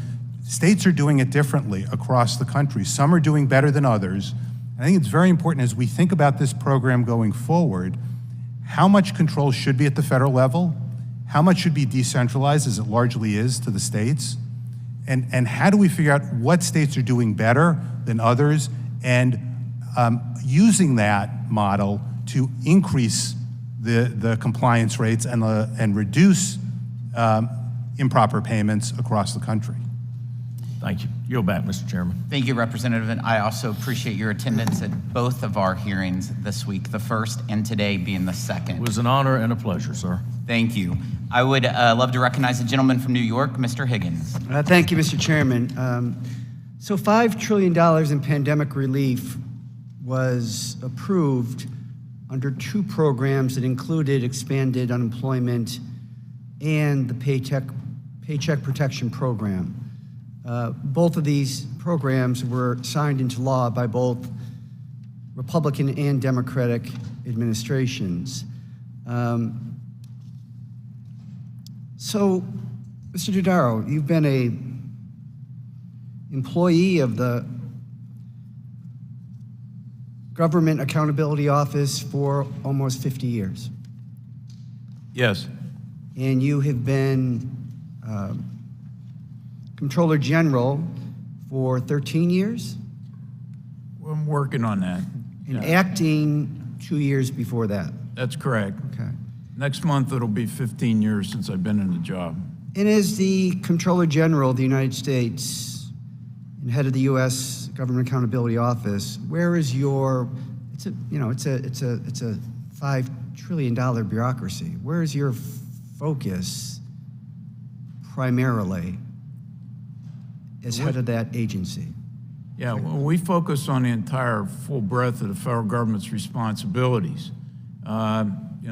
states are doing it differently across the country. Some are doing better than others. I think it's very important as we think about this program going forward, how much control should be at the federal level, how much should be decentralized, as it largely is, to the states, and how do we figure out what states are doing better than others, and using that model to increase the compliance rates and reduce improper payments across the country. Thank you. Yield back, Mr. Chairman. Thank you, Representative. And I also appreciate your attendance at both of our hearings this week, the first and today being the second. It was an honor and a pleasure, sir. Thank you. I would love to recognize the gentleman from New York, Mr. Higgins. Thank you, Mr. Chairman. So $5 trillion in pandemic relief was approved under two programs that included expanded unemployment and the Paycheck Protection Program. Both of these programs were signed into law by both Republican and Democratic administrations. So, Mr. Dodaro, you've been an employee of the Government Accountability Office for almost 50 years. Yes. And you have been Comptroller General for 13 years? Well, I'm working on that. And acting 2 years before that? That's correct. Okay. Next month, it'll be 15 years since I've been in the job. And as the Comptroller General of the United States and head of the U.S. Government Accountability Office, where is your, it's a $5 trillion bureaucracy. Where is your focus primarily as head of that agency? Yeah, well, we focus on the entire full breadth of the federal government's responsibilities.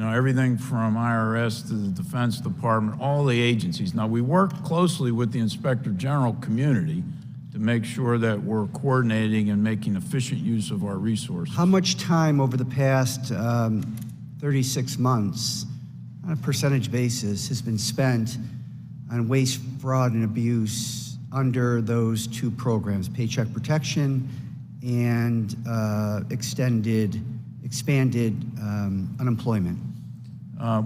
Everything from IRS to the Defense Department, all the agencies. Now, we work closely with the Inspector General community to make sure that we're coordinating and making efficient use of our resources. How much time over the past 36 months, on a percentage basis, has been spent on waste, fraud, and abuse under those two programs, Paycheck Protection and expanded unemployment?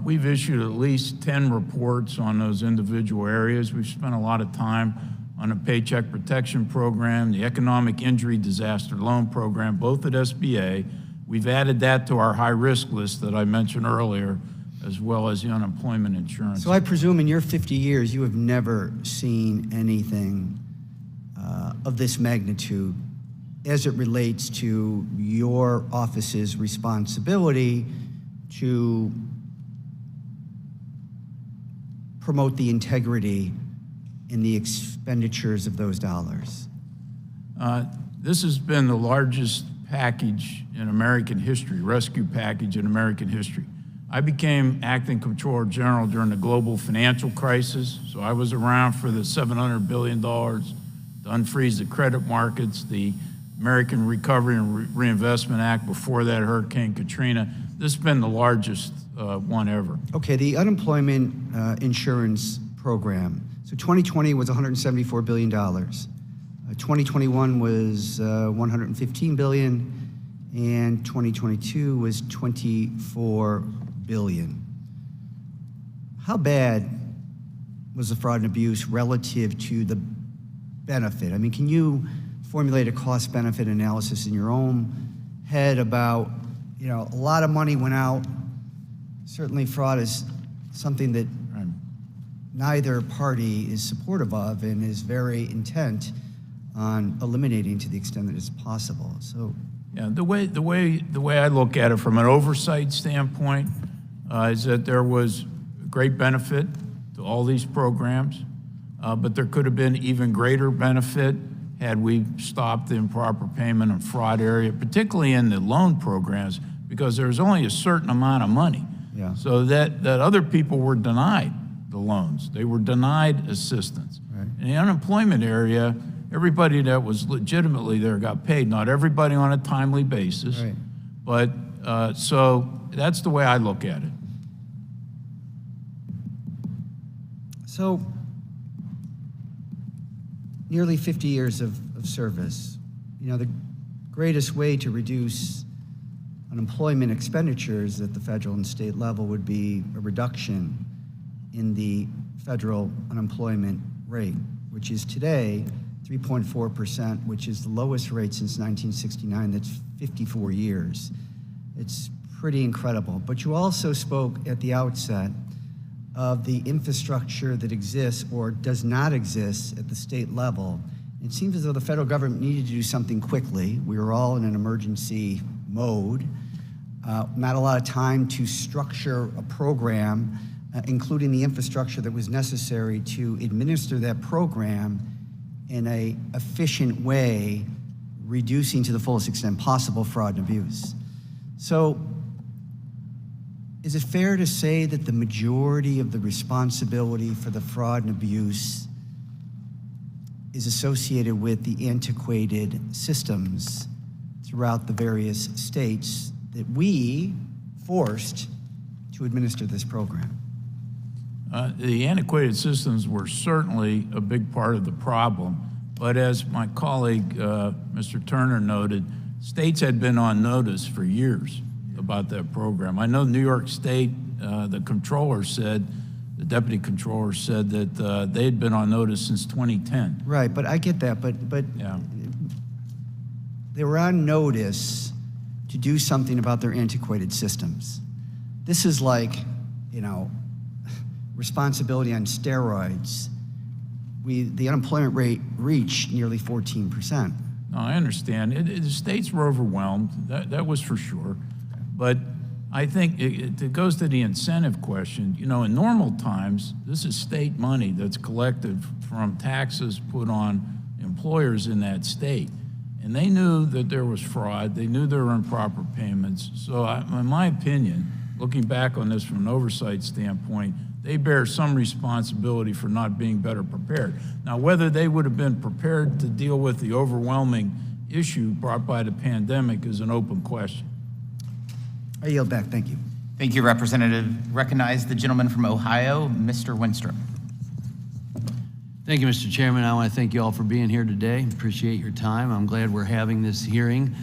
We've issued at least 10 reports on those individual areas. We've spent a lot of time on the Paycheck Protection Program, the Economic Injury Disaster Loan Program, both at SBA. We've added that to our high-risk list that I mentioned earlier, as well as the unemployment insurance. So I presume in your 50 years, you have never seen anything of this magnitude as it relates to your office's responsibility to promote the integrity in the expenditures of those dollars. This has been the largest package in American history, rescue package in American history. I became acting Comptroller General during the global financial crisis, so I was around for the $700 billion to unfreeze the credit markets, the American Recovery and Reinvestment Act, before that, Hurricane Katrina. This has been the largest one ever. Okay, the unemployment insurance program. So 2020 was $174 billion. 2021 was $115 billion, and 2022 was $24 billion. How bad was the fraud and abuse relative to the benefit? I mean, can you formulate a cost-benefit analysis in your own head about, a lot of money went out. Certainly fraud is something that neither party is supportive of and is very intent on eliminating to the extent that it's possible. So, yeah, the way I look at it from an oversight standpoint is that there was great benefit to all these programs, but there could have been even greater benefit had we stopped the improper payment and fraud area, particularly in the loan programs, because there's only a certain amount of money. Yeah. So that other people were denied the loans. They were denied assistance. Right. In the unemployment area, everybody that was legitimately there got paid. Not everybody on a timely basis, Right. but so that's the way I look at it. So, nearly 50 years of service. You know, the greatest way to reduce unemployment expenditures at the federal and state level would be a reduction in the federal unemployment rate, which is today 3.4%, which is the lowest rate since 1969. That's 54 years. It's pretty incredible. But you also spoke at the outset of the infrastructure that exists or does not exist at the state level. It seems as though the federal government needed to do something quickly. We were all in an emergency mode. Not a lot of time to structure a program, including the infrastructure that was necessary to administer that program in an efficient way, reducing to the fullest extent possible fraud and abuse. So, is it fair to say that the majority of the responsibility for the fraud and abuse is associated with the antiquated systems throughout the various states that we forced to administer this program? The antiquated systems were certainly a big part of the problem, but as my colleague, Mr. Turner, noted, states had been on notice for years about that program. I know New York State, the Comptroller said, the Deputy Comptroller said that they had been on notice since 2010. Right, but I get that, but Yeah. they were on notice to do something about their antiquated systems. This is like, you know, responsibility on steroids. The unemployment rate reached nearly 14%. No, I understand. The states were overwhelmed, that was for sure. But I think it goes to the incentive question. You know, in normal times, this is state money that's collected from taxes put on employers in that state. And they knew that there was fraud. They knew there were improper payments. So in my opinion, looking back on this from an oversight standpoint, they bear some responsibility for not being better prepared. Now, whether they would have been prepared to deal with the overwhelming issue brought by the pandemic is an open question. I yield back, thank you. Thank you, Representative. Recognize the gentleman from Ohio, Mr. Winstrup. Thank you, Mr. Chairman. I want to thank you all for being here today. Appreciate your time. I'm glad we're having this hearing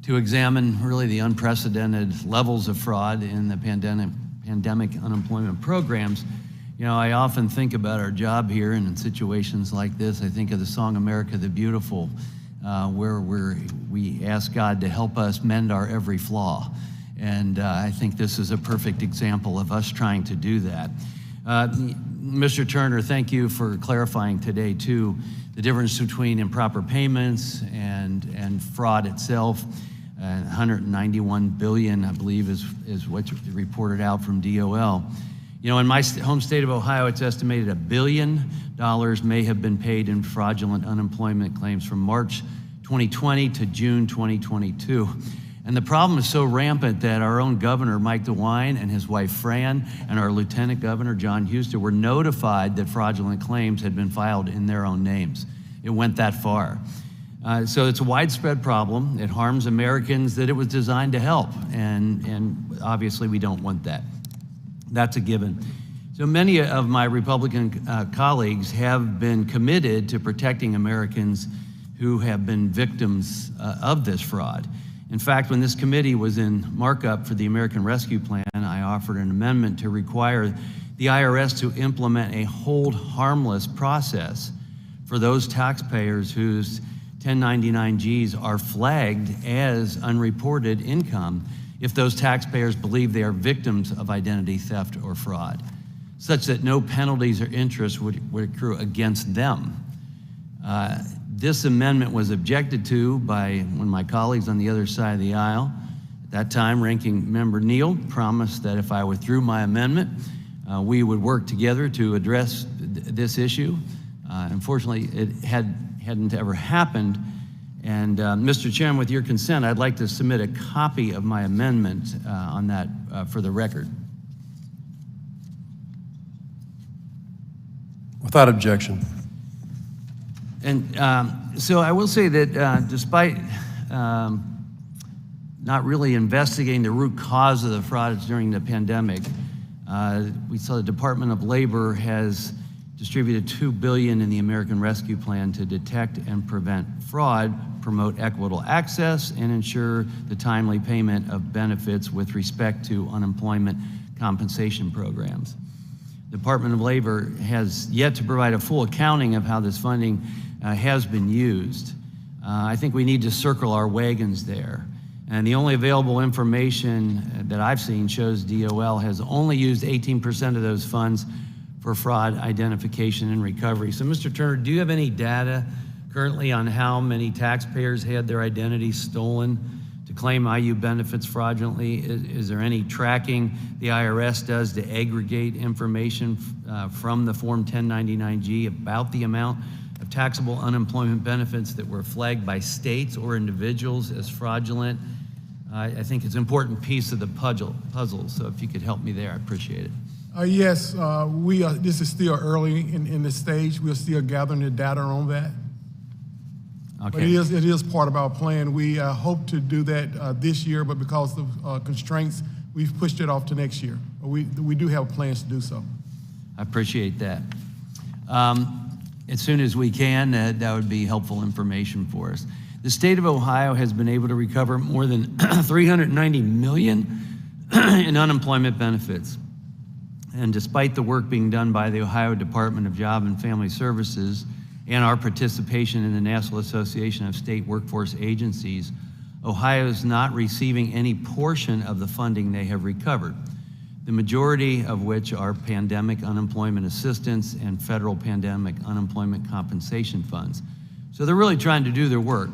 to examine really the unprecedented levels of fraud in the pandemic unemployment programs. You know, I often think about our job here, and in situations like this, I think of the song America the Beautiful, where we ask God to help us mend our every flaw. And I think this is a perfect example of us trying to do that. Mr. Turner, thank you for clarifying today, too, the difference between improper payments and fraud itself. 191 billion, I believe, is what's reported out from DOL. You know, in my home state of Ohio, it's estimated $1 billion may have been paid in fraudulent unemployment claims from March 2020 to June 2022. And the problem is so rampant that our own governor, Mike DeWine, and his wife, Fran, and our lieutenant governor, John Husted, were notified that fraudulent claims had been filed in their own names. It went that far. So it's a widespread problem. It harms Americans that it was designed to help, and obviously we don't want that. That's a given. So many of my Republican colleagues have been committed to protecting Americans who have been victims of this fraud. In fact, when this committee was in markup for the American Rescue Plan, I offered an amendment to require the IRS to implement a hold harmless process for those taxpayers whose 1099-Gs are flagged as unreported income if those taxpayers believe they are victims of identity theft or fraud, such that no penalties or interest would accrue against them. This amendment was objected to by one of my colleagues on the other side of the aisle. At that time, Ranking Member Neal promised that if I withdrew my amendment, we would work together to address this issue. Unfortunately, it hadn't ever happened. And Mr. Chairman, with your consent, I'd like to submit a copy of my amendment on that for the record. Without objection. And so I will say that despite not really investigating the root cause of the frauds during the pandemic, we saw the Department of Labor has distributed $2 billion in the American Rescue Plan to detect and prevent fraud, promote equitable access, and ensure the timely payment of benefits with respect to unemployment compensation programs. The Department of Labor has yet to provide a full accounting of how this funding has been used. I think we need to circle our wagons there. And the only available information that I've seen shows DOL has only used 18% of those funds for fraud identification and recovery. So, Mr. Turner, do you have any data currently on how many taxpayers had their identities stolen to claim IU benefits fraudulently? Is there any tracking the IRS does to aggregate information from the Form 1099-G about the amount of taxable unemployment benefits that were flagged by states or individuals as fraudulent? I think it's an important piece of the puzzle, so if you could help me there, I appreciate it. Yes, this is still early in the stage. We're still gathering the data on that. Okay. But it is part of our plan. We hope to do that this year, but because of constraints, we've pushed it off to next year. We do have plans to do so. I appreciate that. As soon as we can, that would be helpful information for us. The state of Ohio has been able to recover more than $390 million in unemployment benefits. And despite the work being done by the Ohio Department of Job and Family Services and our participation in the National Association of State Workforce Agencies, Ohio is not receiving any portion of the funding they have recovered, the majority of which are pandemic unemployment assistance and federal pandemic unemployment compensation funds. So they're really trying to do their work.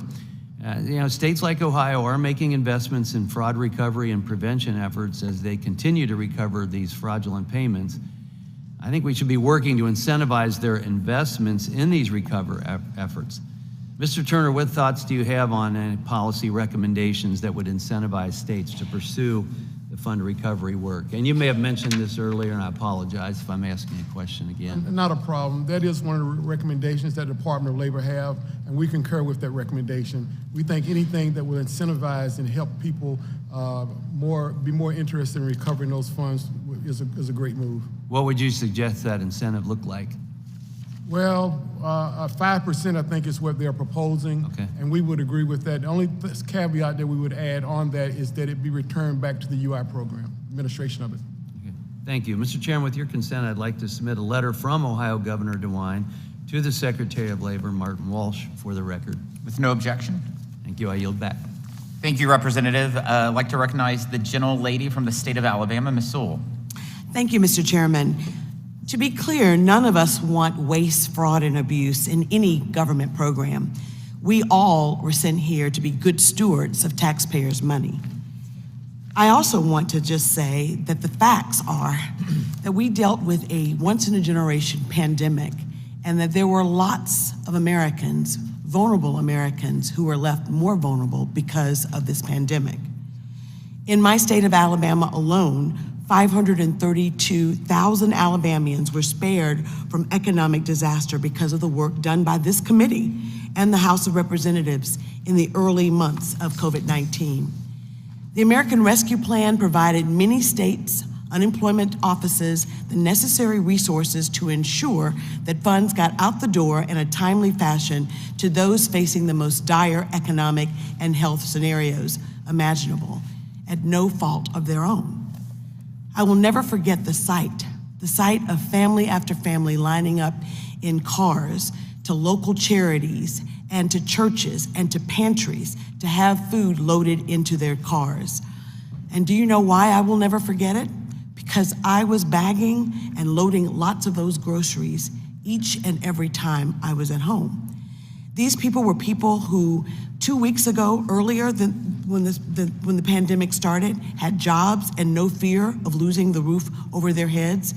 States like Ohio are making investments in fraud recovery and prevention efforts as they continue to recover these fraudulent payments. I think we should be working to incentivize their investments in these recovery efforts. Mr. Turner, what thoughts do you have on any policy recommendations that would incentivize states to pursue the fund recovery work? And you may have mentioned this earlier, and I apologize if I'm asking a question again. Not a problem. That is one of the recommendations that the Department of Labor have, and we concur with that recommendation. We think anything that will incentivize and help people be more interested in recovering those funds is a great move. What would you suggest that incentive look like? Well, 5% I think is what they're proposing, okay, and we would agree with that. The only caveat that we would add on that is that it be returned back to the UI program, administration of it. Okay. Thank you. Mr. Chairman, with your consent, I'd like to submit a letter from Ohio Governor DeWine to the Secretary of Labor, Martin Walsh, for the record. With no objection. Thank you. I yield back. Thank you, Representative. I'd like to recognize the gentlelady from the state of Alabama, Ms. Sewell. Thank you, Mr. Chairman. To be clear, none of us want waste, fraud, and abuse in any government program. We all were sent here to be good stewards of taxpayers' money. I also want to just say that the facts are that we dealt with a once-in-a-generation pandemic and that there were lots of Americans, vulnerable Americans, who were left more vulnerable because of this pandemic. In my state of Alabama alone, 532,000 Alabamians were spared from economic disaster because of the work done by this committee and the House of Representatives in the early months of COVID-19. The American Rescue Plan provided many states, unemployment offices, the necessary resources to ensure that funds got out the door in a timely fashion to those facing the most dire economic and health scenarios imaginable, at no fault of their own. I will never forget the sight of family after family lining up in cars to local charities and to churches and to pantries to have food loaded into their cars. And do you know why I will never forget it? Because I was bagging and loading lots of those groceries each and every time I was at home. These people were people who 2 weeks ago, earlier than when the pandemic started, had jobs and no fear of losing the roof over their heads.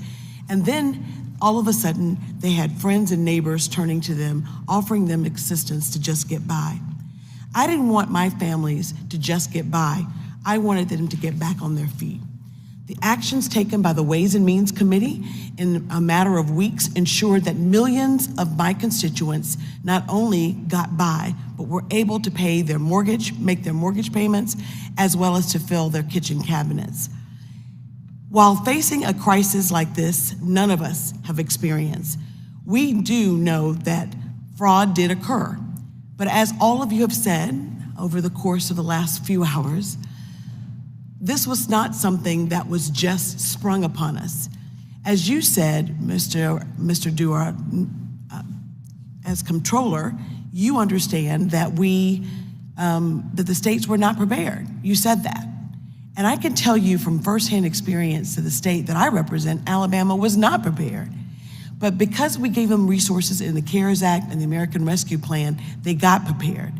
And then all of a sudden, they had friends and neighbors turning to them, offering them assistance to just get by. I didn't want my families to just get by. I wanted them to get back on their feet. The actions taken by the Ways and Means Committee in a matter of weeks ensured that millions of my constituents not only got by, but were able to pay their mortgage, make their mortgage payments, as well as to fill their kitchen cabinets. While facing a crisis like this, none of us have experienced, We do know that fraud did occur. But as all of you have said over the course of the last few hours, this was not something that was just sprung upon us. As you said, Mr. Dodaro, as Comptroller, you understand that that the states were not prepared. You said that. And I can tell you from firsthand experience to the state that I represent, Alabama was not prepared. But because we gave them resources in the CARES Act and the American Rescue Plan, they got prepared.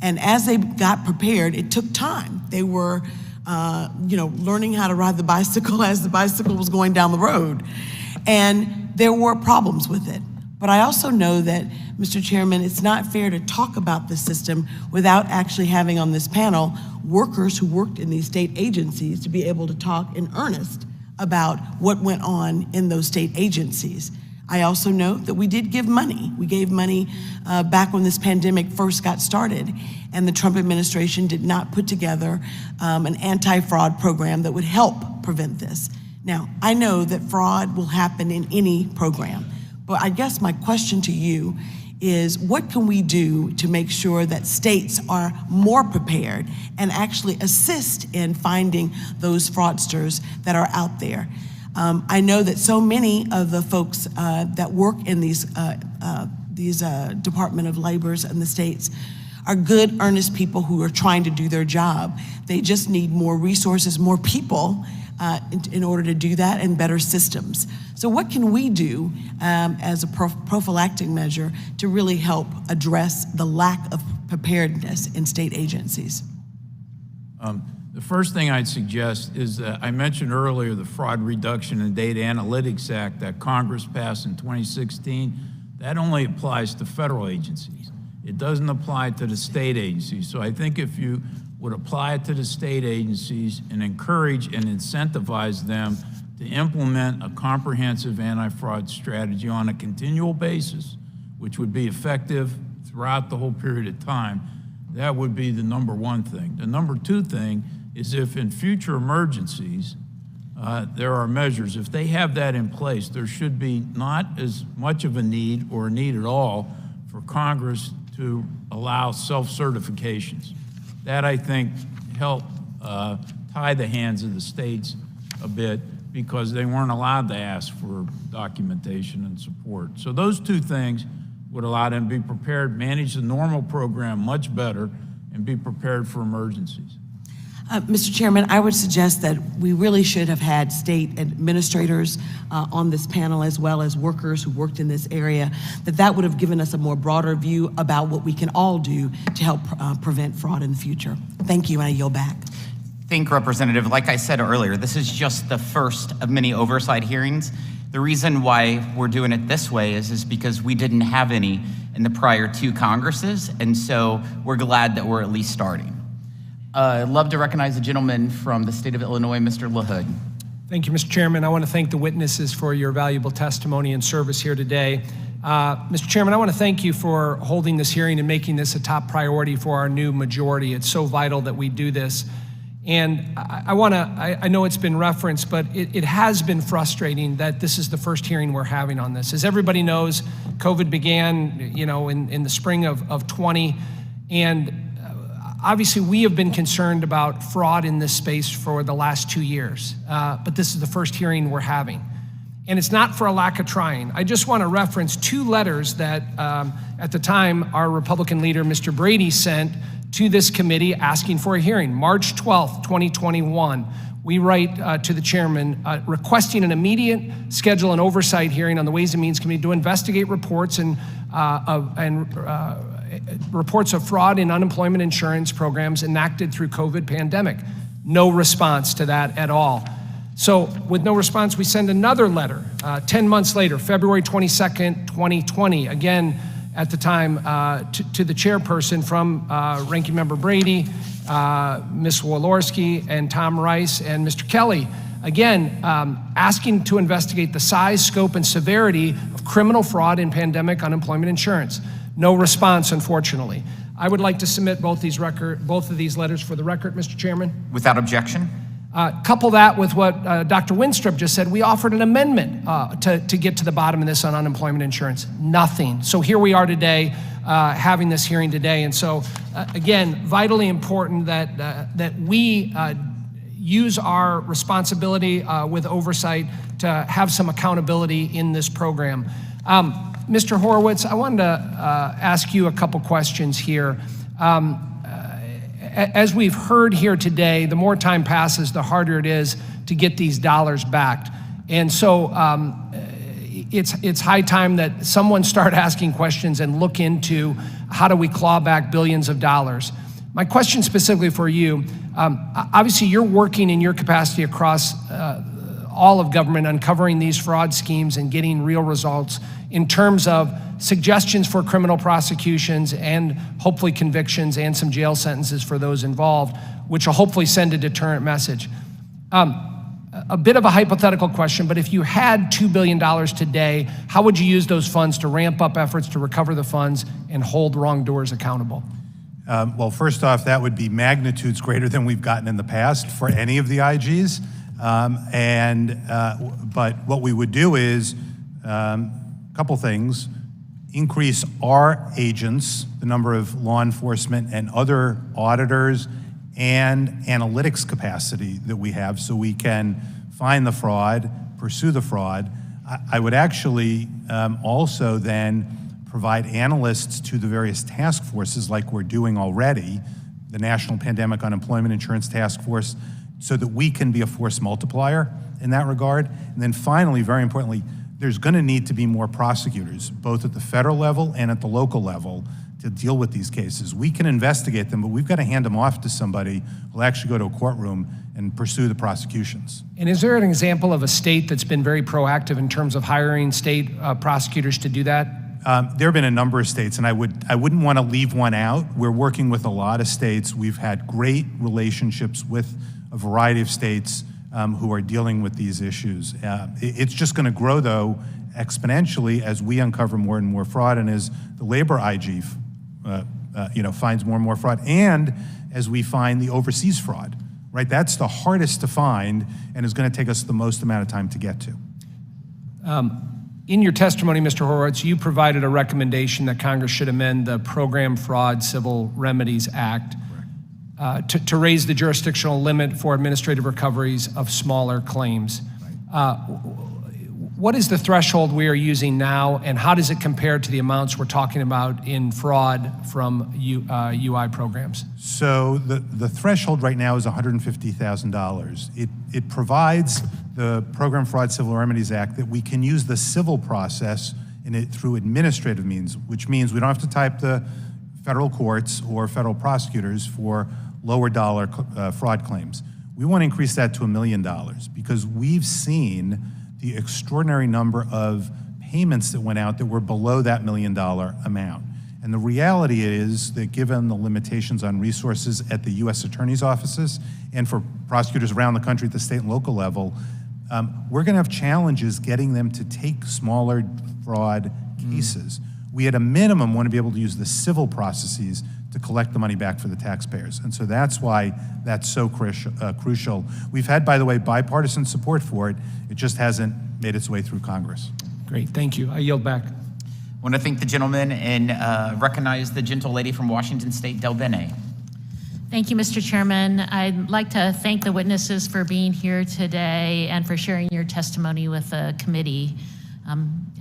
And as they got prepared, it took time. They were, learning how to ride the bicycle as the bicycle was going down the road. And there were problems with it. But I also know that, Mr. Chairman, it's not fair to talk about the system without actually having on this panel workers who worked in these state agencies to be able to talk in earnest about what went on in those state agencies. I also know that we did give money. We gave money back when this pandemic first got started, and the Trump administration did not put together an anti-fraud program that would help prevent this. Now, I know that fraud will happen in any program, but I guess my question to you is, what can we do to make sure that states are more prepared and actually assist in finding those fraudsters that are out there? I know that so many of the folks that work in these Department of Labors in the states are good, earnest people who are trying to do their job. They just need more resources, more people in order to do that, and better systems. So what can we do as a prophylactic measure to really help address the lack of preparedness in state agencies? The first thing I'd suggest is that I mentioned earlier the Fraud Reduction and Data Analytics Act that Congress passed in 2016. That only applies to federal agencies. It doesn't apply to the state agencies. So I think if you would apply it to the state agencies and encourage and incentivize them to implement a comprehensive anti-fraud strategy on a continual basis, which would be effective throughout the whole period of time, that would be the number one thing. The number two thing is, if in future emergencies there are measures, if they have that in place, there should be not as much of a need or a need at all for Congress to allow self-certifications. That, I think, helped tie the hands of the states a bit, because they weren't allowed to ask for documentation and support. So those two things would allow them to be prepared, manage the normal program much better, and be prepared for emergencies. Mr. Chairman, I would suggest that we really should have had state administrators on this panel, as well as workers who worked in this area, that would have given us a more broader view about what we can all do to help prevent fraud in the future. Thank you, and I yield back. Thank you, Representative. Like I said earlier, this is just the first of many oversight hearings. The reason why we're doing it this way is because we didn't have any in the prior two Congresses, and so we're glad that we're at least starting. I'd love to recognize the gentleman from the state of Illinois, Mr. LaHood. Thank you, Mr. Chairman. I want to thank the witnesses for your valuable testimony and service here today. Mr. Chairman, I want to thank you for holding this hearing and making this a top priority for our new majority. It's so vital that we do this. And I know it's been referenced, but it has been frustrating that this is the first hearing we're having on this. As everybody knows, COVID began, in the spring of 20, and obviously, we have been concerned about fraud in this space for the last 2 years, but this is the first hearing we're having. And it's not for a lack of trying. I just want to reference two letters that, at the time, our Republican leader, Mr. Brady, sent to this committee asking for a hearing. March 12th, 2021, we write to the chairman requesting an immediate schedule and oversight hearing on the Ways and Means Committee to investigate reports reports of fraud in unemployment insurance programs enacted through COVID pandemic. No response to that at all. So with no response, we send another letter 10 months later, February 22nd, 2020, again, at the time, to the chairperson from Ranking Member Brady, Ms. Walorski, and Tom Rice, and Mr. Kelly, again, asking to investigate the size, scope, and severity of criminal fraud in pandemic unemployment insurance. No response, unfortunately. I would like to submit both of these letters for the record, Mr. Chairman. Without objection. Couple that with what Dr. Winstrup just said, we offered an amendment to get to the bottom of this on unemployment insurance. Nothing. So here we are today, having this hearing today. And so, again, vitally important that we use our responsibility with oversight to have some accountability in this program. Mr. Horowitz, I wanted to ask you a couple questions here. As we've heard here today, the more time passes, the harder it is to get these dollars back. And so it's high time that someone start asking questions and look into how do we claw back billions of dollars. My question specifically for you, obviously you're working in your capacity across all of government, uncovering these fraud schemes and getting real results in terms of suggestions for criminal prosecutions and hopefully convictions and some jail sentences for those involved, which will hopefully send a deterrent message. A bit of a hypothetical question, but if you had $2 billion today, how would you use those funds to ramp up efforts to recover the funds and hold wrongdoers accountable? Well, first off, that would be magnitudes greater than we've gotten in the past for any of the IGs. But what we would do is a couple things. Increase our agents, the number of law enforcement and other auditors and analytics capacity that we have so we can find the fraud, pursue the fraud. I would actually also then provide analysts to the various task forces like we're doing already, the National Pandemic Unemployment Insurance Task Force, so that we can be a force multiplier in that regard. And then finally, very importantly, there's going to need to be more prosecutors, both at the federal level and at the local level, to deal with these cases. We can investigate them, but we've got to hand them off to somebody who'll actually go to a courtroom and pursue the prosecutions. And is there an example of a state that's been very proactive in terms of hiring state prosecutors to do that? There have been a number of states, and I wouldn't want to leave one out. We're working with a lot of states. We've had great relationships with a variety of states who are dealing with these issues. It's just going to grow, though, exponentially as we uncover more and more fraud, and as the labor IG, finds more and more fraud, and as we find the overseas fraud. Right, that's the hardest to find, and is going to take us the most amount of time to get to. In your testimony, Mr. Horowitz, you provided a recommendation that Congress should amend the Program Fraud Civil Remedies Act to raise the jurisdictional limit for administrative recoveries of smaller claims. What is the threshold we are using now, and how does it compare to the amounts we're talking about in fraud from UI programs? So the threshold right now is $150,000. It provides the Program Fraud Civil Remedies Act that we can use the civil process in it through administrative means, which means we don't have to type the federal courts or federal prosecutors for lower dollar fraud claims. We want to increase that to $1 million because we've seen the extraordinary number of payments that went out that were below that $1 million amount. And the reality is that given the limitations on resources at the U.S. Attorney's offices and for prosecutors around the country at the state and local level, we're going to have challenges getting them to take smaller fraud cases. We at a minimum want to be able to use the civil processes to collect the money back for the taxpayers. And so that's why that's so crucial. We've had, by the way, bipartisan support for it. It just hasn't made its way through Congress. Great, thank you. I yield back. I want to thank the gentleman and recognize the gentle lady from Washington State, Del Bene. Thank you, Mr. Chairman. I'd like to thank the witnesses for being here today and for sharing your testimony with the committee.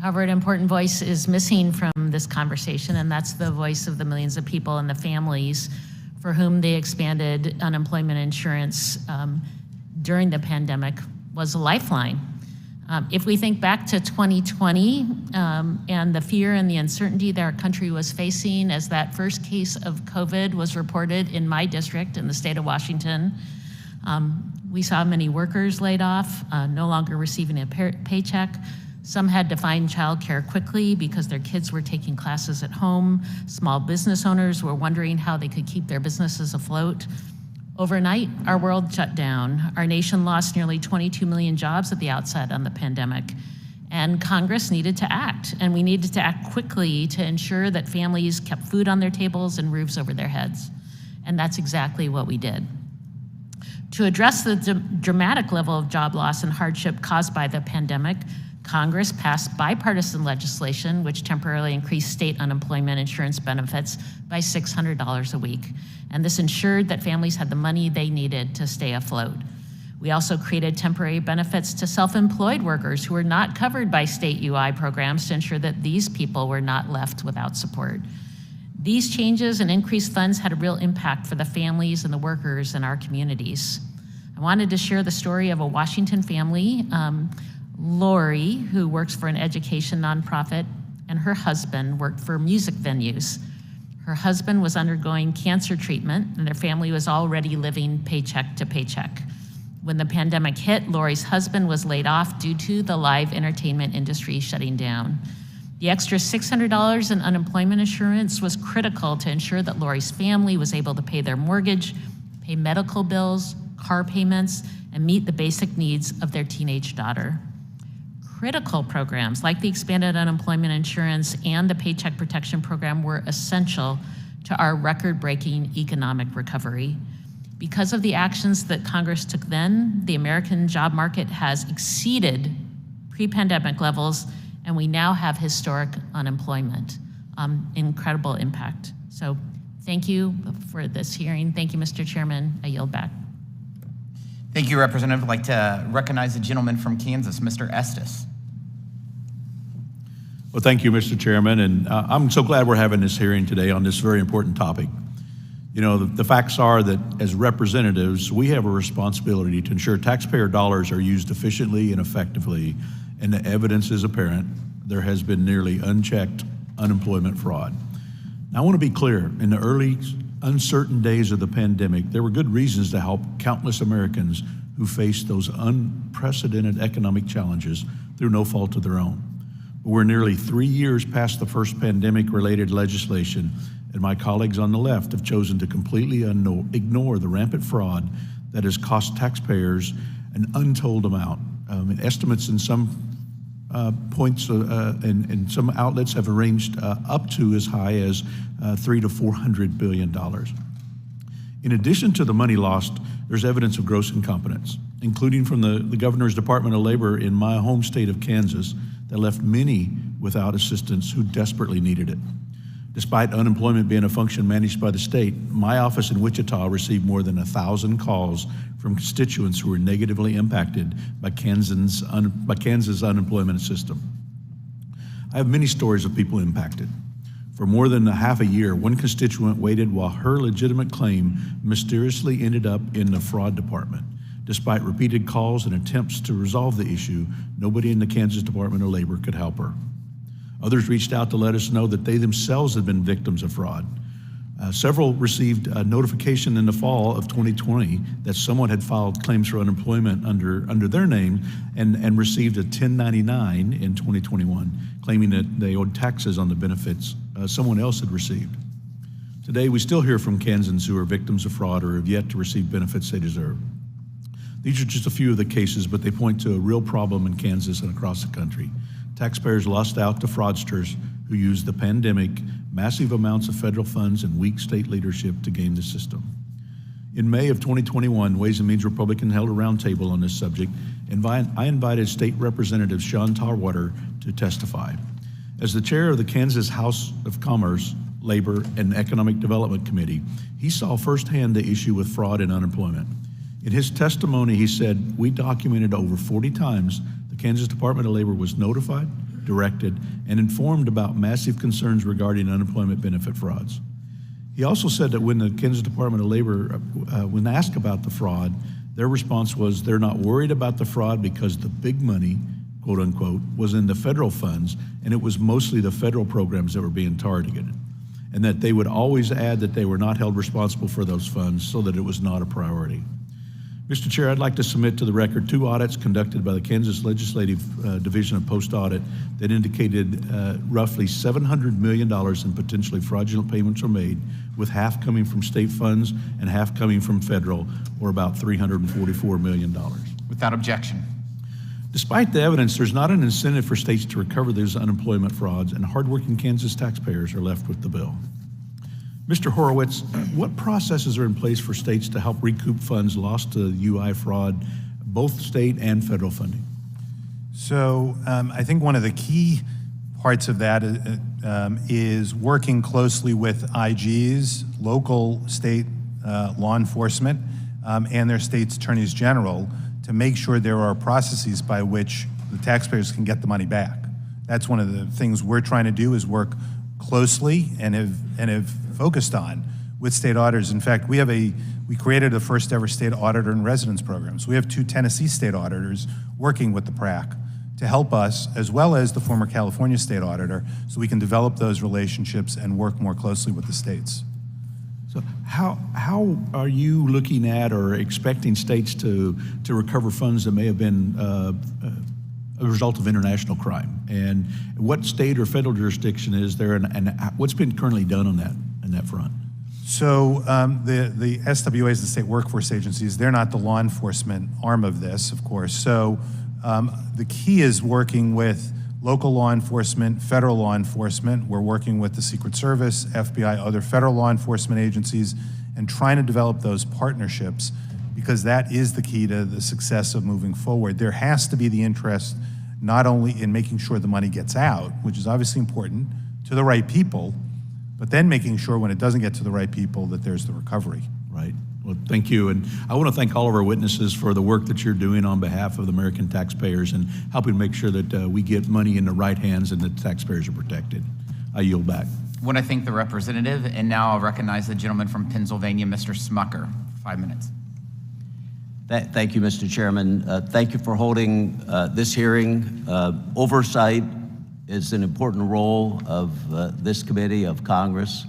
However, an important voice is missing from this conversation, and that's the voice of the millions of people and the families for whom the expanded unemployment insurance during the pandemic was a lifeline. If we think back to 2020 and the fear and the uncertainty that our country was facing as that first case of COVID was reported in my district in the state of Washington, we saw many workers laid off, no longer receiving a paycheck. Some had to find childcare quickly because their kids were taking classes at home. Small business owners were wondering how they could keep their businesses afloat. Overnight, our world shut down. Our nation lost nearly 22 million jobs at the outset on the pandemic. And Congress needed to act, and we needed to act quickly to ensure that families kept food on their tables and roofs over their heads. And that's exactly what we did. To address the dramatic level of job loss and hardship caused by the pandemic, Congress passed bipartisan legislation which temporarily increased state unemployment insurance benefits by $600 a week. And this ensured that families had the money they needed to stay afloat. We also created temporary benefits to self-employed workers who were not covered by state UI programs to ensure that these people were not left without support. These changes and increased funds had a real impact for the families and the workers in our communities. I wanted to share the story of a Washington family, Lori, who works for an education nonprofit, and her husband worked for music venues. Her husband was undergoing cancer treatment, and their family was already living paycheck to paycheck. When the pandemic hit, Lori's husband was laid off due to the live entertainment industry shutting down. The extra $600 in unemployment insurance was critical to ensure that Lori's family was able to pay their mortgage, pay medical bills, car payments, and meet the basic needs of their teenage daughter. Critical programs like the expanded unemployment insurance and the Paycheck Protection Program were essential to our record-breaking economic recovery. Because of the actions that Congress took then, the American job market has exceeded pre-pandemic levels, and we now have historic unemployment. Incredible impact. So thank you for this hearing. Thank you, Mr. Chairman. I yield back. Thank you, Representative. I'd like to recognize the gentleman from Kansas, Mr. Estes. Well, thank you, Mr. Chairman, and I'm so glad we're having this hearing today on this very important topic. You know, the facts are that as representatives, we have a responsibility to ensure taxpayer dollars are used efficiently and effectively, and the evidence is apparent. There has been nearly unchecked unemployment fraud. Now, I want to be clear, in the early uncertain days of the pandemic, there were good reasons to help countless Americans who faced those unprecedented economic challenges through no fault of their own. But we're nearly 3 years past the first pandemic-related legislation, and my colleagues on the left have chosen to completely ignore the rampant fraud that has cost taxpayers an untold amount. Estimates in some points and some outlets have ranged up to as high as $300 to $400 billion. In addition to the money lost, there's evidence of gross incompetence, including from the Governor's Department of Labor in my home state of Kansas that left many without assistance who desperately needed it. Despite unemployment being a function managed by the state, my office in Wichita received more than 1,000 calls from constituents who were negatively impacted by Kansas' unemployment system. I have many stories of people impacted. For more than a half a year, one constituent waited while her legitimate claim mysteriously ended up in the fraud department. Despite repeated calls and attempts to resolve the issue, nobody in the Kansas Department of Labor could help her. Others reached out to let us know that they themselves had been victims of fraud. Several received a notification in the fall of 2020 that someone had filed claims for unemployment under their name and received a 1099 in 2021, claiming that they owed taxes on the benefits someone else had received. Today, we still hear from Kansans who are victims of fraud or have yet to receive benefits they deserve. These are just a few of the cases, but they point to a real problem in Kansas and across the country. Taxpayers lost out to fraudsters who used the pandemic, massive amounts of federal funds, and weak state leadership to game the system. In May of 2021, Ways and Means Republicans held a roundtable on this subject, and I invited State Representative Sean Tarwater to testify. As the chair of the Kansas House of Commerce, Labor, and Economic Development Committee, he saw firsthand the issue with fraud and unemployment. In his testimony, he said, "We documented over 40 times the Kansas Department of Labor was notified, directed, and informed about massive concerns regarding unemployment benefit frauds." He also said that when the Kansas Department of Labor, when asked about the fraud, their response was they're not worried about the fraud because the big money, quote unquote, was in the federal funds, and it was mostly the federal programs that were being targeted, and that they would always add that they were not held responsible for those funds so that it was not a priority. Mr. Chair, I'd like to submit to the record 2 audits conducted by the Kansas Legislative Division of Post-Audit that indicated roughly $700 million in potentially fraudulent payments were made, with half coming from state funds and half coming from federal, or about $344 million. Without objection. Despite the evidence, there's not an incentive for states to recover those unemployment frauds, and hardworking Kansas taxpayers are left with the bill. Mr. Horowitz, what processes are in place for states to help recoup funds lost to UI fraud, both state and federal funding? So I think one of the key parts of that is working closely with IGs, local state law enforcement, and their state's attorneys general to make sure there are processes by which the taxpayers can get the money back. That's one of the things we're trying to do, is work closely and have focused on with state auditors. In fact, we created the first ever state auditor in residence program. So we have 2 Tennessee state auditors working with the PRAC to help us, as well as the former California state auditor, so we can develop those relationships and work more closely with the states. So how are you looking at or expecting states to recover funds that may have been a result of international crime? And what state or federal jurisdiction is there, and what's been currently done on that front? So the SWAs, the state workforce agencies, they're not the law enforcement arm of this, of course. So the key is working with local law enforcement, federal law enforcement. We're working with the Secret Service, FBI, other federal law enforcement agencies, and trying to develop those partnerships, because that is the key to the success of moving forward. There has to be the interest not only in making sure the money gets out, which is obviously important, to the right people, but then making sure when it doesn't get to the right people that there's the recovery. Right. Well, thank you. And I want to thank all of our witnesses for the work that you're doing on behalf of the American taxpayers and helping make sure that we get money in the right hands and that taxpayers are protected. I yield back. I want to thank the representative, and now I'll recognize the gentleman from Pennsylvania, Mr. Smucker. 5 minutes. Thank you, Mr. Chairman. Thank you for holding this hearing. Oversight is an important role of this committee of Congress.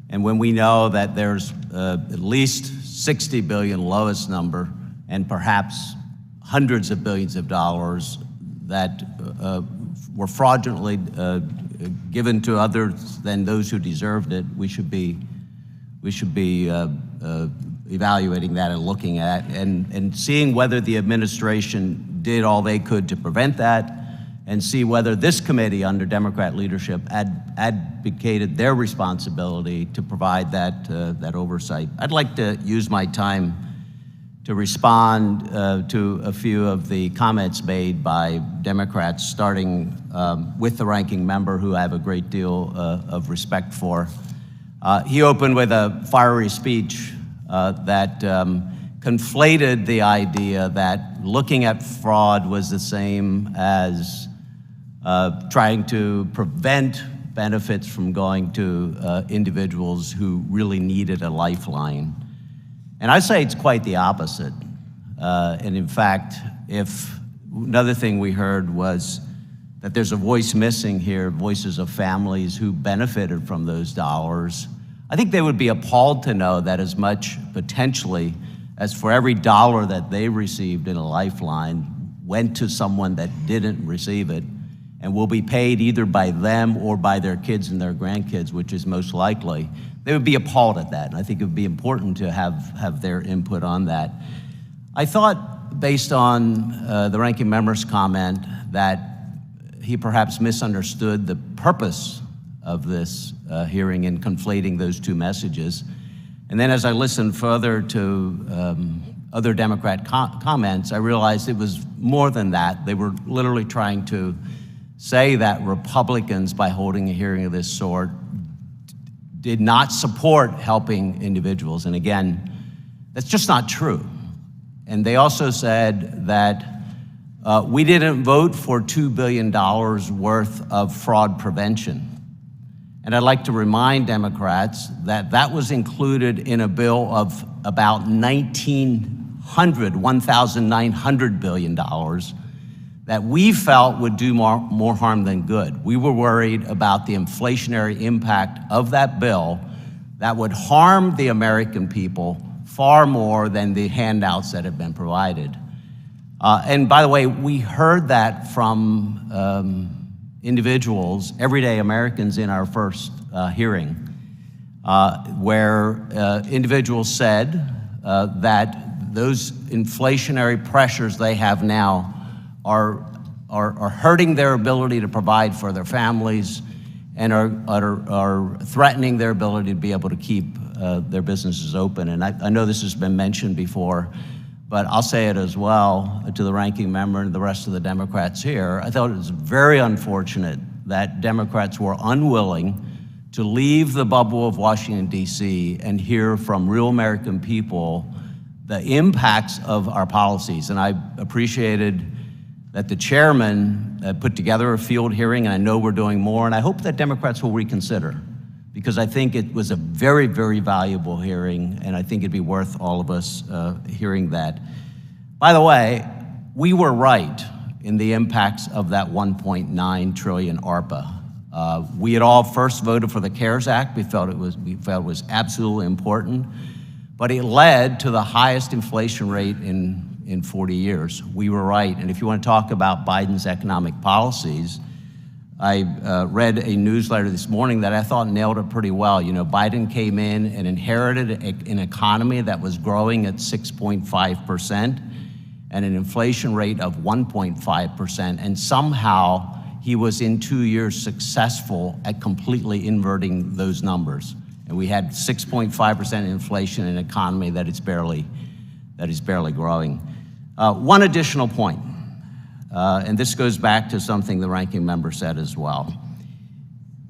And when we know that there's at least 60 billion, lowest number, and perhaps hundreds of billions of dollars that were fraudulently given to others than those who deserved it, we should be evaluating that and looking at and seeing whether the administration did all they could to prevent that, and see whether this committee under Democrat leadership advocated their responsibility to provide that oversight. I'd like to use my time to respond to a few of the comments made by Democrats, starting with the ranking member, who I have a great deal of respect for. He opened with a fiery speech that conflated the idea that looking at fraud was the same as trying to prevent benefits from going to individuals who really needed a lifeline. And I say it's quite the opposite. And in fact, if another thing we heard was that there's a voice missing here, voices of families who benefited from those dollars, I think they would be appalled to know that as much potentially as for every dollar that they received in a lifeline went to someone that didn't receive it, and will be paid either by them or by their kids and their grandkids, which is most likely. They would be appalled at that, and I think it would be important to have their input on that. I thought, based on the ranking member's comment, that he perhaps misunderstood the purpose of this hearing in conflating those two messages. And then as I listened further to other Democrat comments, I realized it was more than that. They were literally trying to say that Republicans, by holding a hearing of this sort, did not support helping individuals. And again, that's just not true. And they also said that we didn't vote for $2 billion worth of fraud prevention. And I'd like to remind Democrats that that was included in a bill of about $1,900 billion that we felt would do more harm than good. We were worried about the inflationary impact of that bill that would harm the American people far more than the handouts that have been provided. And by the way, we heard that from individuals, everyday Americans, in our first hearing, where individuals said that those inflationary pressures they have now are hurting their ability to provide for their families, and are threatening their ability to be able to keep their businesses open. And I know this has been mentioned before, but I'll say it as well to the ranking member and the rest of the Democrats here. I thought it was very unfortunate that Democrats were unwilling to leave the bubble of Washington, D.C. and hear from real American people the impacts of our policies. And I appreciated that the chairman put together a field hearing, and I know we're doing more, and I hope that Democrats will reconsider, because I think it was a very, very valuable hearing, and I think it'd be worth all of us hearing that. By the way, we were right in the impacts of that $1.9 trillion ARPA. We had all first voted for the CARES Act. We felt it was absolutely important, but it led to the highest inflation rate in 40 years. We were right. And if you want to talk about Biden's economic policies, I read a newsletter this morning that I thought nailed it pretty well. You know, Biden came in and inherited an economy that was growing at 6.5% and an inflation rate of 1.5%, and somehow he was in 2 years successful at completely inverting those numbers. And we had 6.5% inflation in an economy that is barely growing. One additional point, and this goes back to something the ranking member said as well.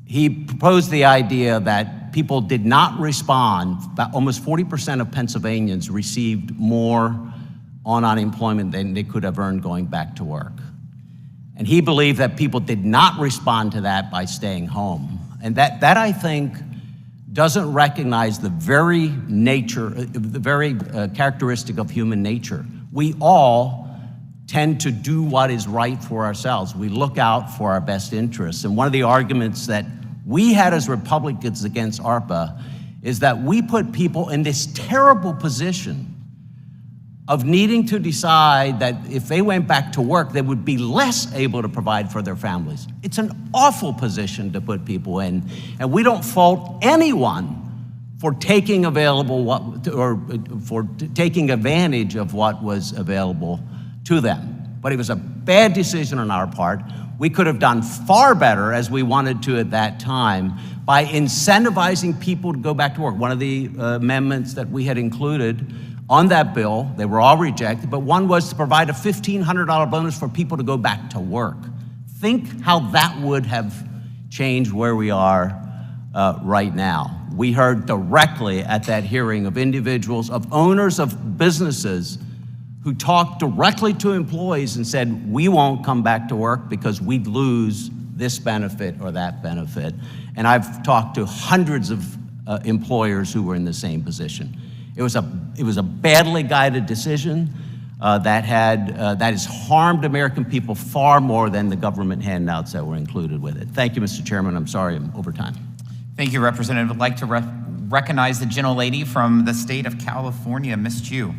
He proposed the idea that people did not respond. Almost 40% of Pennsylvanians received more on unemployment than they could have earned going back to work. And he believed that people did not respond to that by staying home. And that I think doesn't recognize the very nature, the very characteristic of human nature. We all tend to do what is right for ourselves. We look out for our best interests. And one of the arguments that we had as Republicans against ARPA is that we put people in this terrible position of needing to decide that if they went back to work, they would be less able to provide for their families. It's an awful position to put people in, and we don't fault anyone for taking taking advantage of what was available to them. But it was a bad decision on our part. We could have done far better, as we wanted to at that time, by incentivizing people to go back to work. One of the amendments that we had included on that bill, they were all rejected, but one was to provide a $1,500 bonus for people to go back to work. Think how that would have changed where we are right now. We heard directly at that hearing of individuals, of owners of businesses who talked directly to employees and said, we won't come back to work because we'd lose this benefit or that benefit. And I've talked to hundreds of employers who were in the same position. It was a badly guided decision that has harmed American people far more than the government handouts that were included with it. Thank you, Mr. Chairman. I'm sorry I'm over time. Thank you, Representative. I'd like to recognize the gentlelady from the state of California, Ms. Chu.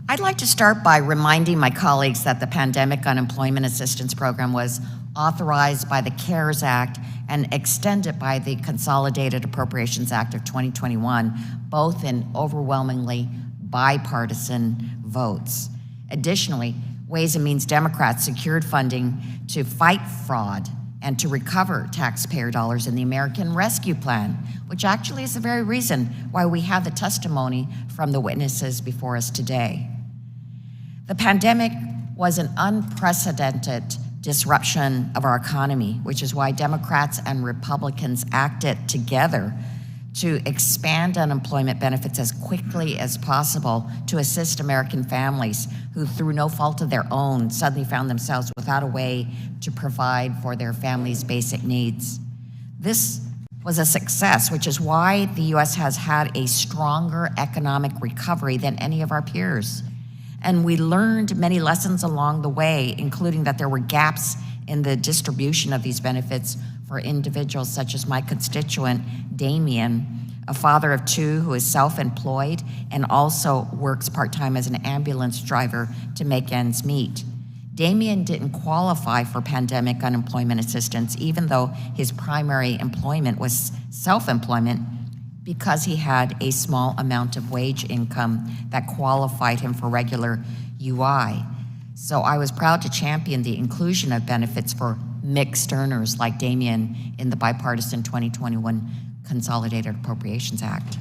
I'd like to start by reminding my colleagues that the Pandemic Unemployment Assistance Program was authorized by the CARES Act and extended by the Consolidated Appropriations Act of 2021, both in overwhelmingly bipartisan votes. Additionally, Ways and Means Democrats secured funding to fight fraud and to recover taxpayer dollars in the American Rescue Plan, which actually is the very reason why we have the testimony from the witnesses before us today. The pandemic was an unprecedented disruption of our economy, which is why Democrats and Republicans acted together to expand unemployment benefits as quickly as possible to assist American families who, through no fault of their own, suddenly found themselves without a way to provide for their family's basic needs. This was a success, which is why the U.S. has had a stronger economic recovery than any of our peers. And we learned many lessons along the way, including that there were gaps in the distribution of these benefits for individuals such as my constituent, Damien, a father of two who is self-employed and also works part-time as an ambulance driver to make ends meet. Damien didn't qualify for pandemic unemployment assistance, even though his primary employment was self-employment, because he had a small amount of wage income that qualified him for regular UI. So I was proud to champion the inclusion of benefits for mixed earners like Damien in the bipartisan 2021 Consolidated Appropriations Act.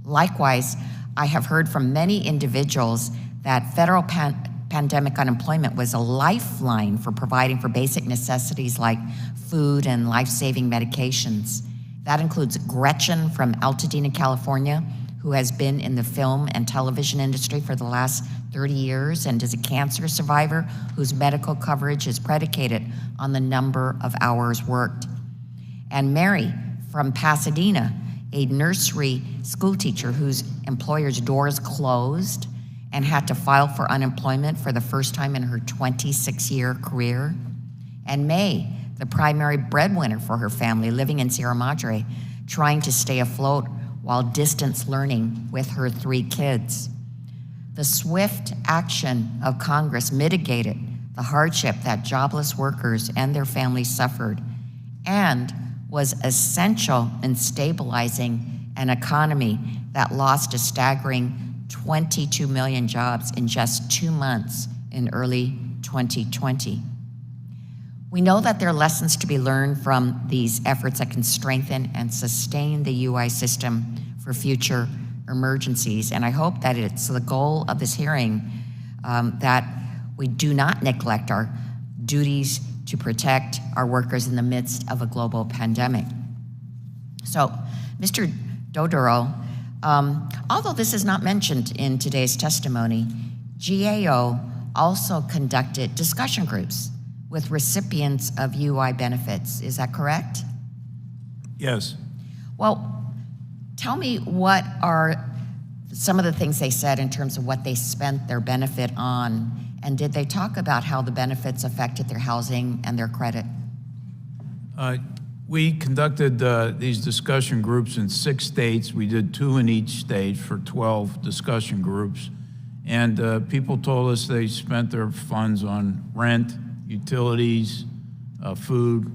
Likewise, I have heard from many individuals that federal pandemic unemployment was a lifeline for providing for basic necessities like food and life-saving medications. That includes Gretchen from Altadena, California, who has been in the film and television industry for the last 30 years and is a cancer survivor whose medical coverage is predicated on the number of hours worked. And Mary from Pasadena, a nursery school teacher whose employer's doors closed and had to file for unemployment for the first time in her 26-year career. And May, the primary breadwinner for her family, living in Sierra Madre, trying to stay afloat while distance learning with her 3 kids. The swift action of Congress mitigated the hardship that jobless workers and their families suffered and was essential in stabilizing an economy that lost a staggering 22 million jobs in just 2 months in early 2020. We know that there are lessons to be learned from these efforts that can strengthen and sustain the UI system for future emergencies, and I hope that it's the goal of this hearing that we do not neglect our duties to protect our workers in the midst of a global pandemic. So, Mr. Dodaro, although this is not mentioned in today's testimony, GAO also conducted discussion groups with recipients of UI benefits. Is that correct? Yes. Well, tell me what are some of the things they said in terms of what they spent their benefit on, and did they talk about how the benefits affected their housing and their credit? We conducted these discussion groups in 6 states. We did 2 in each state for 12 discussion groups. And people told us they spent their funds on rent, utilities, food,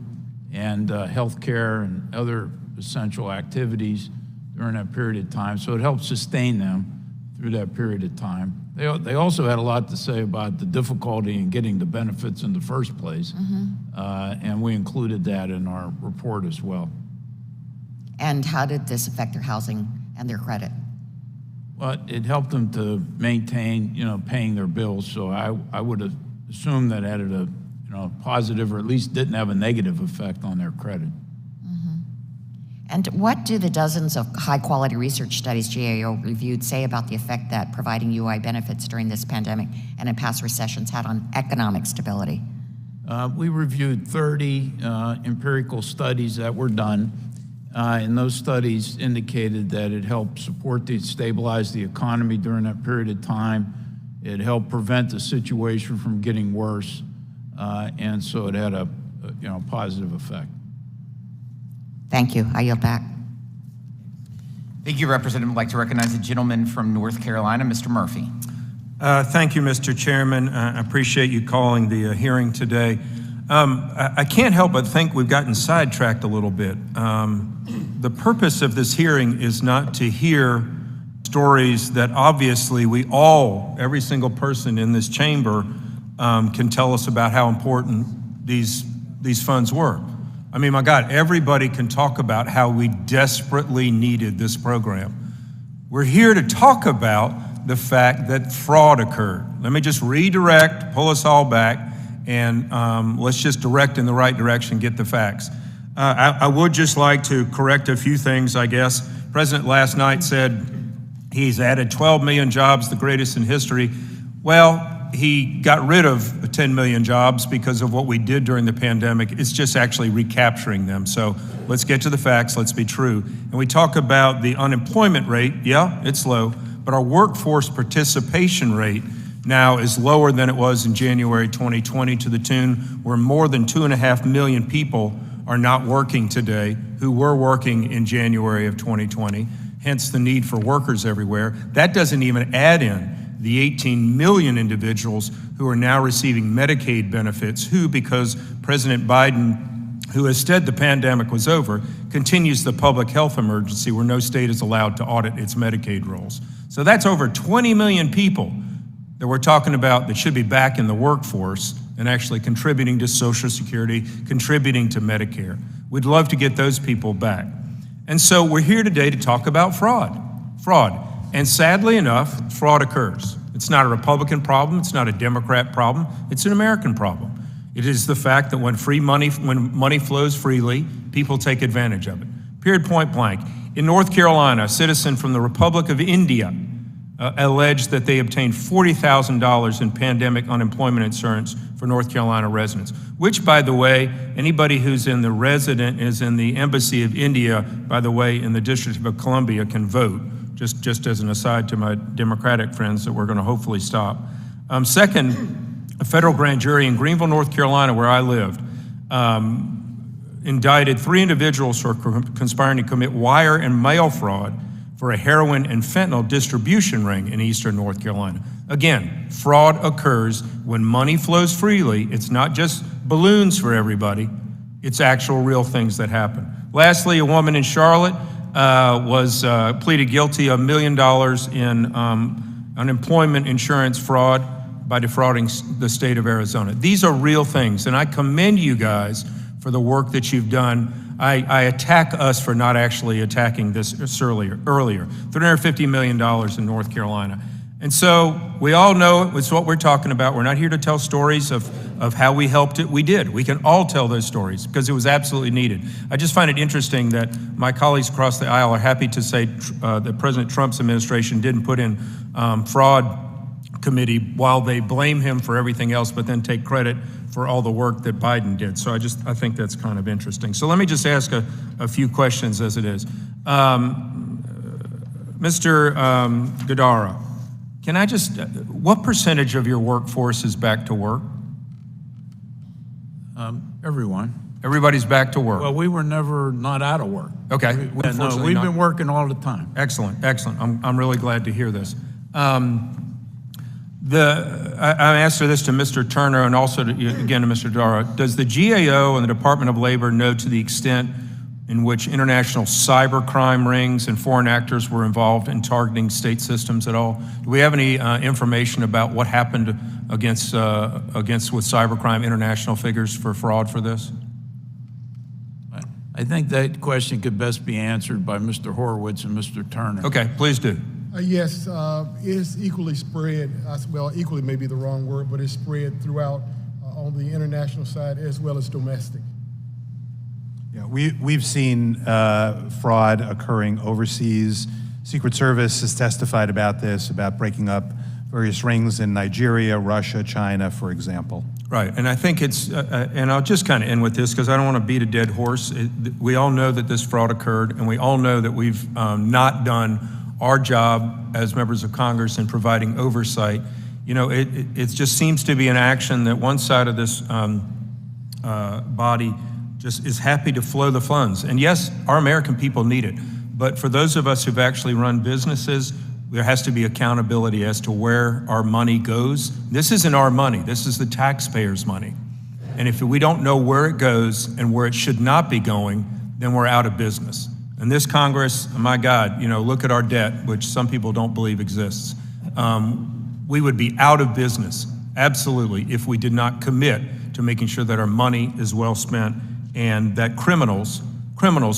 and health care and other essential activities during that period of time. So it helped sustain them through that period of time. They also had a lot to say about the difficulty in getting the benefits in the first place. And we included that in our report as well. And how did this affect their housing and their credit? Well, it helped them to maintain, paying their bills. So I would have assumed that had a, positive or at least didn't have a negative effect on their credit. And what do the dozens of high-quality research studies GAO reviewed say about the effect that providing UI benefits during this pandemic and in past recessions had on economic stability? We reviewed 30 empirical studies that were done, and those studies indicated that it helped stabilize the economy during that period of time. It helped prevent the situation from getting worse, and so it had a positive effect. Thank you. I yield back. Thank you, Representative. I'd like to recognize the gentleman from North Carolina, Mr. Murphy. Thank you, Mr. Chairman. I appreciate you calling the hearing today. I can't help but think we've gotten sidetracked a little bit. The purpose of this hearing is not to hear stories that obviously every single person in this chamber can tell us about how important these funds were. I mean, my God, everybody can talk about how we desperately needed this program. We're here to talk about the fact that fraud occurred. Let me just redirect, pull us all back, and let's just direct in the right direction, get the facts. I would just like to correct a few things, I guess. The President last night said he's added 12 million jobs, the greatest in history. Well, he got rid of 10 million jobs because of what we did during the pandemic. It's just actually recapturing them. So let's get to the facts, let's be true. And we talk about the unemployment rate. Yeah, it's low, but our workforce participation rate now is lower than it was in January 2020, to the tune where more than 2.5 million people are not working today who were working in January of 2020, hence the need for workers everywhere. That doesn't even add in the 18 million individuals who are now receiving Medicaid benefits, who, because President Biden, who has said the pandemic was over, continues the public health emergency where no state is allowed to audit its Medicaid rolls. So that's over 20 million people that we're talking about that should be back in the workforce and actually contributing to Social Security, contributing to Medicare. We'd love to get those people back. And so we're here today to talk about fraud. And sadly enough, fraud occurs. It's not a Republican problem, it's not a Democrat problem, it's an American problem. It is the fact that when money flows freely, people take advantage of it. Period, point blank. In North Carolina, a citizen from the Republic of India alleged that they obtained $40,000 in pandemic unemployment insurance for North Carolina residents, which, by the way, anybody who's in the Embassy of India, by the way, in the District of Columbia can vote, just as an aside to my Democratic friends that we're going to hopefully stop. Second, a federal grand jury in Greenville, North Carolina, where I lived, indicted 3 individuals for conspiring to commit wire and mail fraud for a heroin and fentanyl distribution ring in eastern North Carolina. Again, fraud occurs when money flows freely. It's not just balloons for everybody. It's actual real things that happen. Lastly, a woman in Charlotte was pleaded guilty of $1 million in unemployment insurance fraud by defrauding the state of Arizona. These are real things, and I commend you guys for the work that you've done. I attack us for not actually attacking this earlier. $350 million in North Carolina. And so we all know it's what we're talking about. We're not here to tell stories of how we helped it. We did. We can all tell those stories because it was absolutely needed. I just find it interesting that my colleagues across the aisle are happy to say that President Trump's administration didn't put in fraud committee while they blame him for everything else, but then take credit for all the work that Biden did. So I think that's kind of interesting. So let me just ask a few questions as it is. Mr. Dodaro, can I what percentage of your workforce is back to work? Everyone. Everybody's back to work. Well, we were never not out of work. Okay. We've been working all the time. Excellent. I'm really glad to hear this. I asked this to Mr. Turner and also again to Mr. Dodaro. Does the GAO and the Department of Labor know to the extent in which international cybercrime rings and foreign actors were involved in targeting state systems at all? Do we have any information about what happened against with cybercrime international figures for fraud for this? I think that question could best be answered by Mr. Horowitz and Mr. Turner. Okay, please do. Yes, it's equally spread, well, equally may be the wrong word, but it's spread throughout on the international side as well as domestic. Yeah, we've seen fraud occurring overseas. Secret Service has testified about this, about breaking up various rings in Nigeria, Russia, China, for example. Right, and I think it's, and I'll just kind of end with this because I don't want to beat a dead horse. We all know that this fraud occurred, and we all know that we've not done our job as members of Congress in providing oversight. You know, it just seems to be an action that one side of this body just is happy to flow the funds. And yes, our American people need it. But for those of us who've actually run businesses, there has to be accountability as to where our money goes. This isn't our money, this is the taxpayers' money. And if we don't know where it goes and where it should not be going, then we're out of business. And this Congress, my God, you know, look at our debt, which some people don't believe exists. We would be out of business, absolutely, if we did not commit to making sure that our money is well spent and that criminals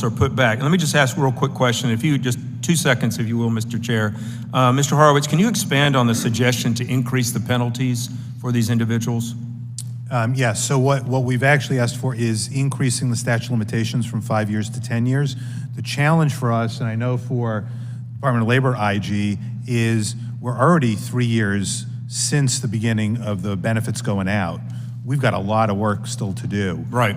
are put back. And let me just ask a real quick question, if you just 2 seconds, if you will, Mr. Chair. Mr. Horowitz, can you expand on the suggestion to increase the penalties for these individuals? Yes, so what we've actually asked for is increasing the statute of limitations from 5 years to 10 years. The challenge for us, and I know for Department of Labor IG, is we're already 3 years since the beginning of the benefits going out. We've got a lot of work still to do. Right.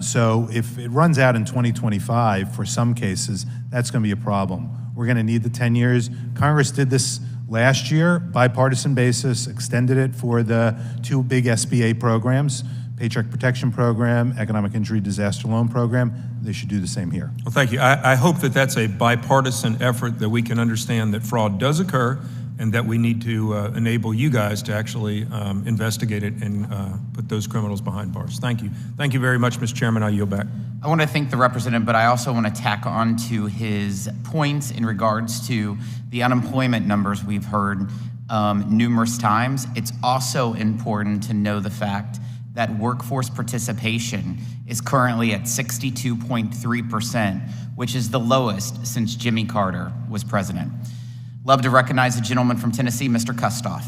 So if it runs out in 2025, for some cases, that's going to be a problem. We're going to need the 10 years. Congress did this last year, bipartisan basis, extended it for the 2 big SBA programs, Paycheck Protection Program, Economic Injury Disaster Loan Program. They should do the same here. Well, thank you. I hope that that's a bipartisan effort, that we can understand that fraud does occur and that we need to enable you guys to actually investigate it and put those criminals behind bars. Thank you. Thank you very much, Mr. Chairman. I yield back. I want to thank the representative, but I also want to tack on to his points in regards to the unemployment numbers we've heard. numerous times. It's also important to know the fact that workforce participation is currently at 62.3%, which is the lowest since Jimmy Carter was president. Love to recognize the gentleman from Tennessee, Mr. Kustoff.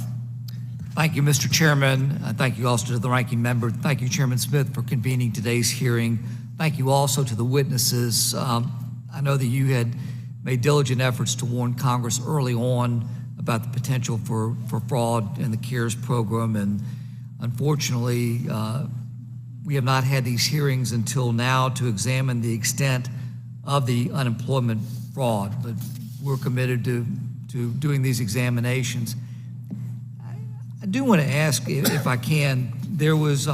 Thank you, Mr. Chairman. Thank you also to the ranking member. Thank you, Chairman Smith, for convening today's hearing. Thank you also to the witnesses. I know that you had made diligent efforts to warn Congress early on about the potential for fraud in the CARES program, and unfortunately, we have not had these hearings until now to examine the extent of the unemployment fraud, but we're committed to doing these examinations. I do want to ask, if I can, there was,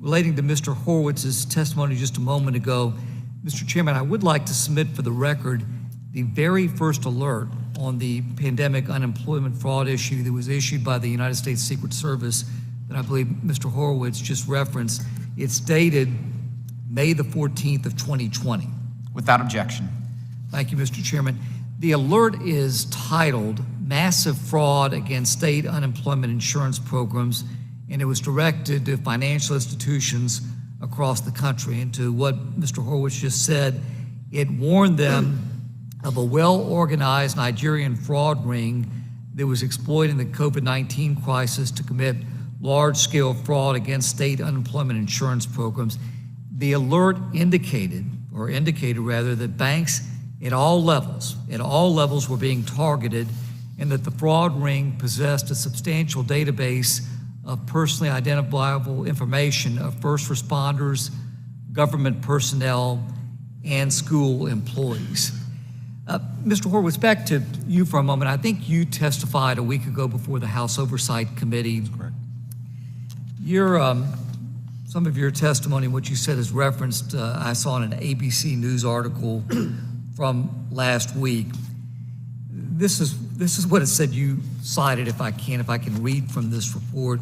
relating to Mr. Horowitz's testimony just a moment ago, Mr. Chairman, I would like to submit for the record the very first alert on the pandemic unemployment fraud issue that was issued by the United States Secret Service that I believe Mr. Horowitz just referenced. It's dated May the 14th of 2020. Without objection. Thank you, Mr. Chairman. The alert is titled Massive Fraud Against State Unemployment Insurance Programs, and it was directed to financial institutions across the country. And to what Mr. Horowitz just said, it warned them of a well-organized Nigerian fraud ring that was exploiting the COVID-19 crisis to commit large-scale fraud against state unemployment insurance programs. The alert indicated that banks at all levels were being targeted, and that the fraud ring possessed a substantial database of personally identifiable information of first responders, government personnel, and school employees. Mr. Horowitz, back to you for a moment. I think you testified a week ago before the House Oversight Committee. That's correct. Some of your testimony, what you said is referenced, I saw in an ABC News article from last week. This is what it said you cited, if I can read from this report.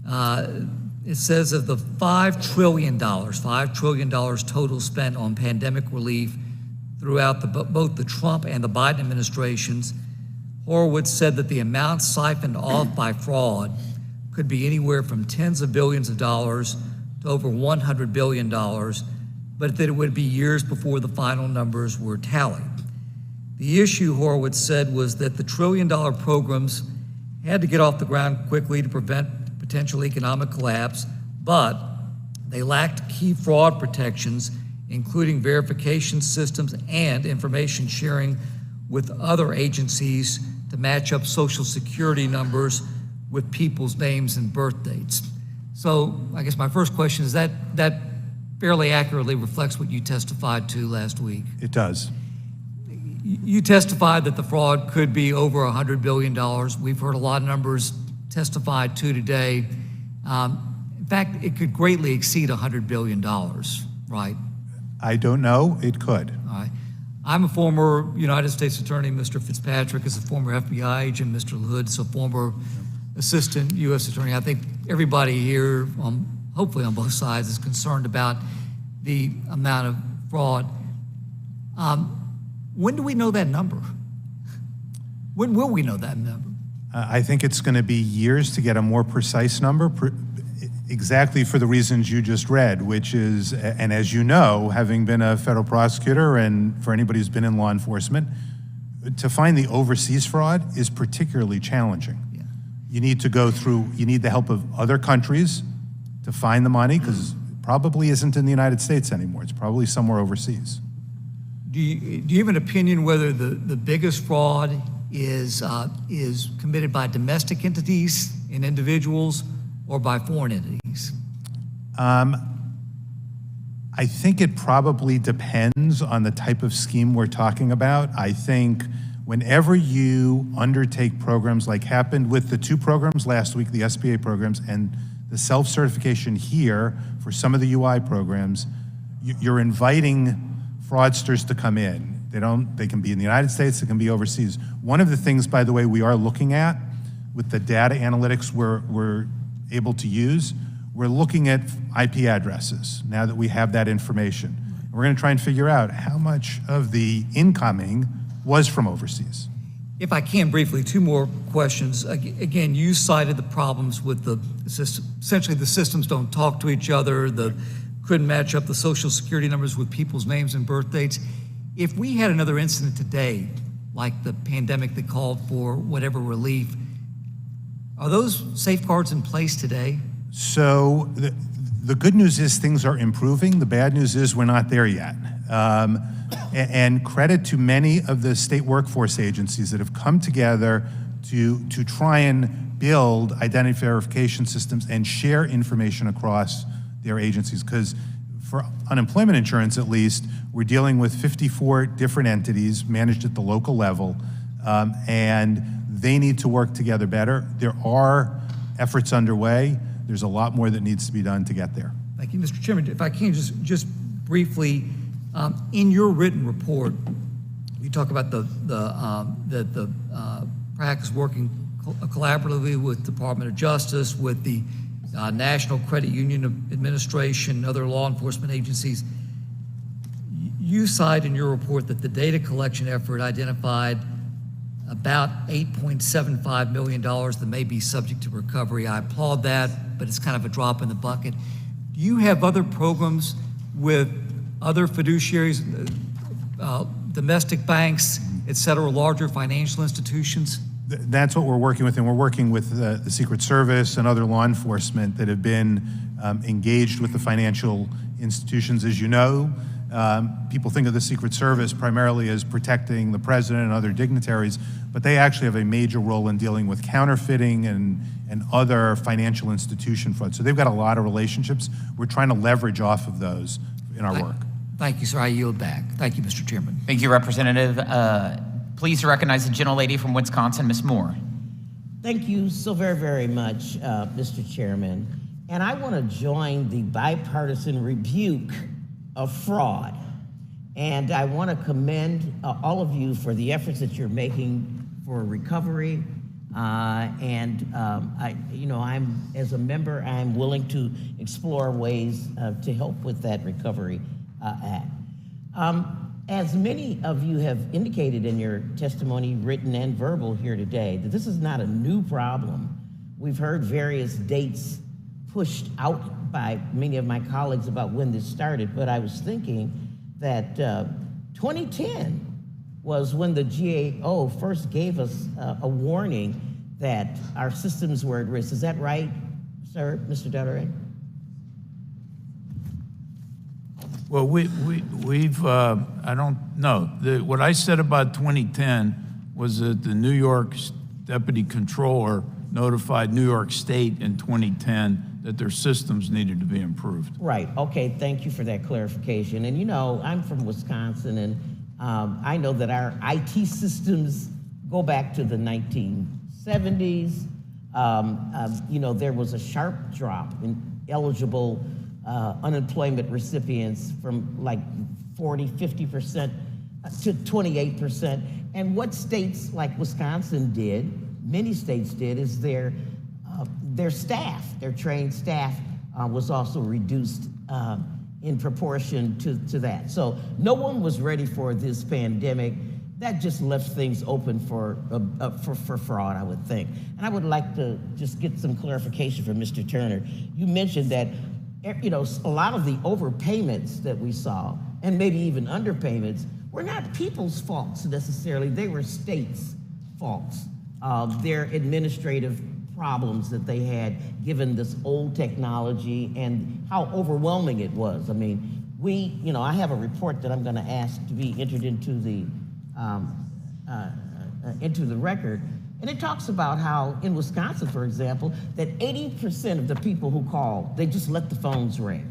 It says of the $5 trillion total spent on pandemic relief throughout both the Trump and the Biden administrations, Horowitz said that the amount siphoned off by fraud could be anywhere from tens of billions of dollars to over $100 billion, but that it would be years before the final numbers were tallied. The issue, Horowitz said, was that the trillion-dollar programs had to get off the ground quickly to prevent potential economic collapse, but they lacked key fraud protections, including verification systems and information sharing with other agencies to match up Social Security numbers with people's names and birth dates. So I guess my first question is that fairly accurately reflects what you testified to last week. It does. You testified that the fraud could be over $100 billion. We've heard a lot of numbers testified to today. In fact, it could greatly exceed $100 billion, right? I don't know. It could. All right. I'm a former United States Attorney. Mr. Fitzpatrick is a former FBI agent. Mr. Hood is a former Assistant U.S. Attorney. I think everybody here, hopefully on both sides, is concerned about the amount of fraud. When do we know that number? When will we know that number? I think it's going to be years to get a more precise number, exactly for the reasons you just read, which is, and as you know, having been a federal prosecutor and for anybody who's been in law enforcement, to find the overseas fraud is particularly challenging. Yeah. You need the help of other countries to find the money, because it probably isn't in the United States anymore. It's probably somewhere overseas. Do you have an opinion whether the biggest fraud is committed by domestic entities and individuals or by foreign entities? I think it probably depends on the type of scheme we're talking about. I think whenever you undertake programs like happened with the two programs last week, the SBA programs and the self-certification here for some of the UI programs, you're inviting fraudsters to come in. They can be in the United States, they can be overseas. One of the things, by the way, we are looking at with the data analytics we're able to use, we're looking at IP addresses now that we have that information. We're going to try and figure out how much of the incoming was from overseas. If I can briefly, two more questions. Again, you cited the problems with the system. Essentially, the systems don't talk to each other. Couldn't match up the social security numbers with people's names and birth dates. If we had another incident today, like the pandemic that called for whatever relief, are those safeguards in place today? So the good news is things are improving. The bad news is we're not there yet. And credit to many of the state workforce agencies that have come together to try and build identity verification systems and share information across their agencies. Because for unemployment insurance, at least, we're dealing with 54 different entities managed at the local level, and they need to work together better. There are efforts underway. There's a lot more that needs to be done to get there. Thank you, Mr. Chairman. If I can just briefly, in your written report, you talk about the practice working collaboratively with Department of Justice, with the National Credit Union Administration, and other law enforcement agencies. You cite in your report that the data collection effort identified about $8.75 million that may be subject to recovery. I applaud that, but it's kind of a drop in the bucket. Do you have other programs with other fiduciaries, domestic banks, et cetera, larger financial institutions? That's what we're working with, and we're working with the Secret Service and other law enforcement that have been engaged with the financial institutions. As you know, people think of the Secret Service primarily as protecting the president and other dignitaries, but they actually have a major role in dealing with counterfeiting and other financial institution fraud. So they've got a lot of relationships. We're trying to leverage off of those in our work. Thank you, sir. I yield back. Thank you, Mr. Chairman. Thank you, Representative. Please recognize the gentlelady from Wisconsin, Ms. Moore. Thank you so very, very much, Mr. Chairman. And I want to join the bipartisan rebuke of fraud. And I want to commend all of you for the efforts that you're making for recovery. I'm, as a member, I'm willing to explore ways to help with that Recovery Act. As many of you have indicated in your testimony, written and verbal here today, that this is not a new problem. We've heard various dates pushed out by many of my colleagues about when this started, but I was thinking that 2010 was when the GAO first gave us a warning that our systems were at risk. Is that right, sir, Mr. Dodaro? Well, we've I don't know. What I said about 2010 was that the New York Deputy Comptroller notified New York State in 2010 that their systems needed to be improved. Right, okay, thank you for that clarification. And you know, I'm from Wisconsin, and I know that our IT systems go back to the 1970s. There was a sharp drop in eligible unemployment recipients from like 40, 50% to 28%. And what states like Wisconsin did, many states did, is their staff, their trained staff was also reduced in proportion to that. So no one was ready for this pandemic. That just left things open for fraud, I would think. And I would like to just get some clarification from Mr. Turner. You mentioned that a lot of the overpayments that we saw, and maybe even underpayments, were not people's faults necessarily. They were states' faults. Their administrative problems that they had given this old technology and how overwhelming it was. I mean, I have a report that I'm going to ask to be entered into the record, and it talks about how in Wisconsin, for example, that 80% of the people who called, they just let the phones ring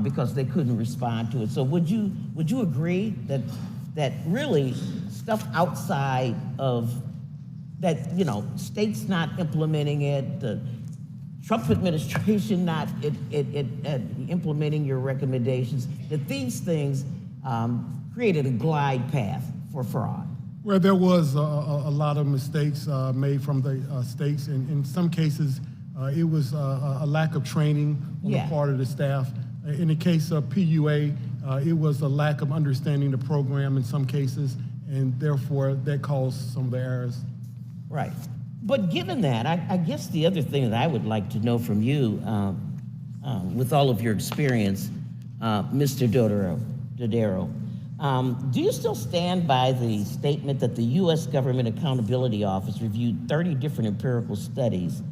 because they couldn't respond to it. So would you agree that really stuff outside of that, states not implementing it, the Trump administration not implementing your recommendations, that these things created a glide path for fraud? Well, there was a lot of mistakes made from the states. And in some cases, it was a lack of training on the part of the staff. In the case of PUA, it was a lack of understanding the program in some cases. and therefore that caused some of the errors. Right. But given that, I guess the other thing that I would like to know from you, with all of your experience, Mr. Dodaro, do you still stand by the statement that the U.S. Government Accountability Office reviewed 30 different empirical studies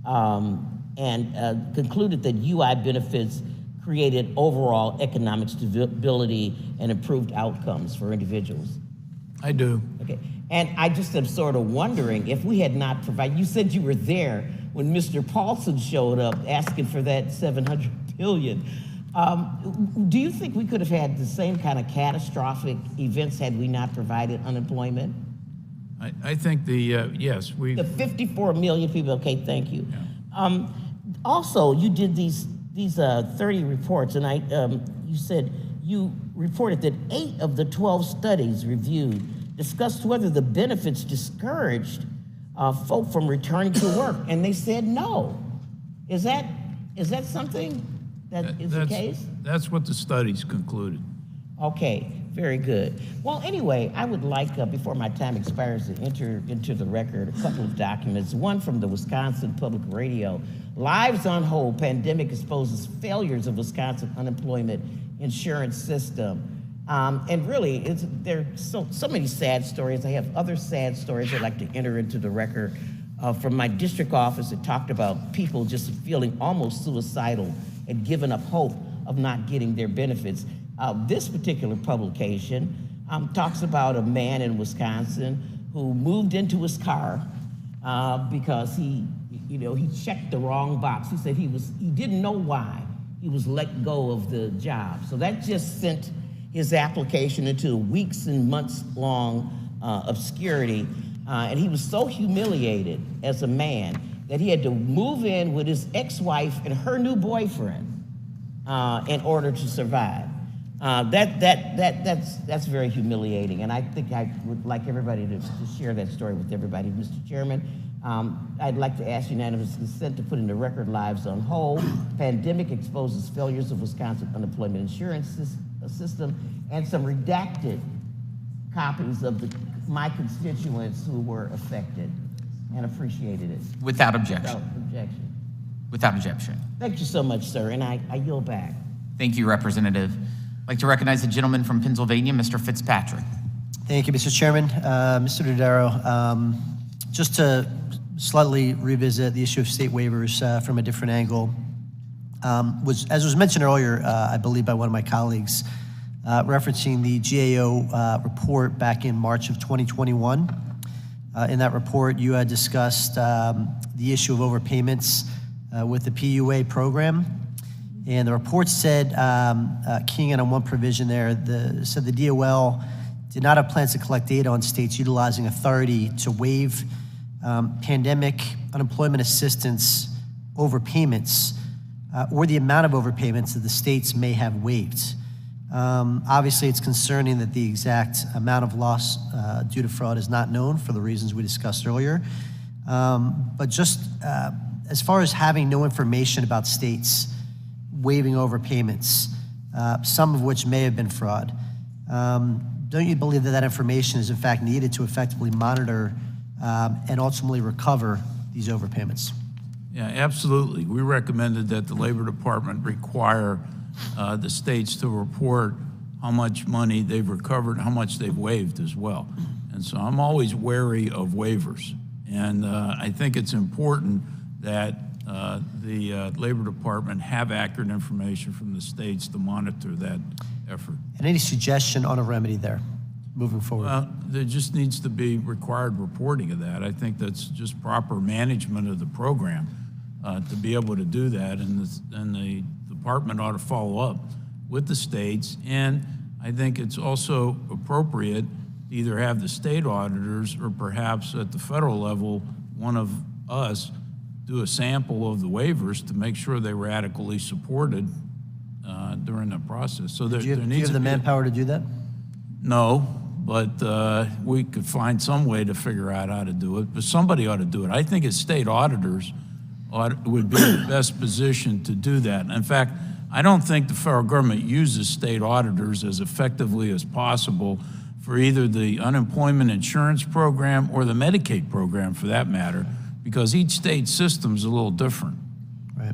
and concluded that UI benefits created overall economic stability and improved outcomes for individuals? I do. Okay. And I just am sort of wondering if we had not provided, you said you were there when Mr. Paulson showed up asking for that $700 billion. Do you think we could have had the same kind of catastrophic events had we not provided unemployment? I think yes, we. The 54 million people, okay, thank you. Yeah. Also, you did these 30 reports, and you said you reported that 8 of the 12 studies reviewed discussed whether the benefits discouraged folk from returning to work, and they said no. Is that something that is the case? That's what the studies concluded. Okay, very good. Well, anyway, I would like, before my time expires, to enter into the record a couple of documents. One from the Wisconsin Public Radio, Lives on Hold, Pandemic Exposes Failures of Wisconsin Unemployment Insurance System. And really, there are so many sad stories. I have other sad stories I'd like to enter into the record. From my district office, it talked about people just feeling almost suicidal and giving up hope of not getting their benefits. This particular publication talks about a man in Wisconsin who moved into his car because he checked the wrong box. He said he didn't know why he was let go of the job. So that just sent his application into weeks and months long obscurity. And he was so humiliated as a man that he had to move in with his ex-wife and her new boyfriend in order to survive. That's very humiliating, and I think I would like everybody to share that story with everybody. Mr. Chairman, I'd like to ask unanimous consent to put in the record Lives on Hold, Pandemic Exposes Failures of Wisconsin Unemployment Insurance System, and some redacted copies of my constituents who were affected and appreciated it. Without objection. Without objection. Without objection. Thank you so much, sir, and I yield back. Thank you, Representative. I'd like to recognize the gentleman from Pennsylvania, Mr. Fitzpatrick. Thank you, Mr. Chairman. Mr. Dodaro, just to slightly revisit the issue of state waivers from a different angle, as was mentioned earlier, I believe by one of my colleagues, referencing the GAO report back in March of 2021. In that report, you had discussed the issue of overpayments with the PUA program. And the report said, keying in on one provision there, said the DOL did not have plans to collect data on states utilizing authority to waive pandemic unemployment assistance overpayments or the amount of overpayments that the states may have waived. Obviously, it's concerning that the exact amount of loss due to fraud is not known for the reasons we discussed earlier. But just as far as having no information about states waiving overpayments, some of which may have been fraud, don't you believe that that information is in fact needed to effectively monitor and ultimately recover these overpayments? Yeah, absolutely. We recommended that the Labor Department require the states to report how much money they've recovered, how much they've waived as well. And so I'm always wary of waivers. And I think it's important that the Labor Department have accurate information from the states to monitor that effort. And any suggestion on a remedy there moving forward? There just needs to be required reporting of that. I think that's just proper management of the program to be able to do that, and the department ought to follow up with the states. And I think it's also appropriate to either have the state auditors or perhaps at the federal level, one of us do a sample of the waivers to make sure they were adequately supported during the process. So do you have the manpower to do that? No, but we could find some way to figure out how to do it. But somebody ought to do it. I think as state auditors would be the best position to do that. In fact, I don't think the federal government uses state auditors as effectively as possible for either the unemployment insurance program or the Medicaid program for that matter, because each state system is a little different. Right.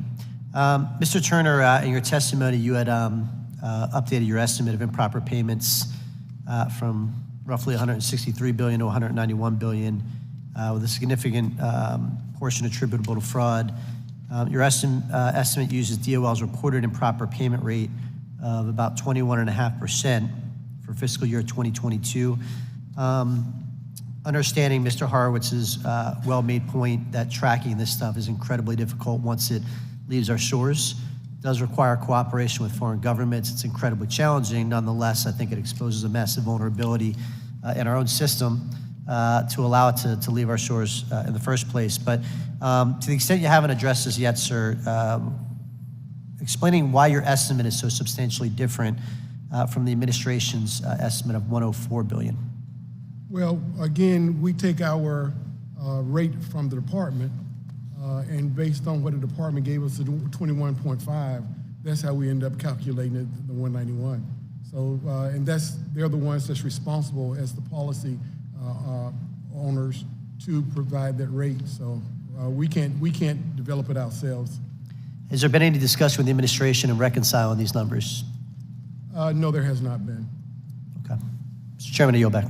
Mr. Turner, in your testimony, you had updated your estimate of improper payments from roughly $163 billion to $191 billion, with a significant portion attributable to fraud. Your estimate uses DOL's reported improper payment rate of about 21.5% for fiscal year 2022. Understanding Mr. Horowitz's well-made point that tracking this stuff is incredibly difficult once it leaves our shores. It does require cooperation with foreign governments. It's incredibly challenging. Nonetheless, I think it exposes a massive vulnerability in our own system to allow it to leave our shores in the first place. But to the extent you haven't addressed this yet, sir, explaining why your estimate is so substantially different from the administration's estimate of $104 billion. Well, again, we take our rate from the department, and based on what the department gave us, the 21.5, that's how we end up calculating it, the 191. So, and they're the ones that's responsible as the policy owners to provide that rate. So we can't develop it ourselves. Has there been any discussion with the administration in reconciling these numbers? No, there has not been. Okay. Mr. Chairman, I yield back.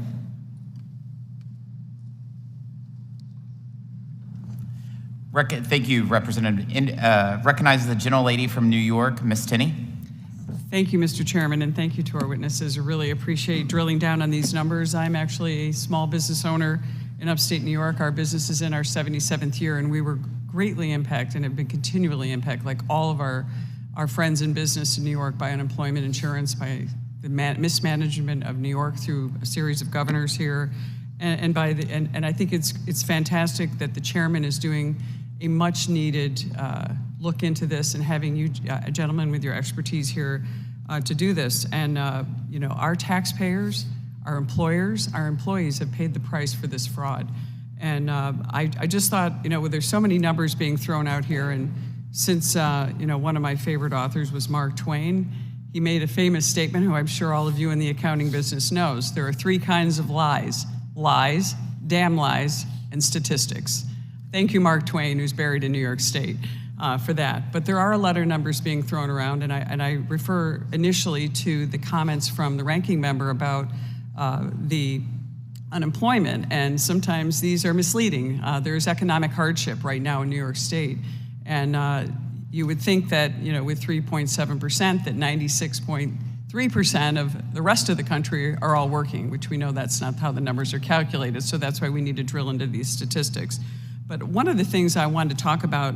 Thank you, Representative. Recognizes the gentlelady from New York, Ms. Tinney. Thank you, Mr. Chairman, and thank you to our witnesses. I really appreciate drilling down on these numbers. I'm actually a small business owner in upstate New York. Our business is in our 77th year, and we were greatly impacted and have been continually impacted, like all of our friends in business in New York, by unemployment insurance, by the mismanagement of New York through a series of governors here, and I think it's fantastic that the chairman is doing a much-needed look into this and having you, gentlemen, with your expertise here to do this. And you know, our taxpayers, our employers, our employees have paid the price for this fraud. And I just thought, you know, there's so many numbers being thrown out here, and since you know, one of my favorite authors was Mark Twain, he made a famous statement, who I'm sure all of you in the accounting business knows. There are three kinds of lies: lies, damn lies, and statistics. Thank you, Mark Twain, who's buried in New York State, for that. But there are a lot of numbers being thrown around, and I refer initially to the comments from the ranking member about the unemployment, and sometimes these are misleading. There's economic hardship right now in New York State, and you would think that, you know, with 3.7%, that 96.3% of the rest of the country are all working, which we know that's not how the numbers are calculated, so that's why we need to drill into these statistics. But one of the things I wanted to talk about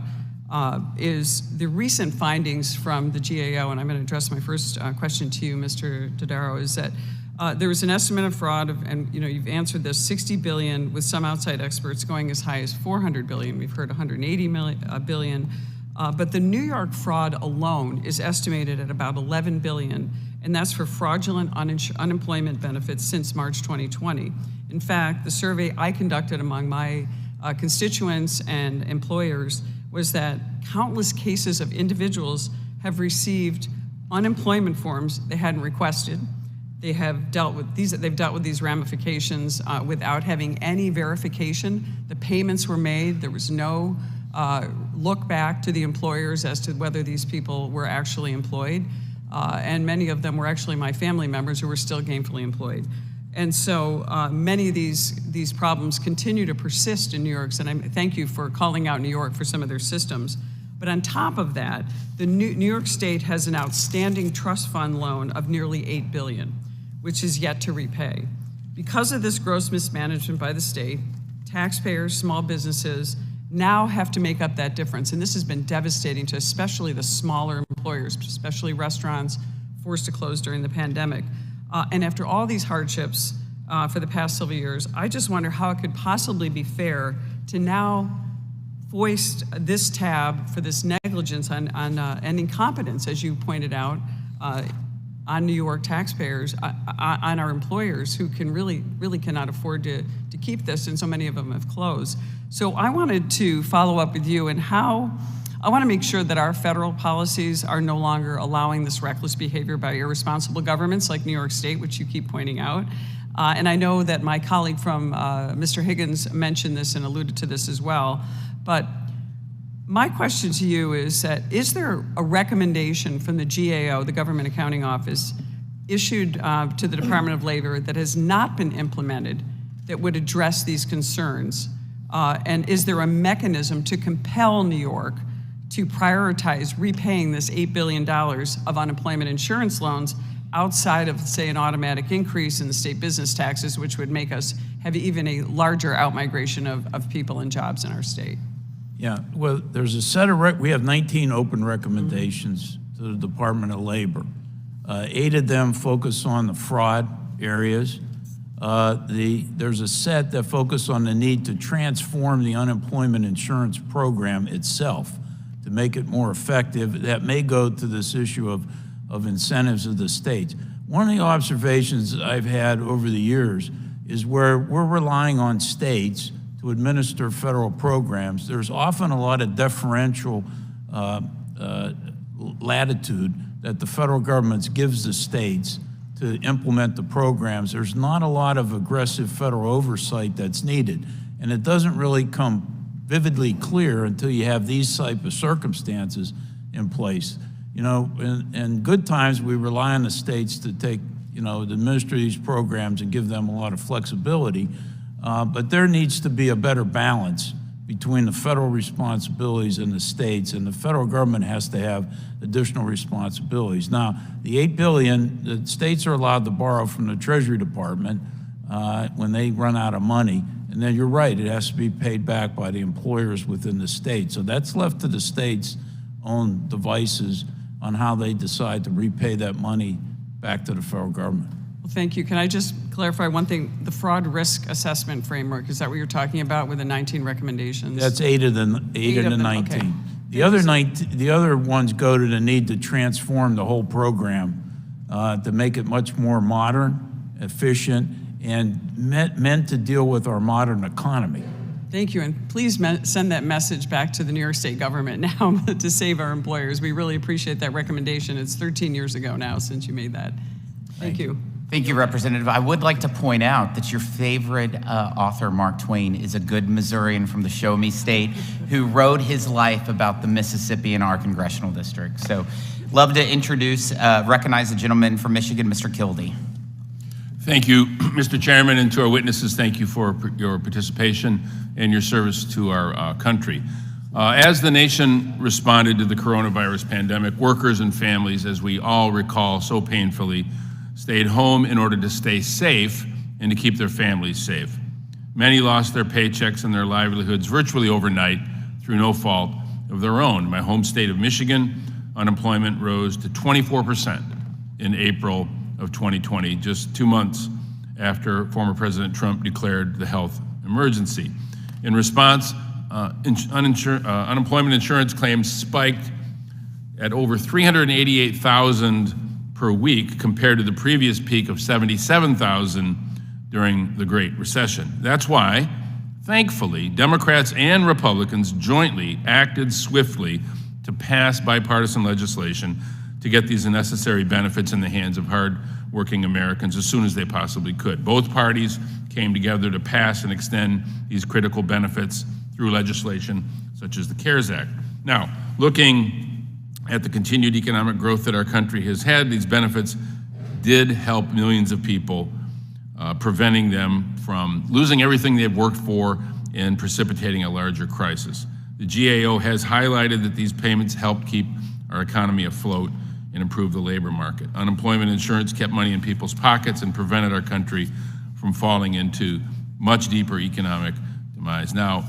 is the recent findings from the GAO, and I'm going to address my first question to you, Mr. Dodaro, is that there was an estimate of fraud, and you know, you've answered this, 60 billion, with some outside experts going as high as 400 billion. We've heard 180 billion, but the New York fraud alone is estimated at about 11 billion, and that's for fraudulent unemployment benefits since March 2020. In fact, the survey I conducted among my constituents and employers was that countless cases of individuals have received unemployment forms they hadn't requested. They have dealt with these ramifications without having any verification. The payments were made. There was no look back to the employers as to whether these people were actually employed. And many of them were actually my family members who were still gainfully employed. And so many of these problems continue to persist in New York, and I thank you for calling out New York for some of their systems. But on top of that, the New York State has an outstanding trust fund loan of nearly $8 billion, which is yet to repay. Because of this gross mismanagement by the state, taxpayers, small businesses now have to make up that difference. And this has been devastating to especially the smaller employers, especially restaurants forced to close during the pandemic. And after all these hardships for the past several years, I just wonder how it could possibly be fair to now foist this tab for this negligence and incompetence, as you pointed out, on New York taxpayers, on our employers who can really cannot afford to keep this, and so many of them have closed. So I wanted to follow up with you and how I want to make sure that our federal policies are no longer allowing this reckless behavior by irresponsible governments like New York State, which you keep pointing out, And I know that my colleague from Mr. Higgins mentioned this and alluded to this as well. But my question to you is that, is there a recommendation from the GAO, the Government Accounting Office, issued to the Department of Labor that has not been implemented that would address these concerns? And is there a mechanism to compel New York to prioritize repaying this $8 billion of unemployment insurance loans outside of, say, an automatic increase in the state business taxes, which would make us have even a larger outmigration of people and jobs in our state? Yeah, well, there's a set of, we have 19 open recommendations to the Department of Labor. 8 of them focus on the fraud areas. There's a set that focus on the need to transform the unemployment insurance program itself to make it more effective. That may go to this issue of incentives of the states. One of the observations I've had over the years is where we're relying on states to administer federal programs, there's often a lot of deferential latitude that the federal government gives the states to implement the programs. There's not a lot of aggressive federal oversight that's needed. And it doesn't really come vividly clear until you have these type of circumstances in place. You know, in good times, we rely on the states to take, to administer these programs and give them a lot of flexibility. But there needs to be a better balance between the federal responsibilities and the states, and the federal government has to have additional responsibilities. Now, the $8 billion, the states are allowed to borrow from the Treasury Department when they run out of money, and then you're right, it has to be paid back by the employers within the state. So that's left to the states' own devices on how they decide to repay that money back to the federal government. Well, thank you. Can I just clarify one thing? The fraud risk assessment framework, is that what you're talking about with the 19 recommendations? That's 8 of the 19. Okay. The other ones go to the need to transform the whole program to make it much more modern, efficient, and meant to deal with our modern economy. Thank you, and please send that message back to the New York State government now to save our employers. We really appreciate that recommendation. It's 13 years ago now since you made that. Thank you. Thank you, Representative. I would like to point out that your favorite author, Mark Twain, is a good Missourian from the Show Me State who wrote his life about the Mississippi in our congressional district. So love to recognize the gentleman from Michigan, Mr. Kildee. Thank you, Mr. Chairman, and to our witnesses, thank you for your participation and your service to our country. As the nation responded to the coronavirus pandemic, workers and families, as we all recall so painfully, stayed home in order to stay safe and to keep their families safe. Many lost their paychecks and their livelihoods virtually overnight through no fault of their own. In my home state of Michigan, unemployment rose to 24% in April of 2020, just 2 months after former President Trump declared the health emergency. In response, unemployment insurance claims spiked at over 388,000 per week compared to the previous peak of 77,000 during the Great Recession. That's why, thankfully, Democrats and Republicans jointly acted swiftly to pass bipartisan legislation to get these necessary benefits in the hands of hard-working Americans as soon as they possibly could. Both parties came together to pass and extend these critical benefits through legislation such as the CARES Act. Now, looking at the continued economic growth that our country has had, these benefits did help millions of people, preventing them from losing everything they've worked for and precipitating a larger crisis. The GAO has highlighted that these payments helped keep our economy afloat and improve the labor market. Unemployment insurance kept money in people's pockets and prevented our country from falling into much deeper economic demise. Now,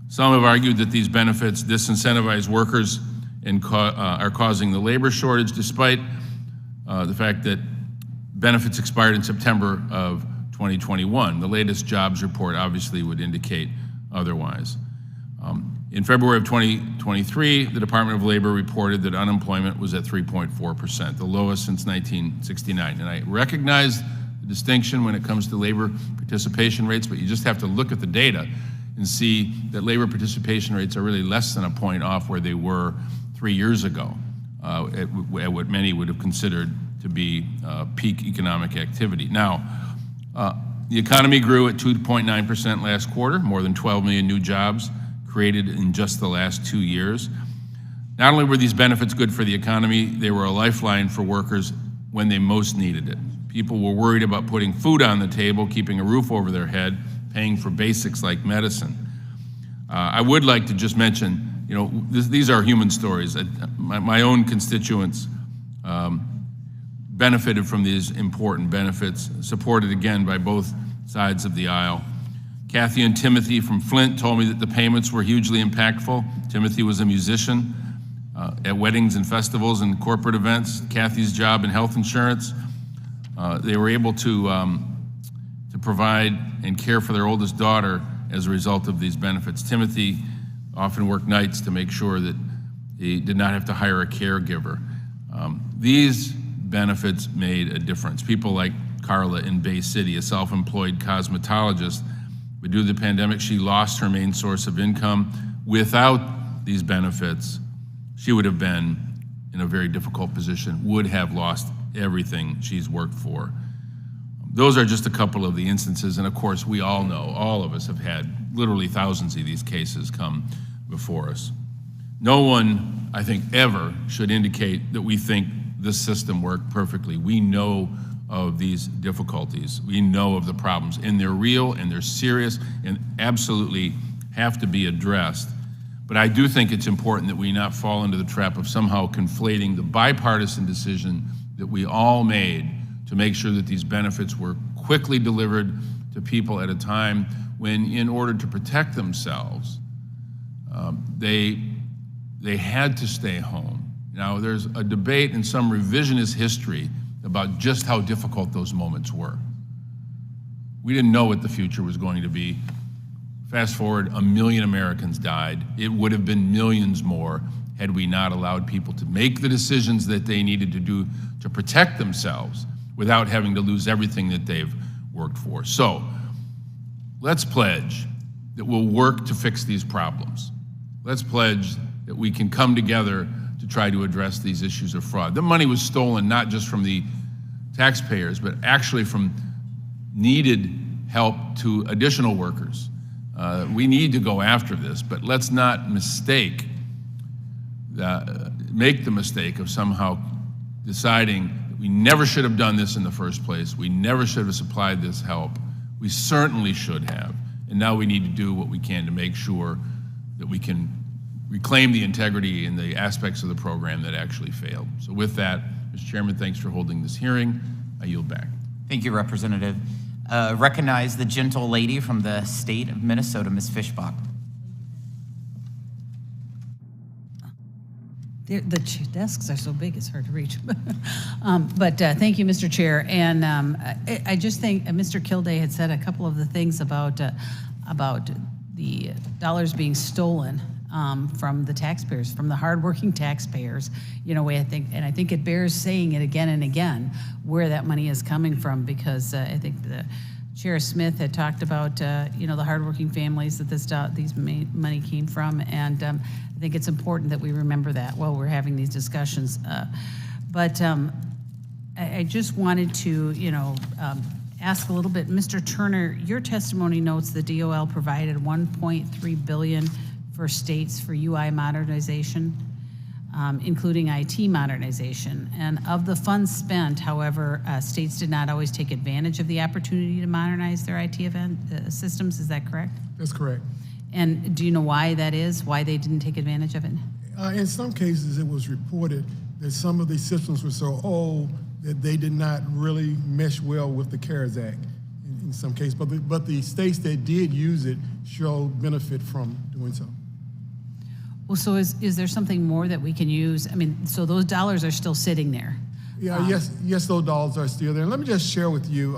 some have argued that these benefits disincentivize workers and are causing the labor shortage, despite the fact that benefits expired in September of 2021. The latest jobs report obviously would indicate otherwise. In February of 2023, the Department of Labor reported that unemployment was at 3.4%, the lowest since 1969. And I recognize the distinction when it comes to labor participation rates, but you just have to look at the data and see that labor participation rates are really less than a point off where they were 3 years ago, at what many would have considered to be peak economic activity. Now, The economy grew at 2.9% last quarter, more than 12 million new jobs created in just the last 2 years. Not only were these benefits good for the economy, they were a lifeline for workers when they most needed it. People were worried about putting food on the table, keeping a roof over their head, paying for basics like medicine. I would like to just mention, these are human stories. My own constituents benefited from these important benefits, supported again by both sides of the aisle. Kathy and Timothy from Flint told me that the payments were hugely impactful. Timothy was a musician at weddings and festivals and corporate events. Kathy's job in health insurance, they were able to provide and care for their oldest daughter as a result of these benefits. Timothy often worked nights to make sure that he did not have to hire a caregiver. These benefits made a difference. People like Carla in Bay City, a self-employed cosmetologist, but due to the pandemic, she lost her main source of income. Without these benefits, she would have been in a very difficult position, would have lost everything she's worked for. Those are just a couple of the instances, and of course, we all know, all of us have had literally thousands of these cases come before us. No one, I think, ever should indicate that we think this system worked perfectly. We know of these difficulties. We know of the problems, and they're real, and they're serious, and absolutely have to be addressed. But I do think it's important that we not fall into the trap of somehow conflating the bipartisan decision that we all made to make sure that these benefits were quickly delivered to people at a time when, in order to protect themselves, they had to stay home. Now, there's a debate and some revisionist history about just how difficult those moments were. We didn't know what the future was going to be. Fast forward, 1 million Americans died. It would have been millions more had we not allowed people to make the decisions that they needed to do to protect themselves without having to lose everything that they've worked for. So, let's pledge that we'll work to fix these problems. Let's pledge that we can come together to try to address these issues of fraud. The money was stolen not just from the taxpayers, but actually from needed help to additional workers. We need to go after this, but let's not make the mistake of somehow deciding that we never should have done this in the first place. We never should have supplied this help. We certainly should have. And now we need to do what we can to make sure that we can reclaim the integrity and the aspects of the program that actually failed. So with that, Mr. Chairman, thanks for holding this hearing. I yield back. Thank you, Representative. Recognize the gentle lady from the state of Minnesota, Ms. Fishbach. The desks are so big, it's hard to reach. But thank you, Mr. Chair. And I just think Mr. Kilday had said a couple of the things about the dollars being stolen from the taxpayers, from the hardworking taxpayers. I think it bears saying it again and again where that money is coming from, because I think the Chair Smith had talked about the hardworking families that these money came from, and I think it's important that we remember that while we're having these discussions. But I just wanted to ask a little bit, Mr. Turner, your testimony notes the DOL provided $1.3 billion for states for UI modernization, including IT modernization. And of the funds spent, however, states did not always take advantage of the opportunity to modernize their IT systems. Is that correct? That's correct. And do you know why that is? Why they didn't take advantage of it? In some cases, it was reported that some of these systems were so old that they did not really mesh well with the CARES Act in some cases. But the states that did use it showed benefit from doing so. Well, so is there something more that we can use? I mean, so those dollars are still sitting there. Yeah, yes, those dollars are still there. And let me just share with you,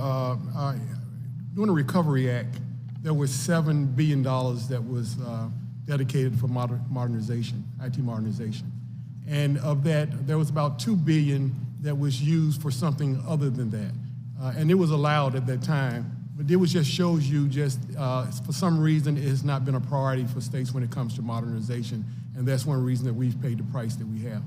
during the Recovery Act, there was $7 billion that was dedicated for modernization, IT modernization. And of that, there was about $2 billion that was used for something other than that. And it was allowed at that time. But it just shows you for some reason, it has not been a priority for states when it comes to modernization. And that's one reason that we've paid the price that we have.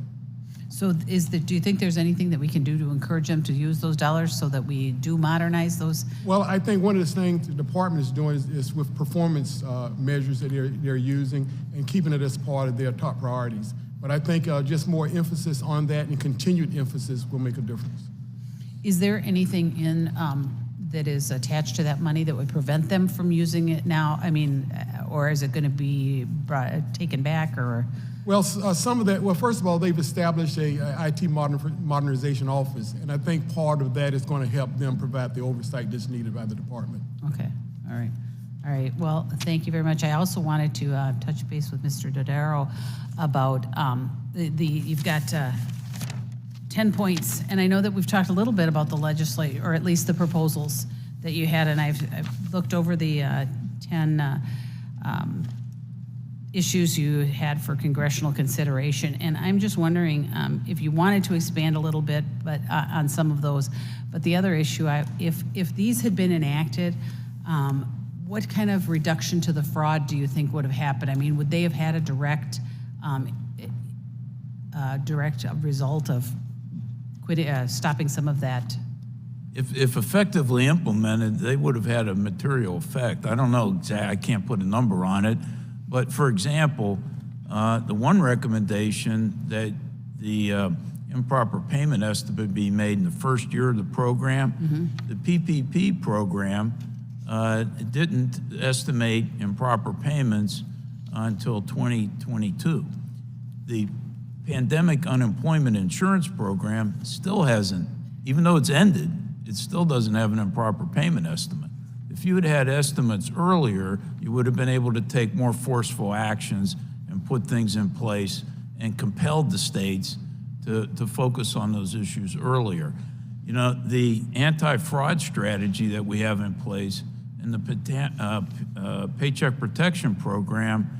So do you think there's anything that we can do to encourage them to use those dollars so that we do modernize those? Well, I think one of the things the department is doing is with performance measures that they're using and keeping it as part of their top priorities. But I think just more emphasis on that and continued emphasis will make a difference. Is there anything in that is attached to that money that would prevent them from using it now? I mean, or is it going to be taken back or? Well, some of that, well, first of all, they've established a IT modernization office, and I think part of that is going to help them provide the oversight that's needed by the department. Okay, all right. All right, well, thank you very much. I also wanted to touch base with Mr. Dodaro about you've got 10 points, and I know that we've talked a little bit about the legislation, or at least the proposals that you had, and I've looked over the 10 issues you had for congressional consideration, and I'm just wondering if you wanted to expand a little bit, but on some of those. But the other issue, if these had been enacted, what kind of reduction to the fraud do you think would have happened? I mean, would they have had a direct result of stopping some of that? If effectively implemented, they would have had a material effect. I don't know exactly, I can't put a number on it, but for example, the one recommendation that the improper payment estimate be made in the first year of the program, the PPP program didn't estimate improper payments until 2022. The pandemic unemployment insurance program still hasn't, even though it's ended, it still doesn't have an improper payment estimate. If you had had estimates earlier, you would have been able to take more forceful actions and put things in place and compelled the states to focus on those issues earlier. You know, the anti-fraud strategy that we have in place in the Paycheck Protection Program,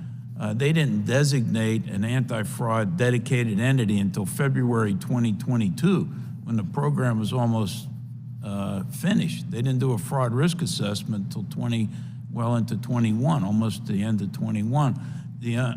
they didn't designate an anti-fraud dedicated entity until February 2022, when the program was almost finished. They didn't do a fraud risk assessment until well into 21, almost the end of 21. The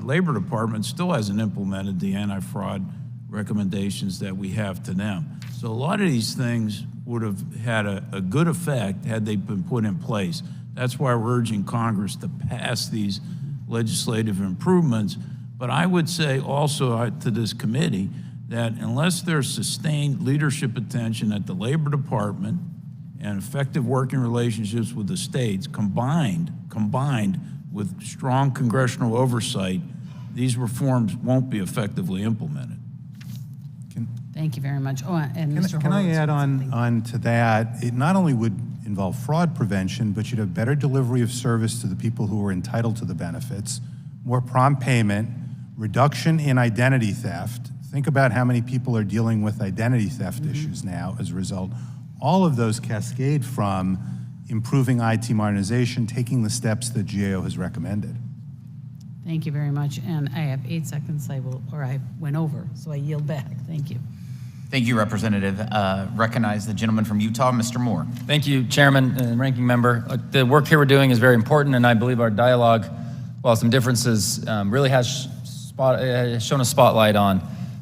Labor Department still hasn't implemented the anti-fraud recommendations that we have to them. So a lot of these things would have had a good effect had they been put in place. That's why we're urging Congress to pass these legislative improvements. But I would say also to this committee that unless there's sustained leadership attention at the Labor Department and effective working relationships with the states combined with strong congressional oversight, these reforms won't be effectively implemented. Thank you very much. Oh, and Mr. Can I Horowitz, add on to that? It not only would involve fraud prevention, but you'd have better delivery of service to the people who are entitled to the benefits, more prompt payment, reduction in identity theft. Think about how many people are dealing with identity theft issues now as a result. All of those cascade from improving IT modernization, taking the steps that GAO has recommended. Thank you very much. And I have 8 seconds, I went over, so I yield back. Thank you. Thank you, Representative. Recognize the gentleman from Utah, Mr. Moore. Thank you, Chairman and Ranking Member. The work here we're doing is very important, and I believe our dialogue, while some differences, really has shown a spotlight on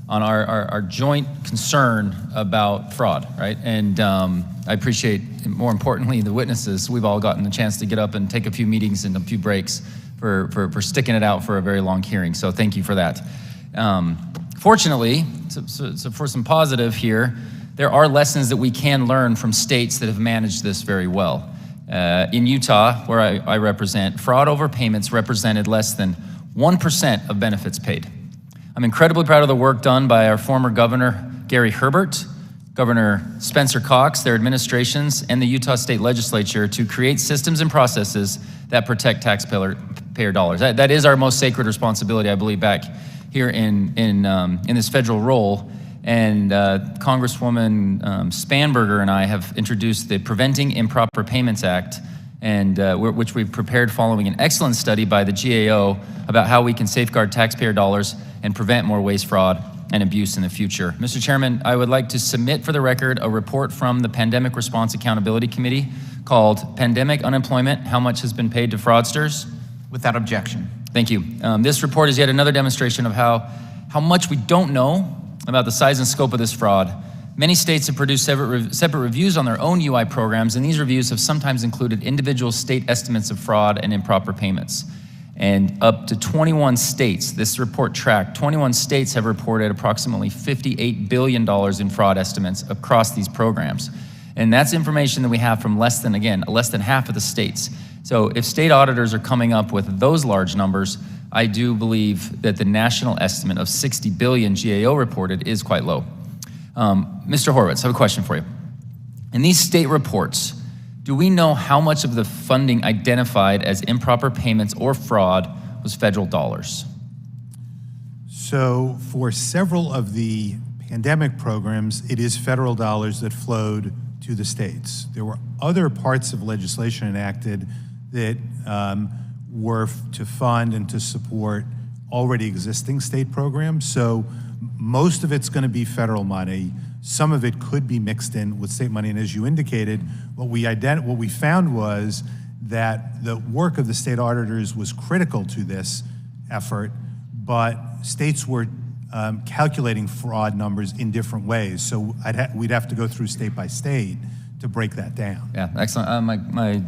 our joint concern about fraud, right? And I appreciate, more importantly, the witnesses. We've all gotten the chance to get up and take a few meetings and a few breaks for sticking it out for a very long hearing. So thank you for that. Fortunately, so for some positive here, there are lessons that we can learn from states that have managed this very well. In Utah, where I represent, fraud overpayments represented less than 1% of benefits paid. I'm incredibly proud of the work done by our former governor, Gary Herbert, Governor Spencer Cox, their administrations, and the Utah State Legislature to create systems and processes that protect taxpayer dollars. That is our most sacred responsibility, I believe, back here in this federal role. And Congresswoman Spanberger and I have introduced the Preventing Improper Payments Act, and which we've prepared following an excellent study by the GAO about how we can safeguard taxpayer dollars and prevent more waste, fraud, and abuse in the future. Mr. Chairman, I would like to submit for the record a report from the Pandemic Response Accountability Committee called Pandemic Unemployment, How Much Has Been Paid to Fraudsters? Without objection. Thank you. This report is yet another demonstration of how how much we don't know about the size and scope of this fraud. Many states have produced separate reviews on their own UI programs, and these reviews have sometimes included individual state estimates of fraud and improper payments. And up to 21 states, this report tracked, 21 states have reported approximately $58 billion in fraud estimates across these programs. And that's information that we have from less than half of the states. So if state auditors are coming up with those large numbers, I do believe that the national estimate of 60 billion GAO reported is quite low. Mr. Horowitz, I have a question for you. In these state reports, do we know how much of the funding identified as improper payments or fraud was federal dollars? So for several of the pandemic programs, it is federal dollars that flowed to the states. There were other parts of legislation enacted that were to fund and to support already existing state programs. So most of it's going to be federal money. Some of it could be mixed in with state money. And as you indicated, what we found was that the work of the state auditors was critical to this effort, but states were calculating fraud numbers in different ways. So we'd have to go through state by state to break that down. Yeah, excellent.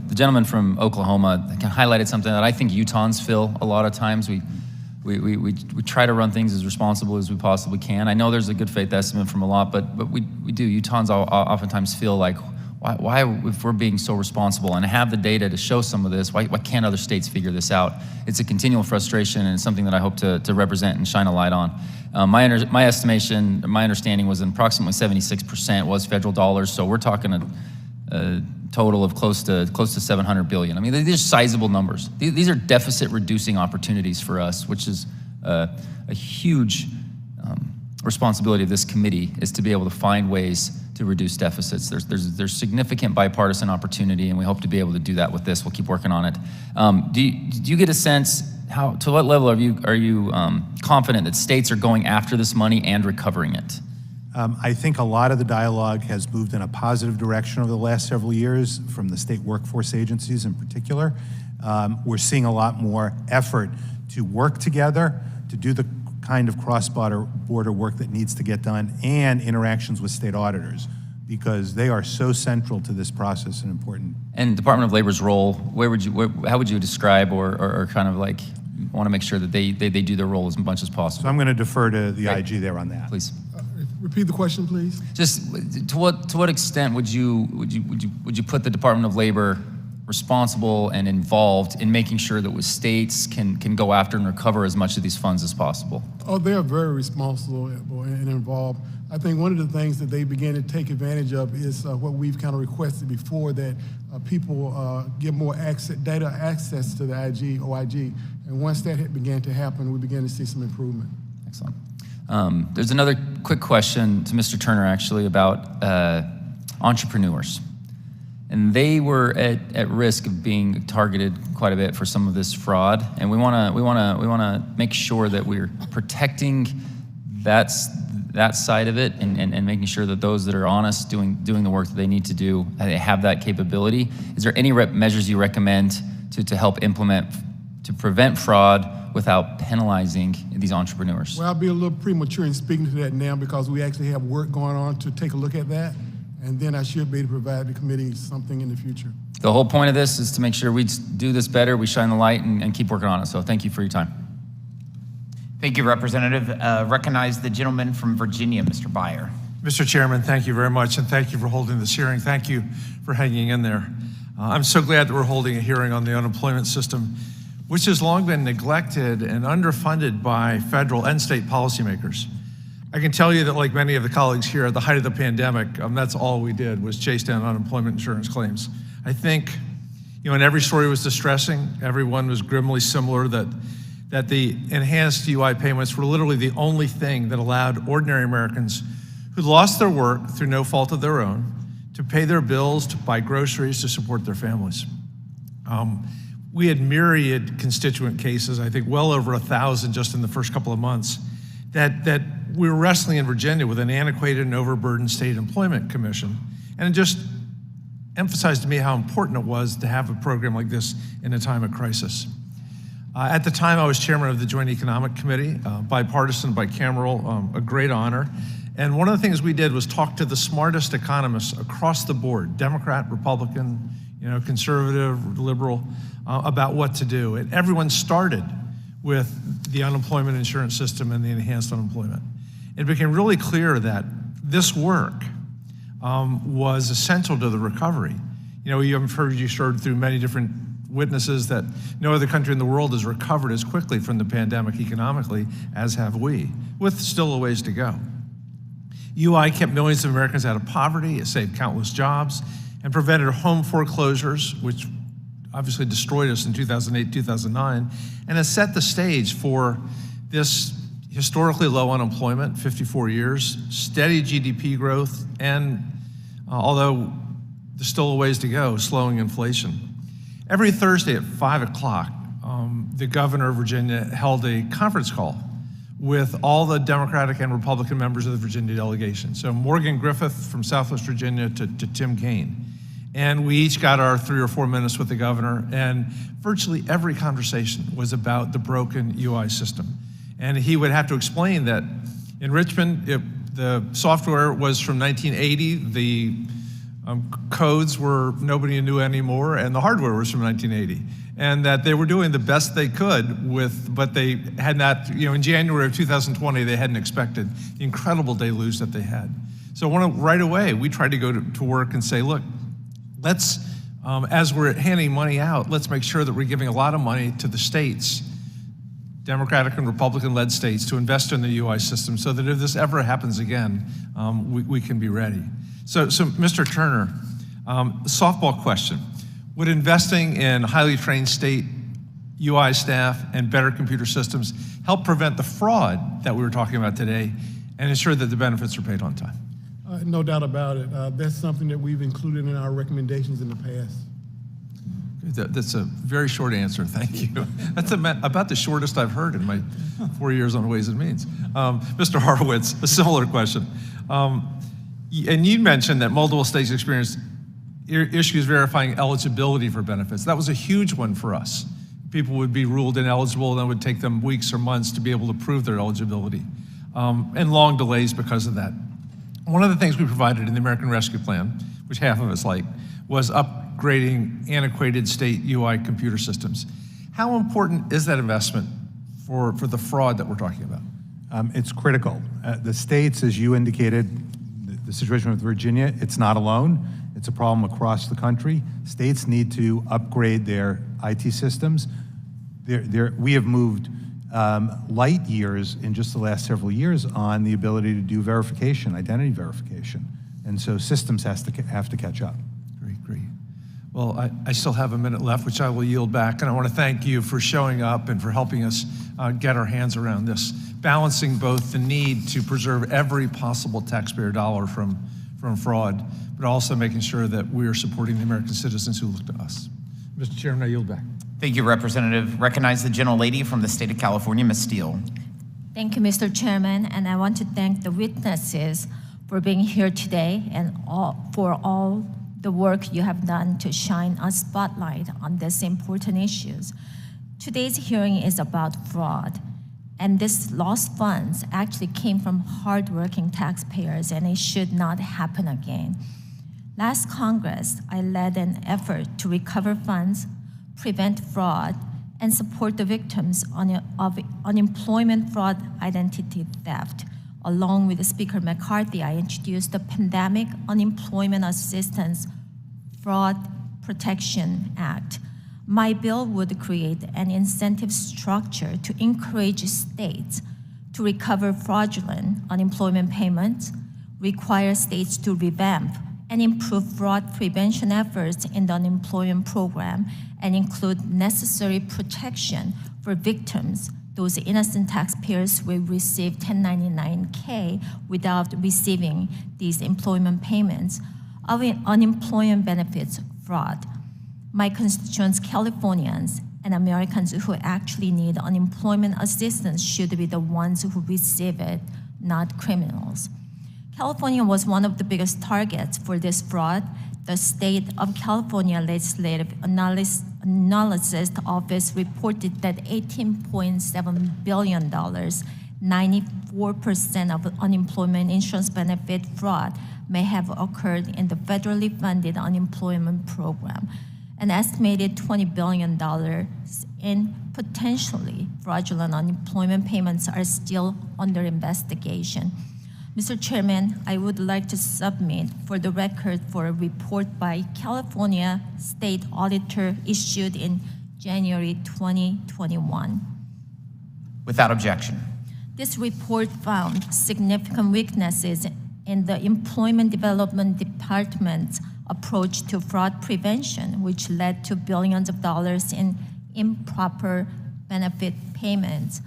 The gentleman from Oklahoma highlighted something that I think Utahns feel a lot of times. We try to run things as responsible as we possibly can. I know there's a good faith estimate from a lot, but we do. Utahns oftentimes feel like, why, if we're being so responsible and have the data to show some of this, why can't other states figure this out? It's a continual frustration, and it's something that I hope to represent and shine a light on. My understanding was approximately 76% was federal dollars, so we're talking a total of close to 700 billion. I mean, these are sizable numbers. These are deficit reducing opportunities for us, which is a huge responsibility of this committee, is to be able to find ways to reduce deficits. There's significant bipartisan opportunity, and we hope to be able to do that with this. We'll keep working on it. Do you get a sense, to what level are you confident that states are going after this money and recovering it? I think a lot of the dialogue has moved in a positive direction over the last several years from the state workforce agencies in particular. We're seeing a lot more effort to work together, to do the kind of cross-border work that needs to get done, and interactions with state auditors, because they are so central to this process and important. And Department of Labor's role, how would you describe or kind of like want to make sure that they do their role as much as possible? So I'm going to defer to the IG there on that. Please. Repeat the question, please. Just to what extent would you put the Department of Labor responsible and involved in making sure that states can go after and recover as much of these funds as possible? Oh, they are very responsible and involved. I think one of the things that they began to take advantage of is what we've kind of requested before, that people get more data access to the OIG. And once that began to happen, we began to see some improvement. Excellent. There's another quick question to Mr. Turner, actually, about entrepreneurs. And they were at risk of being targeted quite a bit for some of this fraud. And we want to make sure that we're protecting that side of it and making sure that those that are honest, doing the work that they need to do, they have that capability. Is there any measures you recommend to help implement to prevent fraud without penalizing these entrepreneurs? Well, I'll be a little premature in speaking to that now, because we actually have work going on to take a look at that. And then I should be able to provide the committee something in the future. The whole point of this is to make sure we do this better, we shine the light, and keep working on it. So thank you for your time. Thank you, Representative. Recognize the gentleman from Virginia, Mr. Byer. Mr. Chairman, thank you very much, and thank you for holding this hearing. Thank you for hanging in there. I'm so glad that we're holding a hearing on the unemployment system, which has long been neglected and underfunded by federal and state policymakers. I can tell you that, like many of the colleagues here, at the height of the pandemic, that's all we did was chase down unemployment insurance claims. I think, and every story was distressing. Everyone was grimly similar that the enhanced UI payments were literally the only thing that allowed ordinary Americans who lost their work through no fault of their own to pay their bills, to buy groceries, to support their families. We had myriad constituent cases, I think well over 1,000 just in the first couple of months, that we were wrestling in Virginia with an antiquated and overburdened state employment commission. And it just emphasized to me how important it was to have a program like this in a time of crisis. At the time, I was chairman of the Joint Economic Committee, bipartisan, bicameral, a great honor. And one of the things we did was talk to the smartest economists across the board, Democrat, Republican, conservative, liberal, about what to do. And everyone started with the unemployment insurance system and the enhanced unemployment. It became really clear that this work was essential to the recovery. You've heard through many different witnesses that no other country in the world has recovered as quickly from the pandemic economically as have we, with still a ways to go. UI kept millions of Americans out of poverty, it saved countless jobs, and prevented home foreclosures, which obviously destroyed us in 2008, 2009, and has set the stage for this historically low unemployment, 54 years, steady GDP growth, and although there's still a ways to go, slowing inflation. Every Thursday at 5 o'clock, the governor of Virginia held a conference call with all the Democratic and Republican members of the Virginia delegation. So Morgan Griffith from Southwest Virginia to Tim Kaine. And we each got our 3 or 4 minutes with the governor, and virtually every conversation was about the broken UI system. And he would have to explain that in Richmond, the software was from 1980, the codes were nobody knew anymore, and the hardware was from 1980. And that they were doing the best they could but they had not, in January of 2020, they hadn't expected the incredible deluge that they had. So right away, we tried to go to work and say, look, let's, as we're handing money out, let's make sure that we're giving a lot of money to the states, Democratic and Republican-led states, to invest in the UI system so that if this ever happens again, we can be ready. So Mr. Turner, softball question. Would investing in highly trained state UI staff and better computer systems help prevent the fraud that we were talking about today and ensure that the benefits are paid on time? No doubt about it. That's something that we've included in our recommendations in the past. That's a very short answer, thank you. That's about the shortest I've heard in my 4 years on Ways and Means. Mr. Horowitz, a similar question. And you mentioned that multiple states experienced issues verifying eligibility for benefits. That was a huge one for us. People would be ruled ineligible, and it would take them weeks or months to be able to prove their eligibility, and long delays because of that. One of the things we provided in the American Rescue Plan, which half of us like, was upgrading antiquated state UI computer systems. How important is that investment for the fraud that we're talking about? It's critical. The states, as you indicated, the situation with Virginia, it's not alone. It's a problem across the country. States need to upgrade their IT systems. We have moved light years in just the last several years on the ability to do verification, identity verification. And so systems have to catch up. Great. Well, I still have a minute left, which I will yield back. And I want to thank you for showing up and for helping us get our hands around this, balancing both the need to preserve every possible taxpayer dollar from fraud, but also making sure that we are supporting the American citizens who look to us. Mr. Chairman, I yield back. Thank you, Representative. Recognize the gentlelady from the state of California, Ms. Steele. Thank you, Mr. Chairman, and I want to thank the witnesses for being here today and for all the work you have done to shine a spotlight on these important issues. Today's hearing is about fraud, and this lost funds actually came from hardworking taxpayers, and it should not happen again. Last Congress, I led an effort to recover funds, prevent fraud, and support the victims of unemployment fraud identity theft. Along with Speaker McCarthy, I introduced the Pandemic Unemployment Assistance Fraud Protection Act. My bill would create an incentive structure to encourage states to recover fraudulent unemployment payments, require states to revamp and improve fraud prevention efforts in the unemployment program, and include necessary protection for victims, those innocent taxpayers who receive 1099-K without receiving these employment payments of unemployment benefits fraud. My constituents, Californians, and Americans who actually need unemployment assistance should be the ones who receive it, not criminals. California was one of the biggest targets for this fraud. The state of California legislative Analysis Office reported that $18.7 billion, 94% of unemployment insurance benefit fraud may have occurred in the federally funded unemployment program. An estimated $20 billion in potentially fraudulent unemployment payments are still under investigation. Mr. Chairman, I would like to submit for the record for a report by California State Auditor issued in January 2021. Without objection. This report found significant weaknesses in the Employment Development Department's approach to fraud prevention, which led to billions of dollars in improper benefit payments.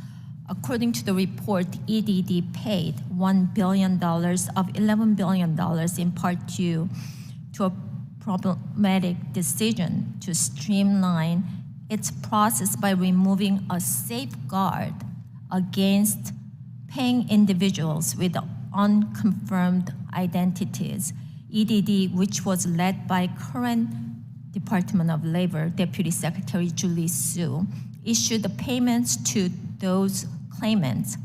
According to the report, EDD paid $1 billion of $11 billion in part due to a problematic decision to streamline its process by removing a safeguard against paying individuals with unconfirmed identities. EDD, which was led by current Department of Labor Deputy Secretary Julie Su, issued the payments to those claimants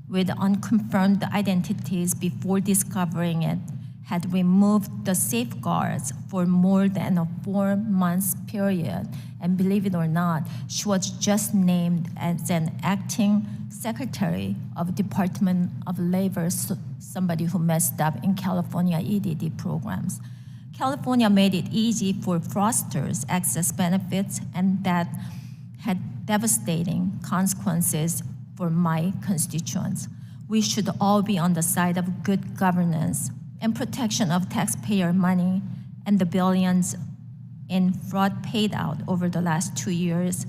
with unconfirmed identities before discovering it had removed the safeguards for more than a 4-month period. And believe it or not, she was just named as an acting secretary of Department of Labor, somebody who messed up in California EDD programs. California made it easy for fraudsters access benefits, and that had devastating consequences for my constituents. We should all be on the side of good governance and protection of taxpayer money, and the billions in fraud paid out over the last 2 years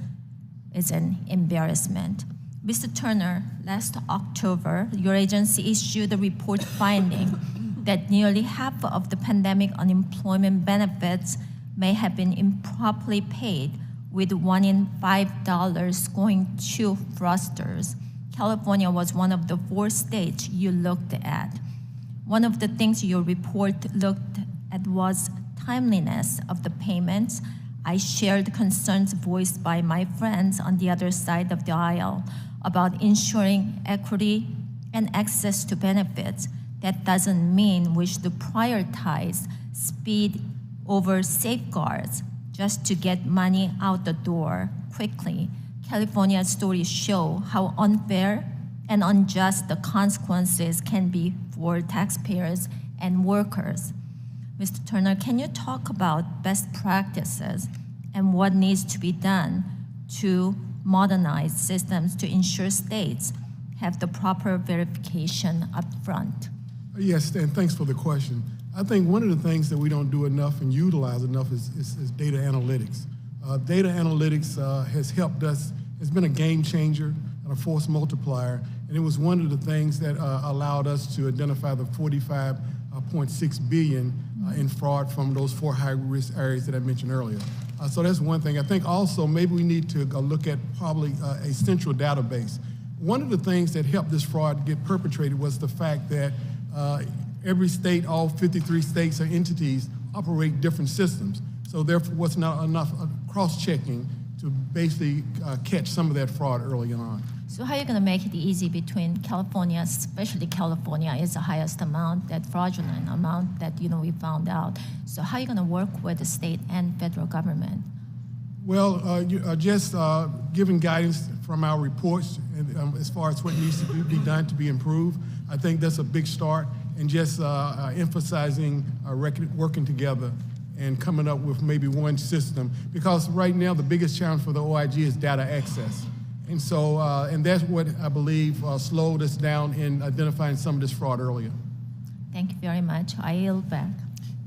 is an embarrassment. Mr. Turner, last October, your agency issued a report finding that nearly half of the pandemic unemployment benefits may have been improperly paid, with $1 in $5 going to fraudsters. California was one of the 4 states you looked at. One of the things your report looked at was timeliness of the payments. I shared concerns voiced by my friends on the other side of the aisle about ensuring equity and access to benefits. That doesn't mean we should prioritize speed over safeguards just to get money out the door quickly. California stories show how unfair and unjust the consequences can be for taxpayers and workers. Mr. Turner, can you talk about best practices and what needs to be done to modernize systems to ensure states have the proper verification up front? Yes, and thanks for the question. I think one of the things that we don't do enough and utilize enough is data analytics. Data analytics has helped us, it's been a game changer and a force multiplier, and it was one of the things that allowed us to identify the $45.6 billion in fraud from those 4 high-risk areas that I mentioned earlier. So that's one thing. I think also maybe we need to look at probably a central database. One of the things that helped this fraud get perpetrated was the fact that every state, all 53 states or entities, operate different systems. So therefore, was not enough cross-checking to basically catch some of that fraud early on. So how are you going to make it easy between California, especially California is the highest amount, that fraudulent amount that we found out. So how are you going to work with the state and federal government? Well, just giving guidance from our reports as far as what needs to be done to be improved. I think that's a big start, and just emphasizing working together and coming up with maybe one system. Because right now the biggest challenge for the OIG is data access. And so, and that's what I believe slowed us down in identifying some of this fraud earlier. Thank you very much. I yield back.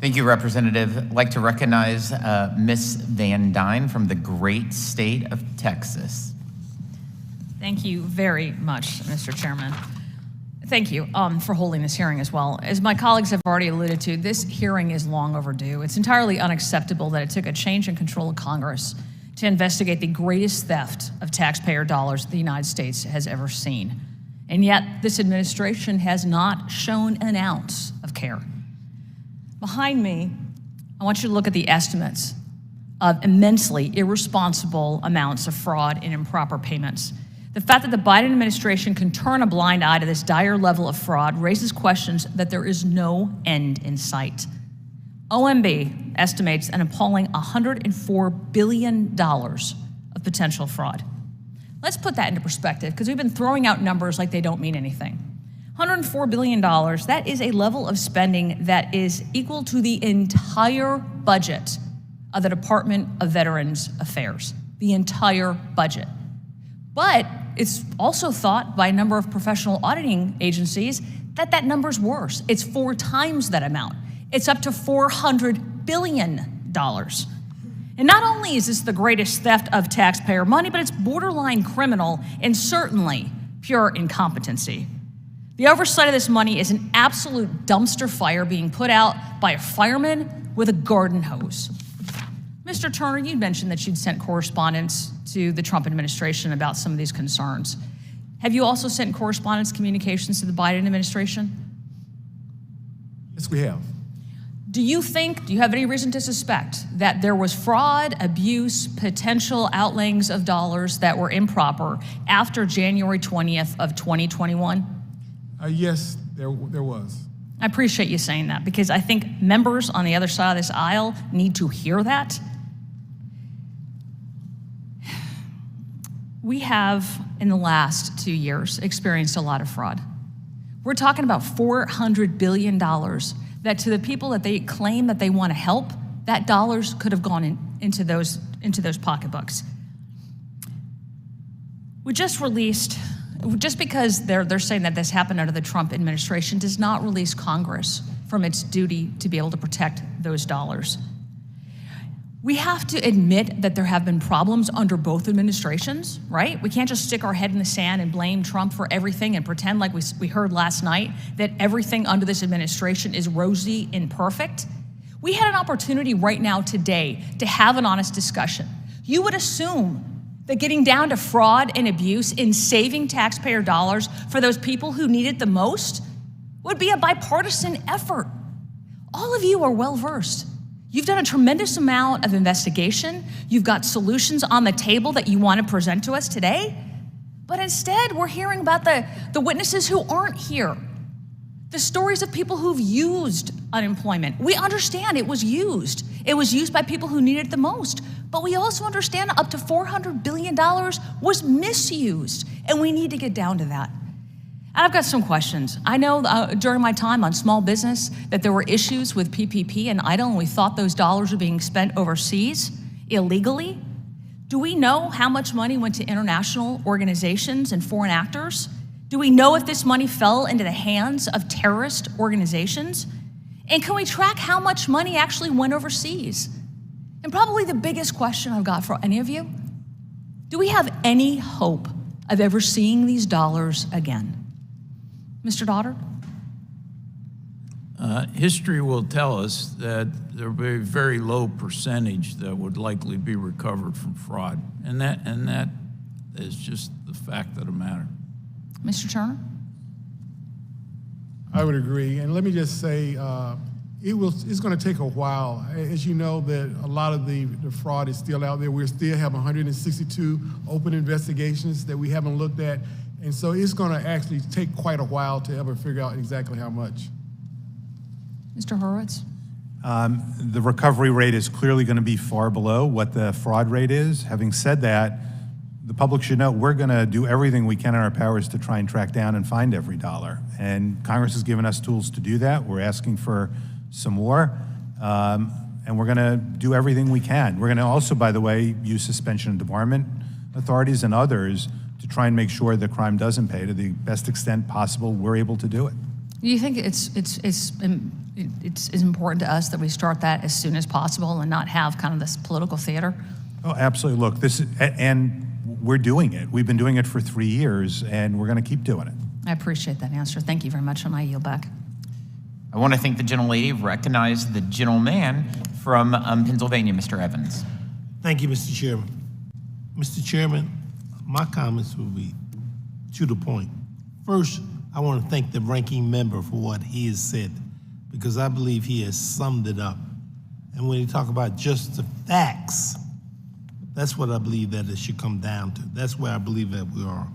Thank you, Representative. I'd like to recognize Ms. Van Dyne from the great state of Texas. Thank you very much, Mr. Chairman. Thank you for holding this hearing as well. As my colleagues have already alluded to, this hearing is long overdue. It's entirely unacceptable that it took a change in control of Congress to investigate the greatest theft of taxpayer dollars the United States has ever seen. And yet, this administration has not shown an ounce of care. Behind me, I want you to look at the estimates of immensely irresponsible amounts of fraud and improper payments. The fact that the Biden administration can turn a blind eye to this dire level of fraud raises questions that there is no end in sight. OMB estimates an appalling $104 billion of potential fraud. Let's put that into perspective, because we've been throwing out numbers like they don't mean anything. $104 billion, that is a level of spending that is equal to the entire budget of the Department of Veterans Affairs, the entire budget. But it's also thought by a number of professional auditing agencies that that number's worse. It's 4 times that amount. It's up to $400 billion. And not only is this the greatest theft of taxpayer money, but it's borderline criminal and certainly pure incompetency. The oversight of this money is an absolute dumpster fire being put out by a fireman with a garden hose. Mr. Turner, you mentioned that you'd sent correspondence to the Trump administration about some of these concerns. Have you also sent correspondence communications to the Biden administration? Yes, we have. Do you have any reason to suspect that there was fraud, abuse, potential outlayings of dollars that were improper after January 20th of 2021? Yes, there was. I appreciate you saying that, because I think members on the other side of this aisle need to hear that. We have, in the last 2 years, experienced a lot of fraud. We're talking about $400 billion that, to the people that they claim that they want to help, that dollars could have gone into those pocketbooks. We just released, just because they're saying that this happened under the Trump administration, does not release Congress from its duty to be able to protect those dollars. We have to admit that there have been problems under both administrations, right? We can't just stick our head in the sand and blame Trump for everything and pretend like we heard last night that everything under this administration is rosy and perfect. We had an opportunity right now today to have an honest discussion. You would assume that getting down to fraud and abuse in saving taxpayer dollars for those people who need it the most would be a bipartisan effort. All of you are well-versed. You've done a tremendous amount of investigation. You've got solutions on the table that you want to present to us today. But instead, we're hearing about the witnesses who aren't here. The stories of people who've used unemployment. We understand it was used. It was used by people who needed it the most. But we also understand up to $400 billion was misused. And we need to get down to that. And I've got some questions. I know during my time on small business that there were issues with PPP and EIDL, and we thought those dollars were being spent overseas illegally. Do we know how much money went to international organizations and foreign actors? Do we know if this money fell into the hands of terrorist organizations? And can we track how much money actually went overseas? And probably the biggest question I've got for any of you, do we have any hope of ever seeing these dollars again? Mr. Dodaro? History will tell us that there will be a very low percentage that would likely be recovered from fraud. And that is just the fact of the matter. Mr. Turner? I would agree. And let me just say, it's going to take a while. As you know, that a lot of the fraud is still out there. We still have 162 open investigations that we haven't looked at. And so it's going to actually take quite a while to ever figure out exactly how much. Mr. Horowitz? The recovery rate is clearly going to be far below what the fraud rate is. Having said that, the public should know we're going to do everything we can in our powers to try and track down and find every dollar. And Congress has given us tools to do that. We're asking for some more. And we're going to do everything we can. We're going to also, by the way, use suspension of debarment authorities and others to try and make sure that crime doesn't pay to the best extent possible. We're able to do it. Do you think it's important to us that we start that as soon as possible and not have kind of this political theater? Oh, absolutely. Look, and we're doing it. We've been doing it for 3 years, and we're going to keep doing it. I appreciate that answer. Thank you very much, and I yield back. I want to thank the gentlelady, recognize the gentleman from Pennsylvania, Mr. Evans. Thank you, Mr. Chairman. Mr. Chairman, my comments will be to the point. First, I want to thank the ranking member for what he has said, because I believe he has summed it up. And when you talk about just the facts, that's what I believe that it should come down to. That's where I believe that we are.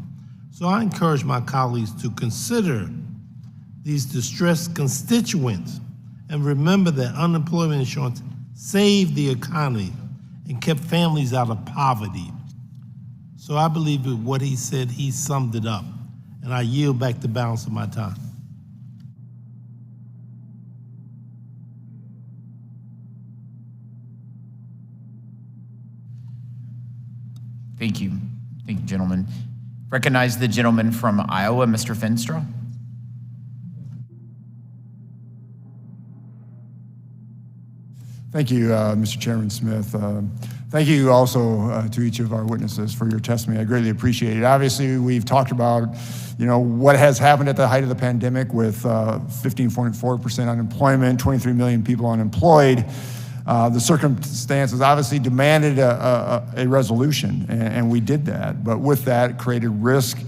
So I encourage my colleagues to consider these distressed constituents and remember that unemployment insurance saved the economy and kept families out of poverty. So I believe that what he said, he summed it up. And I yield back the balance of my time. Thank you. Thank you, gentlemen. Recognize the gentleman from Iowa, Mr. Finstra. Thank you, Mr. Chairman Smith. Thank you also to each of our witnesses for your testimony. I greatly appreciate it. Obviously, we've talked about, what has happened at the height of the pandemic with 15.4% unemployment, 23 million people unemployed. The circumstances obviously demanded a resolution, and we did that. But with that, it created risk,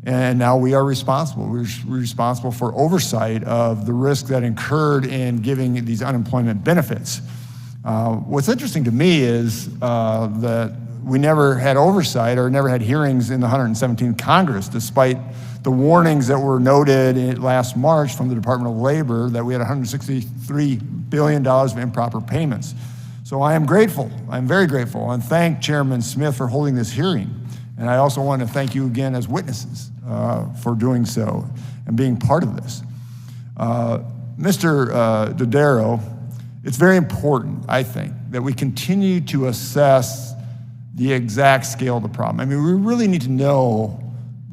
and now we are responsible. We're responsible for oversight of the risk that incurred in giving these unemployment benefits. What's interesting to me is that we never had oversight or never had hearings in the 117th Congress, despite the warnings that were noted last March from the Department of Labor that we had $163 billion of improper payments. So I am grateful, I'm very grateful, and thank Chairman Smith for holding this hearing. And I also want to thank you again as witnesses for doing so and being part of this. Mr. Dodaro, it's very important, I think, that we continue to assess the exact scale of the problem. I mean, we really need to know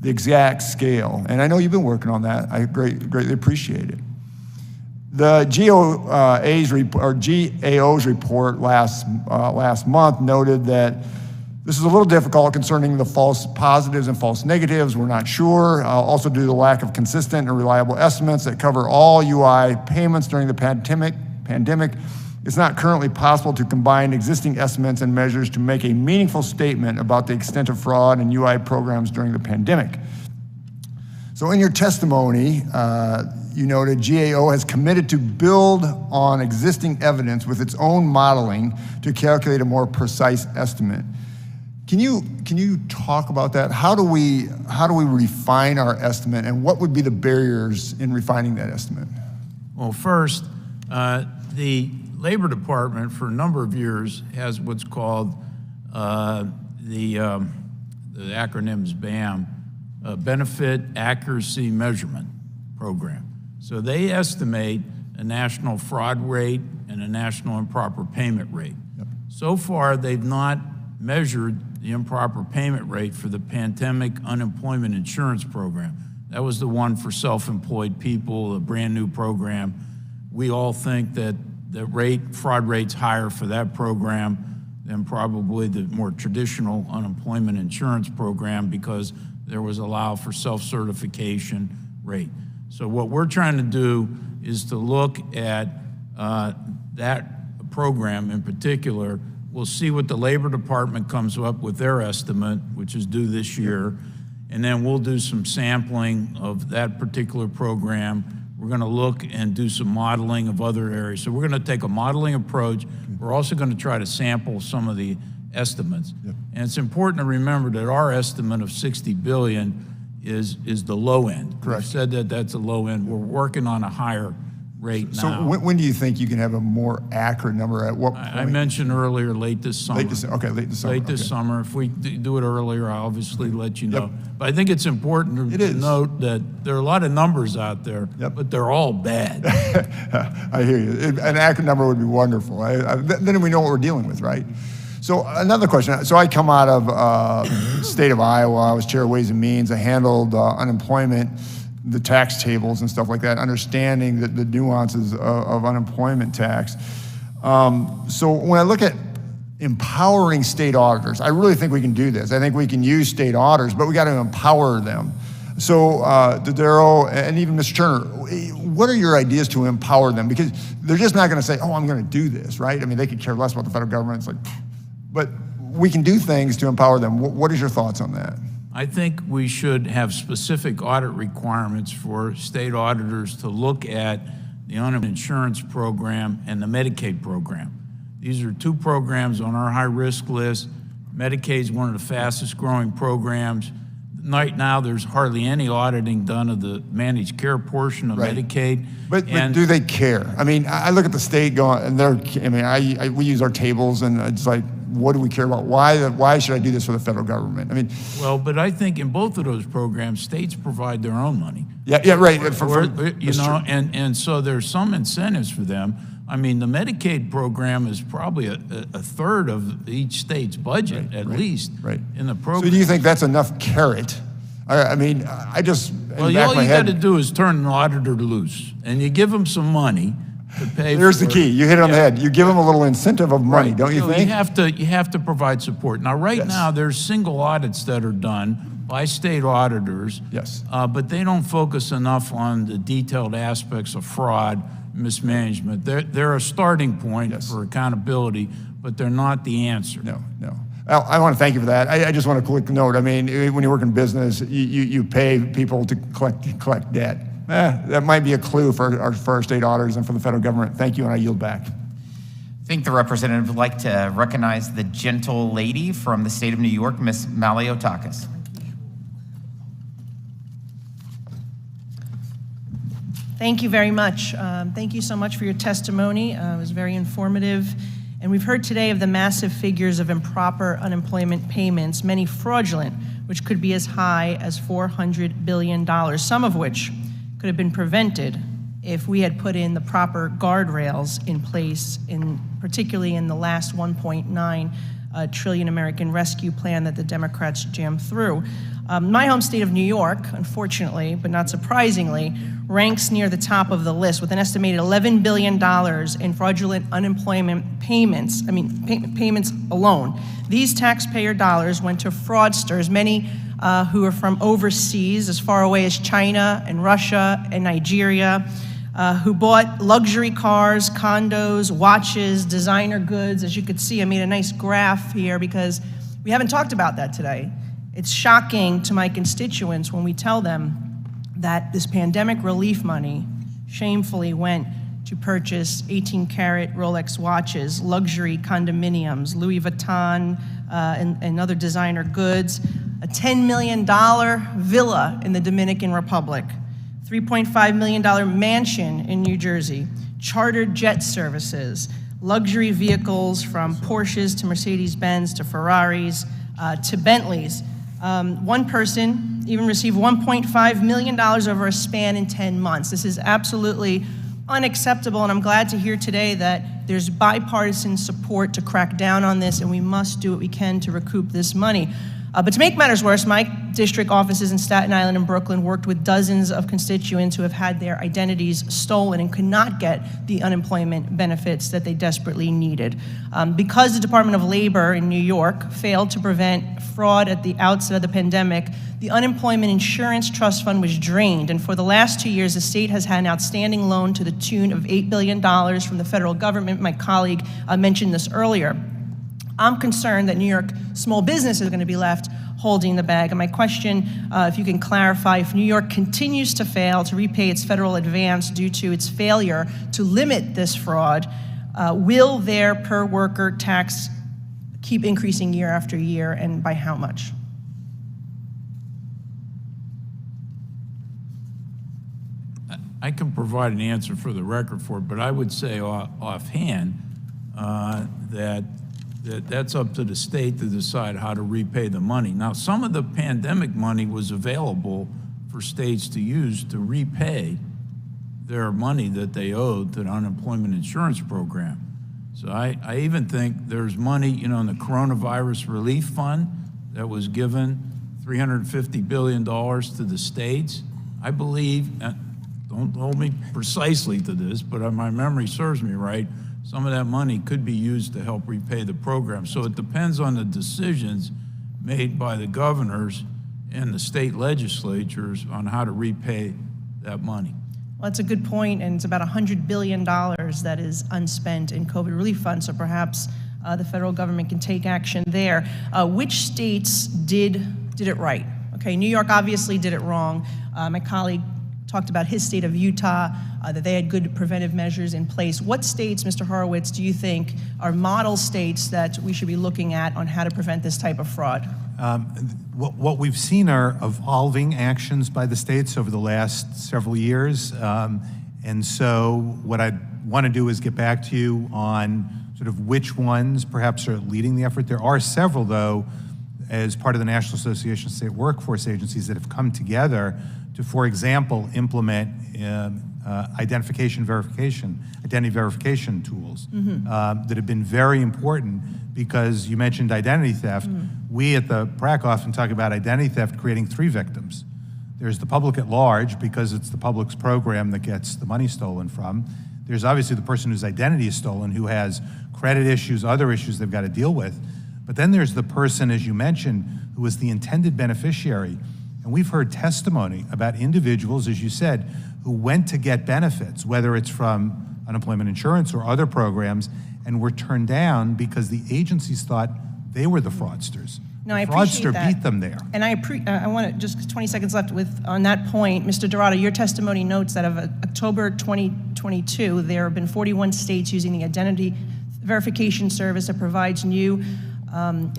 the exact scale, and I know you've been working on that. I greatly appreciate it. The GAO's report last month noted that this is a little difficult concerning the false positives and false negatives. We're not sure. Also due to the lack of consistent and reliable estimates that cover all UI payments during the pandemic, it's not currently possible to combine existing estimates and measures to make a meaningful statement about the extent of fraud in UI programs during the pandemic. So in your testimony, you noted GAO has committed to build on existing evidence with its own modeling to calculate a more precise estimate. Can you talk about that? How do we refine our estimate, and what would be the barriers in refining that estimate? Well, first, the Labor Department for a number of years has what's called the acronym's BAM, Benefit Accuracy Measurement Program. So they estimate a national fraud rate and a national improper payment rate. Yep. So far, they've not measured the improper payment rate for the pandemic unemployment insurance program. That was the one for self-employed people, a brand new program. We all think that the fraud rate's higher for that program than probably the more traditional unemployment insurance program because there was allowed for self-certification rate. So what we're trying to do is to look at that program in particular. We'll see what the Labor Department comes up with their estimate, which is due this year, and then we'll do some sampling of that particular program. We're going to look and do some modeling of other areas. So we're going to take a modeling approach. We're also going to try to sample some of the estimates. Yep. And it's important to remember that our estimate of $60 billion is the low end. Correct. We've said that that's a low end. We're working on a higher rate now. So when do you think you can have a more accurate number? At what point? I mentioned earlier late this summer. Late this summer. Late this summer. If we do it earlier, I'll obviously let you know. Yep. But I think it's important to note that there are a lot of numbers out there, but they're all bad. I hear you. An accurate number would be wonderful. Then we know what we're dealing with, right? So another question. So I come out of the state of Iowa. I was chair of Ways and Means. I handled unemployment, the tax tables and stuff like that, understanding the nuances of unemployment tax. So when I look at empowering state auditors, I really think we can do this. I think we can use state auditors, but we got to empower them. So Dodaro and even Mr. Turner, what are your ideas to empower them? Because they're just not going to say, oh, I'm going to do this, right? I mean, they could care less about the federal government. It's like, but we can do things to empower them. What is your thoughts on that? I think we should have specific audit requirements for state auditors to look at the unemployment insurance program and the Medicaid program. These are two programs on our high-risk list. Medicaid's one of the fastest growing programs. Right now, there's hardly any auditing done of the managed care portion of Medicaid. But do they care? I mean, I look at the state going, and we use our tables, and it's like, what do we care about? Why should I do this for the federal government? I mean, well, but I think in both of those programs, states provide their own money. Yeah, right. And so there's some incentives for them. I mean, the Medicaid program is probably a third of each state's budget, at least, in the program. So do you think that's enough carrot? I mean, I just, well, all you got to do is turn an auditor loose, and you give them some money to pay. There's the key. You hit it on the head. You give them a little incentive of money, don't you think? You have to provide support. Now, now, there's single audits that are done by state auditors. Yes. But they don't focus enough on the detailed aspects of fraud, mismanagement. They're a starting point for accountability, but they're not the answer. No. I want to thank you for that. I just want a quick note. I mean, when you work in business, you pay people to collect debt. That might be a clue for our state auditors and for the federal government. Thank you, and I yield back. I think the representative would like to recognize the gentle lady from the state of New York, Ms. Maliotakis. Thank you very much. Thank you so much for your testimony. It was very informative. And we've heard today of the massive figures of improper unemployment payments, many fraudulent, which could be as high as $400 billion, some of which could have been prevented if we had put in the proper guardrails in place, particularly in the last 1.9 trillion American Rescue Plan that the Democrats jammed through. My home state of New York, unfortunately, but not surprisingly, ranks near the top of the list with an estimated $11 billion in fraudulent unemployment payments, payments alone. These taxpayer dollars went to fraudsters, many who are from overseas, as far away as China and Russia and Nigeria, who bought luxury cars, condos, watches, designer goods. As you could see, I made a nice graph here because we haven't talked about that today. It's shocking to my constituents when we tell them that this pandemic relief money shamefully went to purchase 18-karat Rolex watches, luxury condominiums, Louis Vuitton, and other designer goods, a $10 million villa in the Dominican Republic, $3.5 million mansion in New Jersey, chartered jet services, luxury vehicles from Porsches to Mercedes-Benz to Ferraris to Bentleys. One person even received $1.5 million over a span in 10 months. This is absolutely unacceptable, and I'm glad to hear today that there's bipartisan support to crack down on this, and we must do what we can to recoup this money. But to make matters worse, my district offices in Staten Island and Brooklyn worked with dozens of constituents who have had their identities stolen and could not get the unemployment benefits that they desperately needed. Because the Department of Labor in New York failed to prevent fraud at the outset of the pandemic, the Unemployment Insurance Trust Fund was drained, and for the last 2 years, the state has had an outstanding loan to the tune of $8 billion from the federal government. My colleague mentioned this earlier. I'm concerned that New York small business is going to be left holding the bag. And my question, if you can clarify, if New York continues to fail to repay its federal advance due to its failure to limit this fraud, will their per worker tax keep increasing year after year, and by how much? I can provide an answer for the record for it, but I would say offhand that's up to the state to decide how to repay the money. Now, some of the pandemic money was available for states to use to repay their money that they owed to the unemployment insurance program. So I even think there's money, in the coronavirus relief fund that was given $350 billion to the states. I believe, don't hold me precisely to this, but my memory serves me right, some of that money could be used to help repay the program. So it depends on the decisions made by the governors and the state legislatures on how to repay that money. Well, that's a good point, and it's about $100 billion that is unspent in COVID relief funds, so perhaps the federal government can take action there. Which states did it right? Okay, New York obviously did it wrong. My colleague talked about his state of Utah, that they had good preventive measures in place. What states, Mr. Horowitz, do you think are model states that we should be looking at on how to prevent this type of fraud? What we've seen are evolving actions by the states over the last several years. And so what I want to do is get back to you on sort of which ones perhaps are leading the effort. There are several, though, as part of the National Association of State Workforce Agencies that have come together to, for example, implement identity verification tools that have been very important, because you mentioned identity theft. We at the PRAC often talk about identity theft creating three victims. There's the public at large, because it's the public's program that gets the money stolen from. There's obviously the person whose identity is stolen, who has credit issues, other issues they've got to deal with. But then there's the person, as you mentioned, who is the intended beneficiary. And we've heard testimony about individuals, as you said, who went to get benefits, whether it's from unemployment insurance or other programs, and were turned down because the agencies thought they were the fraudsters. No, the I appreciate fraudster that. beat them there. And I want to, just 20 seconds left on that point, Mr. Dodaro, your testimony notes that of October 2022, there have been 41 states using the identity verification service that provides new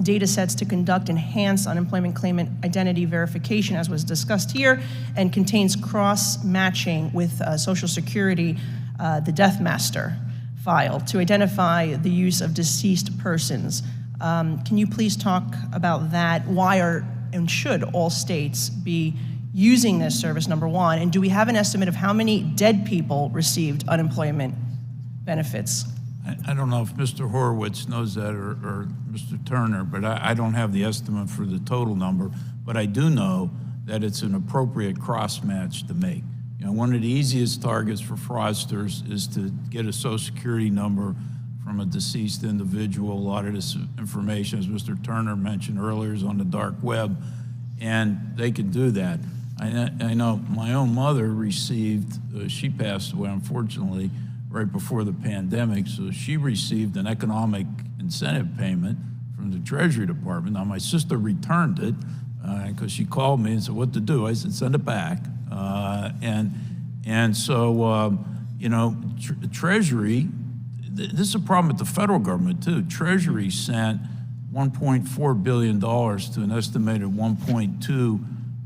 data sets to conduct enhanced unemployment claimant identity verification, as was discussed here, and contains cross-matching with Social Security, the Death Master file, to identify the use of deceased persons. Can you please talk about that? Why are and should all states be using this service, number one? And do we have an estimate of how many dead people received unemployment benefits? I don't know if Mr. Horowitz knows that or Mr. Turner, but I don't have the estimate for the total number, but I do know that it's an appropriate cross-match to make. You know, one of the easiest targets for fraudsters is to get a Social Security number from a deceased individual. A lot of this information, as Mr. Turner mentioned earlier, is on the dark web, and they can do that. I know my own mother received, she passed away unfortunately right before the pandemic, so she received an economic incentive payment from the Treasury Department. Now my sister returned it because she called me and said what to do. I said send it back, and so you know, Treasury. This is a problem with the federal government too. Treasury sent $1.4 billion to an estimated 1.2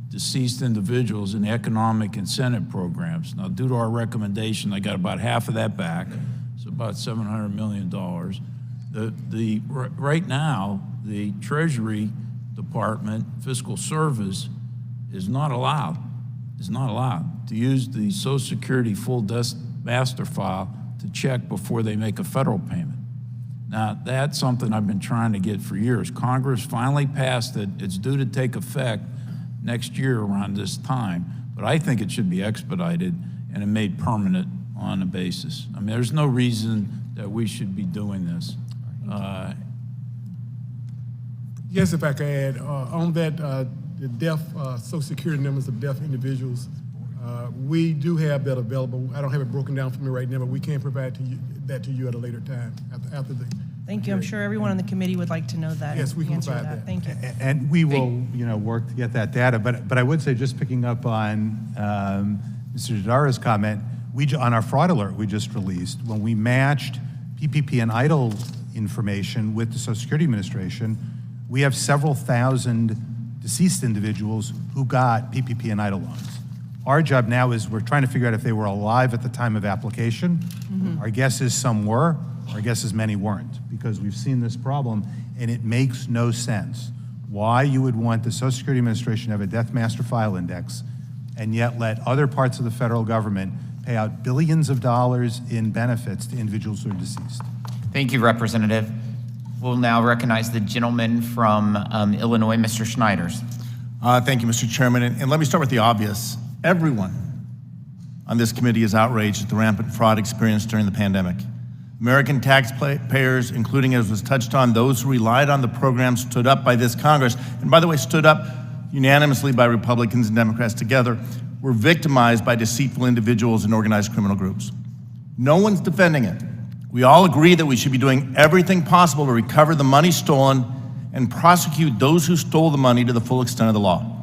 deceased individuals in economic incentive programs. Now, due to our recommendation, I got about half of that back, so about $700 million. Right now, the Treasury Department Fiscal Service is not allowed to use the Social Security full death master file to check before they make a federal payment. Now, that's something I've been trying to get for years. Congress finally passed it. It's due to take effect next year around this time, but I think it should be expedited and made permanent on a basis. I mean, there's no reason that we should be doing this. Yes, if I could add, on that, the deaf, Social Security numbers of deaf individuals, we do have that available. I don't have it broken down for me right now, but we can provide that to you at a later time after the. Thank you. I'm sure everyone on the committee would like to know that. Yes, we can answer provide that. Thank you. And we will, work to get that data. But I would say, just picking up on Mr. Dodaro's comment, on our fraud alert we just released, when we matched PPP and EIDL information with the Social Security Administration, we have several thousand deceased individuals who got PPP and EIDL loans. Our job now is we're trying to figure out if they were alive at the time of application. Our guess is some were, our guess is many weren't, because we've seen this problem, and it makes no sense why you would want the Social Security Administration to have a death master file index and yet let other parts of the federal government pay out billions of dollars in benefits to individuals who are deceased. Thank you, Representative. We'll now recognize the gentleman from Illinois, Mr. Schneiders. Thank you, Mr. Chairman. And let me start with the obvious. Everyone on this committee is outraged at the rampant fraud experienced during the pandemic. American taxpayers, including, as was touched on, those who relied on the program, stood up by this Congress, and by the way, stood up unanimously by Republicans and Democrats together, were victimized by deceitful individuals and organized criminal groups. No one's defending it. We all agree that we should be doing everything possible to recover the money stolen and prosecute those who stole the money to the full extent of the law.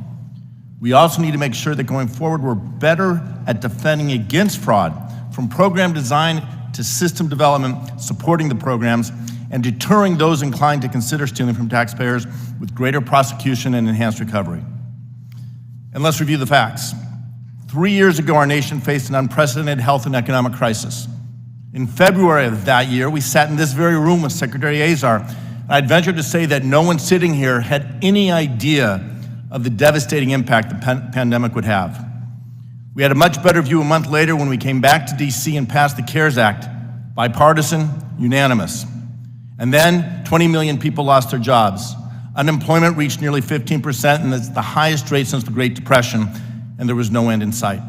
We also need to make sure that going forward, we're better at defending against fraud, from program design to system development, supporting the programs, and deterring those inclined to consider stealing from taxpayers with greater prosecution and enhanced recovery. And let's review the facts. 3 years ago, our nation faced an unprecedented health and economic crisis. In February of that year, we sat in this very room with Secretary Azar. I'd venture to say that no one sitting here had any idea of the devastating impact the pandemic would have. We had a much better view a month later when we came back to DC and passed the CARES Act, bipartisan, unanimous. And then 20 million people lost their jobs. Unemployment reached nearly 15%, and it's the highest rate since the Great Depression, and there was no end in sight.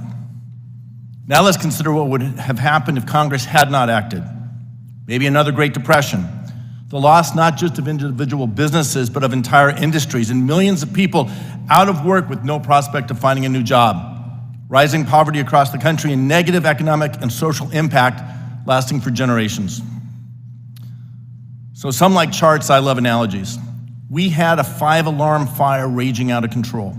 Now let's consider what would have happened if Congress had not acted. Maybe another Great Depression. The loss not just of individual businesses, but of entire industries, and millions of people out of work with no prospect of finding a new job. Rising poverty across the country and negative economic and social impact lasting for generations. So some like charts, I love analogies. We had a 5-alarm fire raging out of control.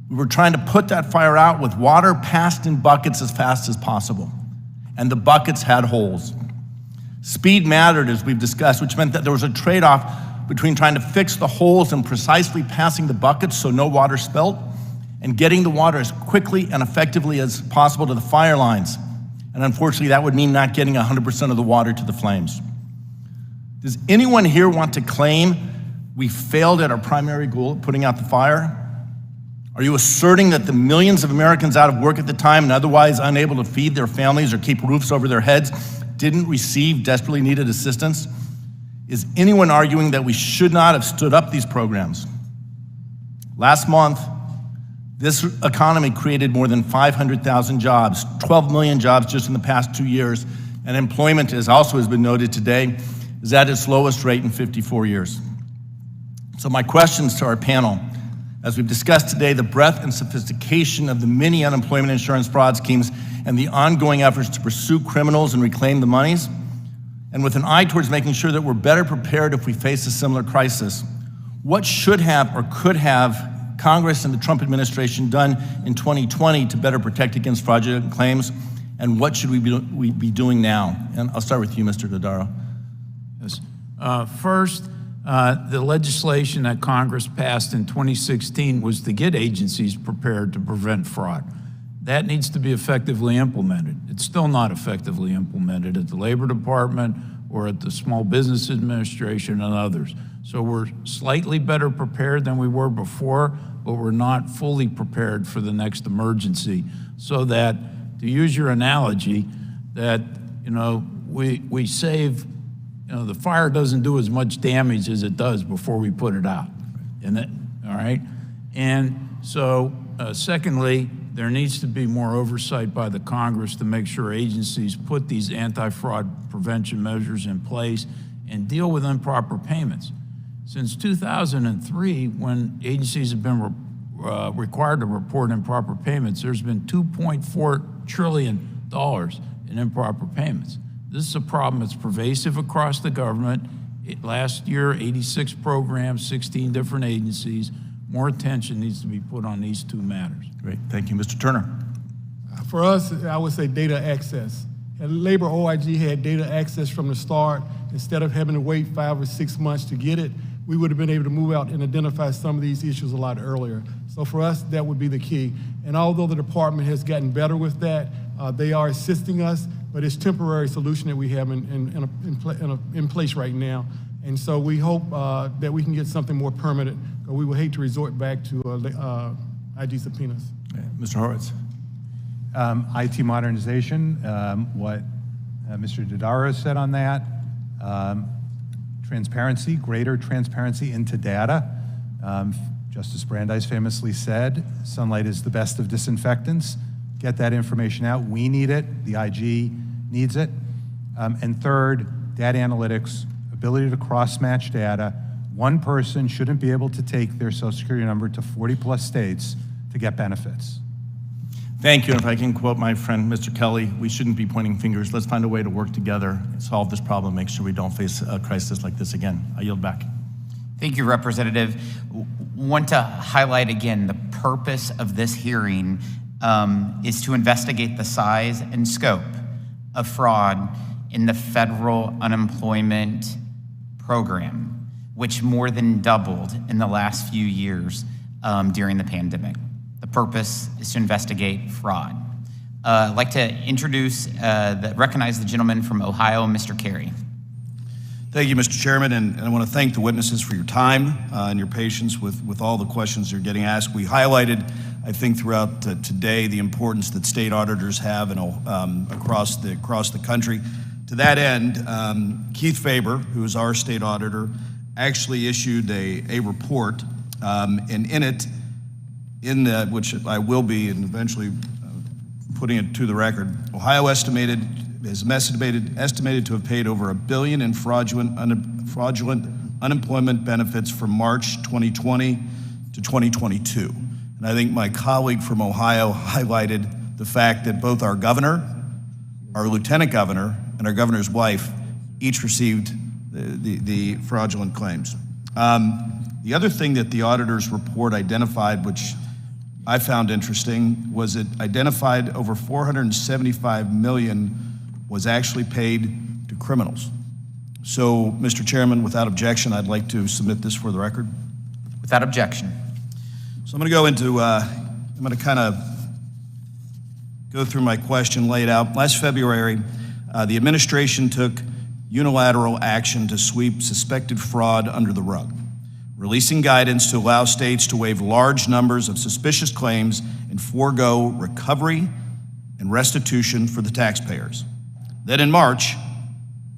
We were trying to put that fire out with water passed in buckets as fast as possible. And the buckets had holes. Speed mattered, as we've discussed, which meant that there was a trade-off between trying to fix the holes and precisely passing the buckets so no water spilt, and getting the water as quickly and effectively as possible to the fire lines. And unfortunately, that would mean not getting 100% of the water to the flames. Does anyone here want to claim we failed at our primary goal of putting out the fire? Are you asserting that the millions of Americans out of work at the time and otherwise unable to feed their families or keep roofs over their heads didn't receive desperately needed assistance? Is anyone arguing that we should not have stood up these programs? Last month, this economy created more than 500,000 jobs, 12 million jobs just in the past 2 years, and employment, as also has been noted today, is at its lowest rate in 54 years. So my questions to our panel, as we've discussed today, the breadth and sophistication of the many unemployment insurance fraud schemes and the ongoing efforts to pursue criminals and reclaim the monies, and with an eye towards making sure that we're better prepared if we face a similar crisis, what should have or could have Congress and the Trump administration done in 2020 to better protect against fraudulent claims, and what should we be doing now? And I'll start with you, Mr. Dodaro. Yes. First, the legislation that Congress passed in 2016 was to get agencies prepared to prevent fraud. That needs to be effectively implemented. It's still not effectively implemented at the Labor Department or at the Small Business Administration and others. So we're slightly better prepared than we were before, but we're not fully prepared for the next emergency. So that, to use your analogy, that we save, the fire doesn't do as much damage as it does before we put it out. All right? And so, secondly, there needs to be more oversight by the Congress to make sure agencies put these anti-fraud prevention measures in place and deal with improper payments. Since 2003, when agencies have been required to report improper payments, there's been $2.4 trillion in improper payments. This is a problem that's pervasive across the government. Last year, 86 programs, 16 different agencies. More attention needs to be put on these two matters. Great, thank you. Mr. Turner. For us, I would say data access. And Labor OIG had data access from the start. Instead of having to wait 5 or 6 months to get it, we would have been able to move out and identify some of these issues a lot earlier. So for us, that would be the key. And although the department has gotten better with that, they are assisting us, but it's a temporary solution that we have in place right now. And so we hope that we can get something more permanent, but we would hate to resort back to IG subpoenas. Mr. Horowitz. IT modernization, what Mr. Dodaro said on that. Transparency, greater transparency into data. Justice Brandeis famously said, sunlight is the best of disinfectants. Get that information out. We need it. The IG needs it. And third, data analytics, ability to cross-match data. One person shouldn't be able to take their Social Security number to 40+ states to get benefits. Thank you. And if I can quote my friend, Mr. Kelly, we shouldn't be pointing fingers. Let's find a way to work together and solve this problem, make sure we don't face a crisis like this again. I yield back. Thank you, Representative. want to highlight again the purpose of this hearing is to investigate the size and scope of fraud in the federal unemployment program, which more than doubled in the last few years during the pandemic. The purpose is to investigate fraud. I'd like to recognize the gentleman from Ohio, Mr. Carey. Thank you, Mr. Chairman, and I want to thank the witnesses for your time and your patience with all the questions you're getting asked. We highlighted, I think, throughout today the importance that state auditors have across the country. To that end, Keith Faber, who is our state auditor, actually issued a report, and in it, which I will be and eventually putting it to the record, Ohio is estimated to have paid over $1 billion in fraudulent unemployment benefits from March 2020 to 2022. And I think my colleague from Ohio highlighted the fact that both our governor, our lieutenant governor, and our governor's wife each received the fraudulent claims. The other thing that the auditor's report identified, which I found interesting, was it identified over $475 million was actually paid to criminals. So, Mr. Chairman, without objection, I'd like to submit this for the record. Without objection. So I'm going to kind of go through my question laid out. Last February, the administration took unilateral action to sweep suspected fraud under the rug, releasing guidance to allow states to waive large numbers of suspicious claims and forego recovery and restitution for the taxpayers. Then in March,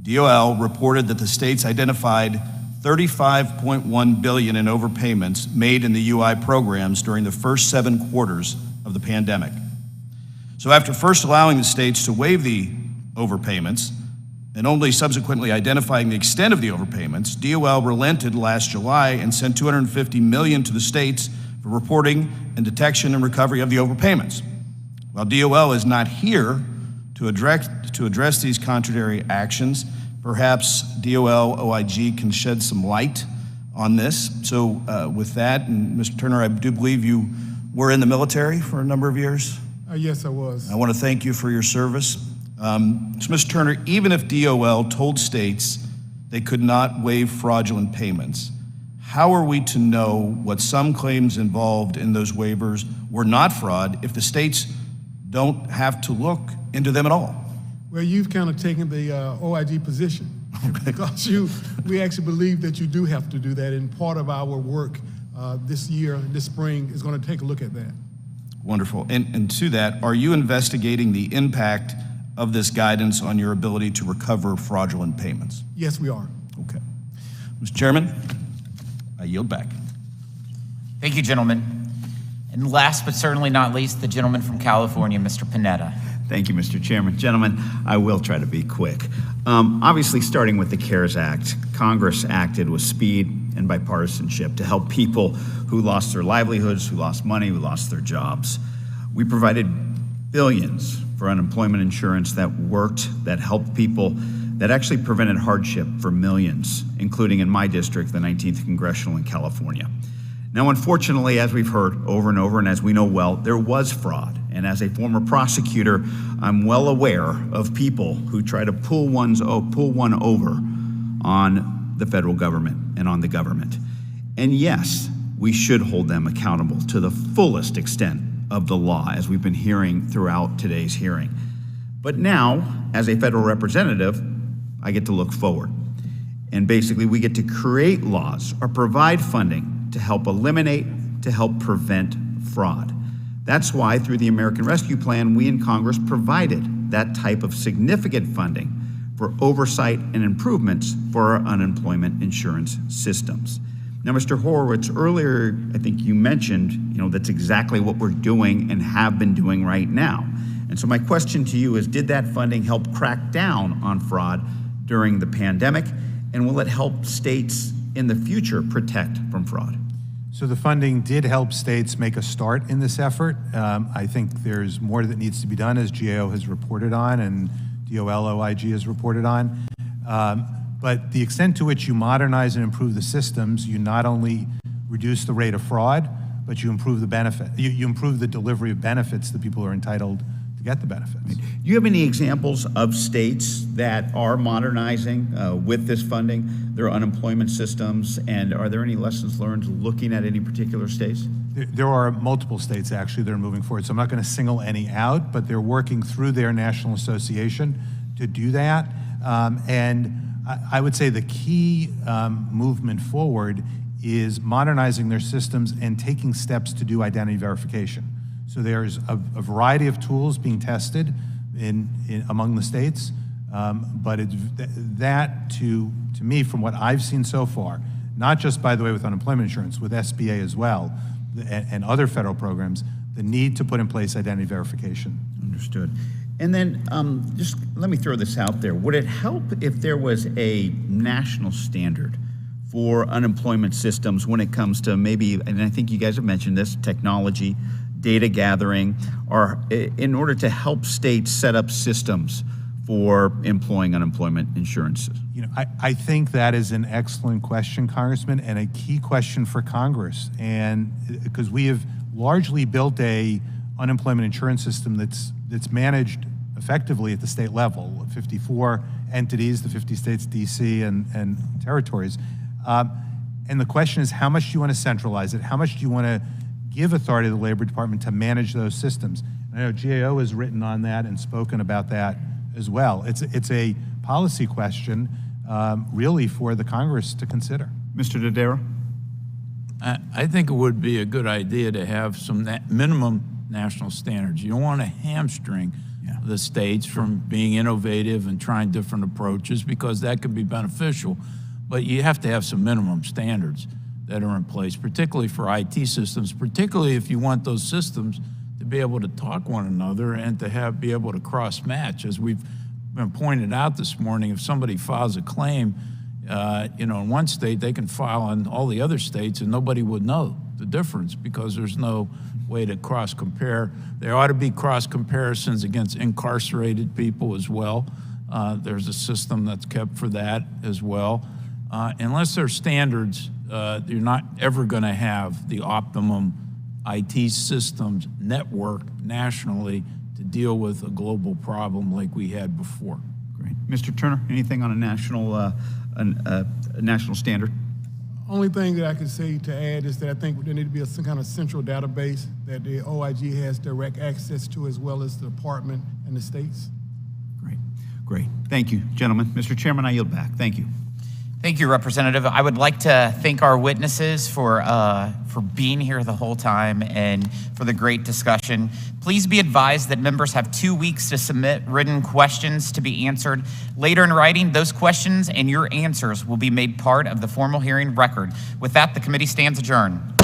DOL reported that the states identified $35.1 billion in overpayments made in the UI programs during the first 7 quarters of the pandemic. So after first allowing the states to waive the overpayments and only subsequently identifying the extent of the overpayments, DOL relented last July and sent $250 million to the states for reporting and detection and recovery of the overpayments. While DOL is not here to address these contrary actions, perhaps DOL OIG can shed some light on this. So with that, and Mr. Turner, I do believe you were in the military for a number of years? Yes, I was. I want to thank you for your service. So Mr. Turner, even if DOL told states they could not waive fraudulent payments, how are we to know what some claims involved in those waivers were not fraud if the states don't have to look into them at all? Well, you've kind of taken the OIG position because we actually believe that you do have to do that, and part of our work this spring, is going to take a look at that. Wonderful. And to that, are you investigating the impact of this guidance on your ability to recover fraudulent payments? Yes, we are. Okay. Mr. Chairman, I yield back. Thank you, gentlemen. And last but certainly not least, the gentleman from California, Mr. Panetta. Thank you, Mr. Chairman. Gentlemen, I will try to be quick. Obviously, starting with the CARES Act, Congress acted with speed and bipartisanship to help people who lost their livelihoods, who lost money, who lost their jobs. We provided billions for unemployment insurance that worked, that helped people, that actually prevented hardship for millions, including in my district, the 19th Congressional in California. Now, unfortunately, as we've heard over and over, and as we know well, there was fraud. And as a former prosecutor, I'm well aware of people who try to pull one over on the federal government and on the government. And yes, we should hold them accountable to the fullest extent of the law, as we've been hearing throughout today's hearing. But now, as a federal representative, I get to look forward. And basically, we get to create laws or provide funding to help eliminate, to help prevent fraud. That's why through the American Rescue Plan, we in Congress provided that type of significant funding for oversight and improvements for our unemployment insurance systems. Now, Mr. Horowitz, earlier, I think you mentioned, that's exactly what we're doing and have been doing right now. And so my question to you is, did that funding help crack down on fraud during the pandemic? And will it help states in the future protect from fraud? So the funding did help states make a start in this effort. I think there's more that needs to be done, as GAO has reported on and DOL OIG has reported on. But the extent to which you modernize and improve the systems, you not only reduce the rate of fraud, but you improve the benefit. You improve the delivery of benefits that people are entitled to get the benefits. Do you have any examples of states that are modernizing with this funding their unemployment systems? And are there any lessons learned looking at any particular states? There are multiple states actually that are moving forward, so I'm not going to single any out, but they're working through their national association to do that. And I would say the key movement forward is modernizing their systems and taking steps to do identity verification. So there's a variety of tools being tested among the states, but it's that to me, from what I've seen so far, not just, by the way, with unemployment insurance, with SBA as well, and other federal programs, the need to put in place identity verification. Understood. And then just let me throw this out there. Would it help if there was a national standard for unemployment systems when it comes to maybe, and I think you guys have mentioned this, technology, data gathering, or in order to help states set up systems for employing unemployment insurances? You know, I think that is an excellent question, Congressman, and a key question for Congress. And because we have largely built a unemployment insurance system that's managed effectively at the state level, 54 entities, the 50 states, DC, and territories. And the question is, how much do you want to centralize it? How much do you want to give authority to the Labor Department to manage those systems? And I know GAO has written on that and spoken about that as well. It's a policy question, really, for the Congress to consider. Mr. Dodaro? I think it would be a good idea to have some minimum national standards. You don't want to hamstring the states from being innovative and trying different approaches, because that could be beneficial. But you have to have some minimum standards that are in place, particularly for IT systems, particularly if you want those systems to be able to talk one another and to be able to cross-match. As we've been pointed out this morning, if somebody files a claim, in one state, they can file in all the other states and nobody would know the difference because there's no way to cross-compare. There ought to be cross-comparisons against incarcerated people as well. There's a system that's kept for that as well. Unless there's standards, you're not ever going to have the optimum IT systems network nationally to deal with a global problem like we had before. Great. Mr. Turner, anything on a national standard? Only thing that I can say to add is that I think there need to be some kind of central database that the OIG has direct access to, as well as the department and the states. Great. Thank you, gentlemen. Mr. Chairman, I yield back. Thank you. Thank you, Representative. I would like to thank our witnesses for being here the whole time and for the great discussion. Please be advised that members have 2 weeks to submit written questions to be answered. Later in writing, those questions and your answers will be made part of the formal hearing record. With that, the committee stands adjourned.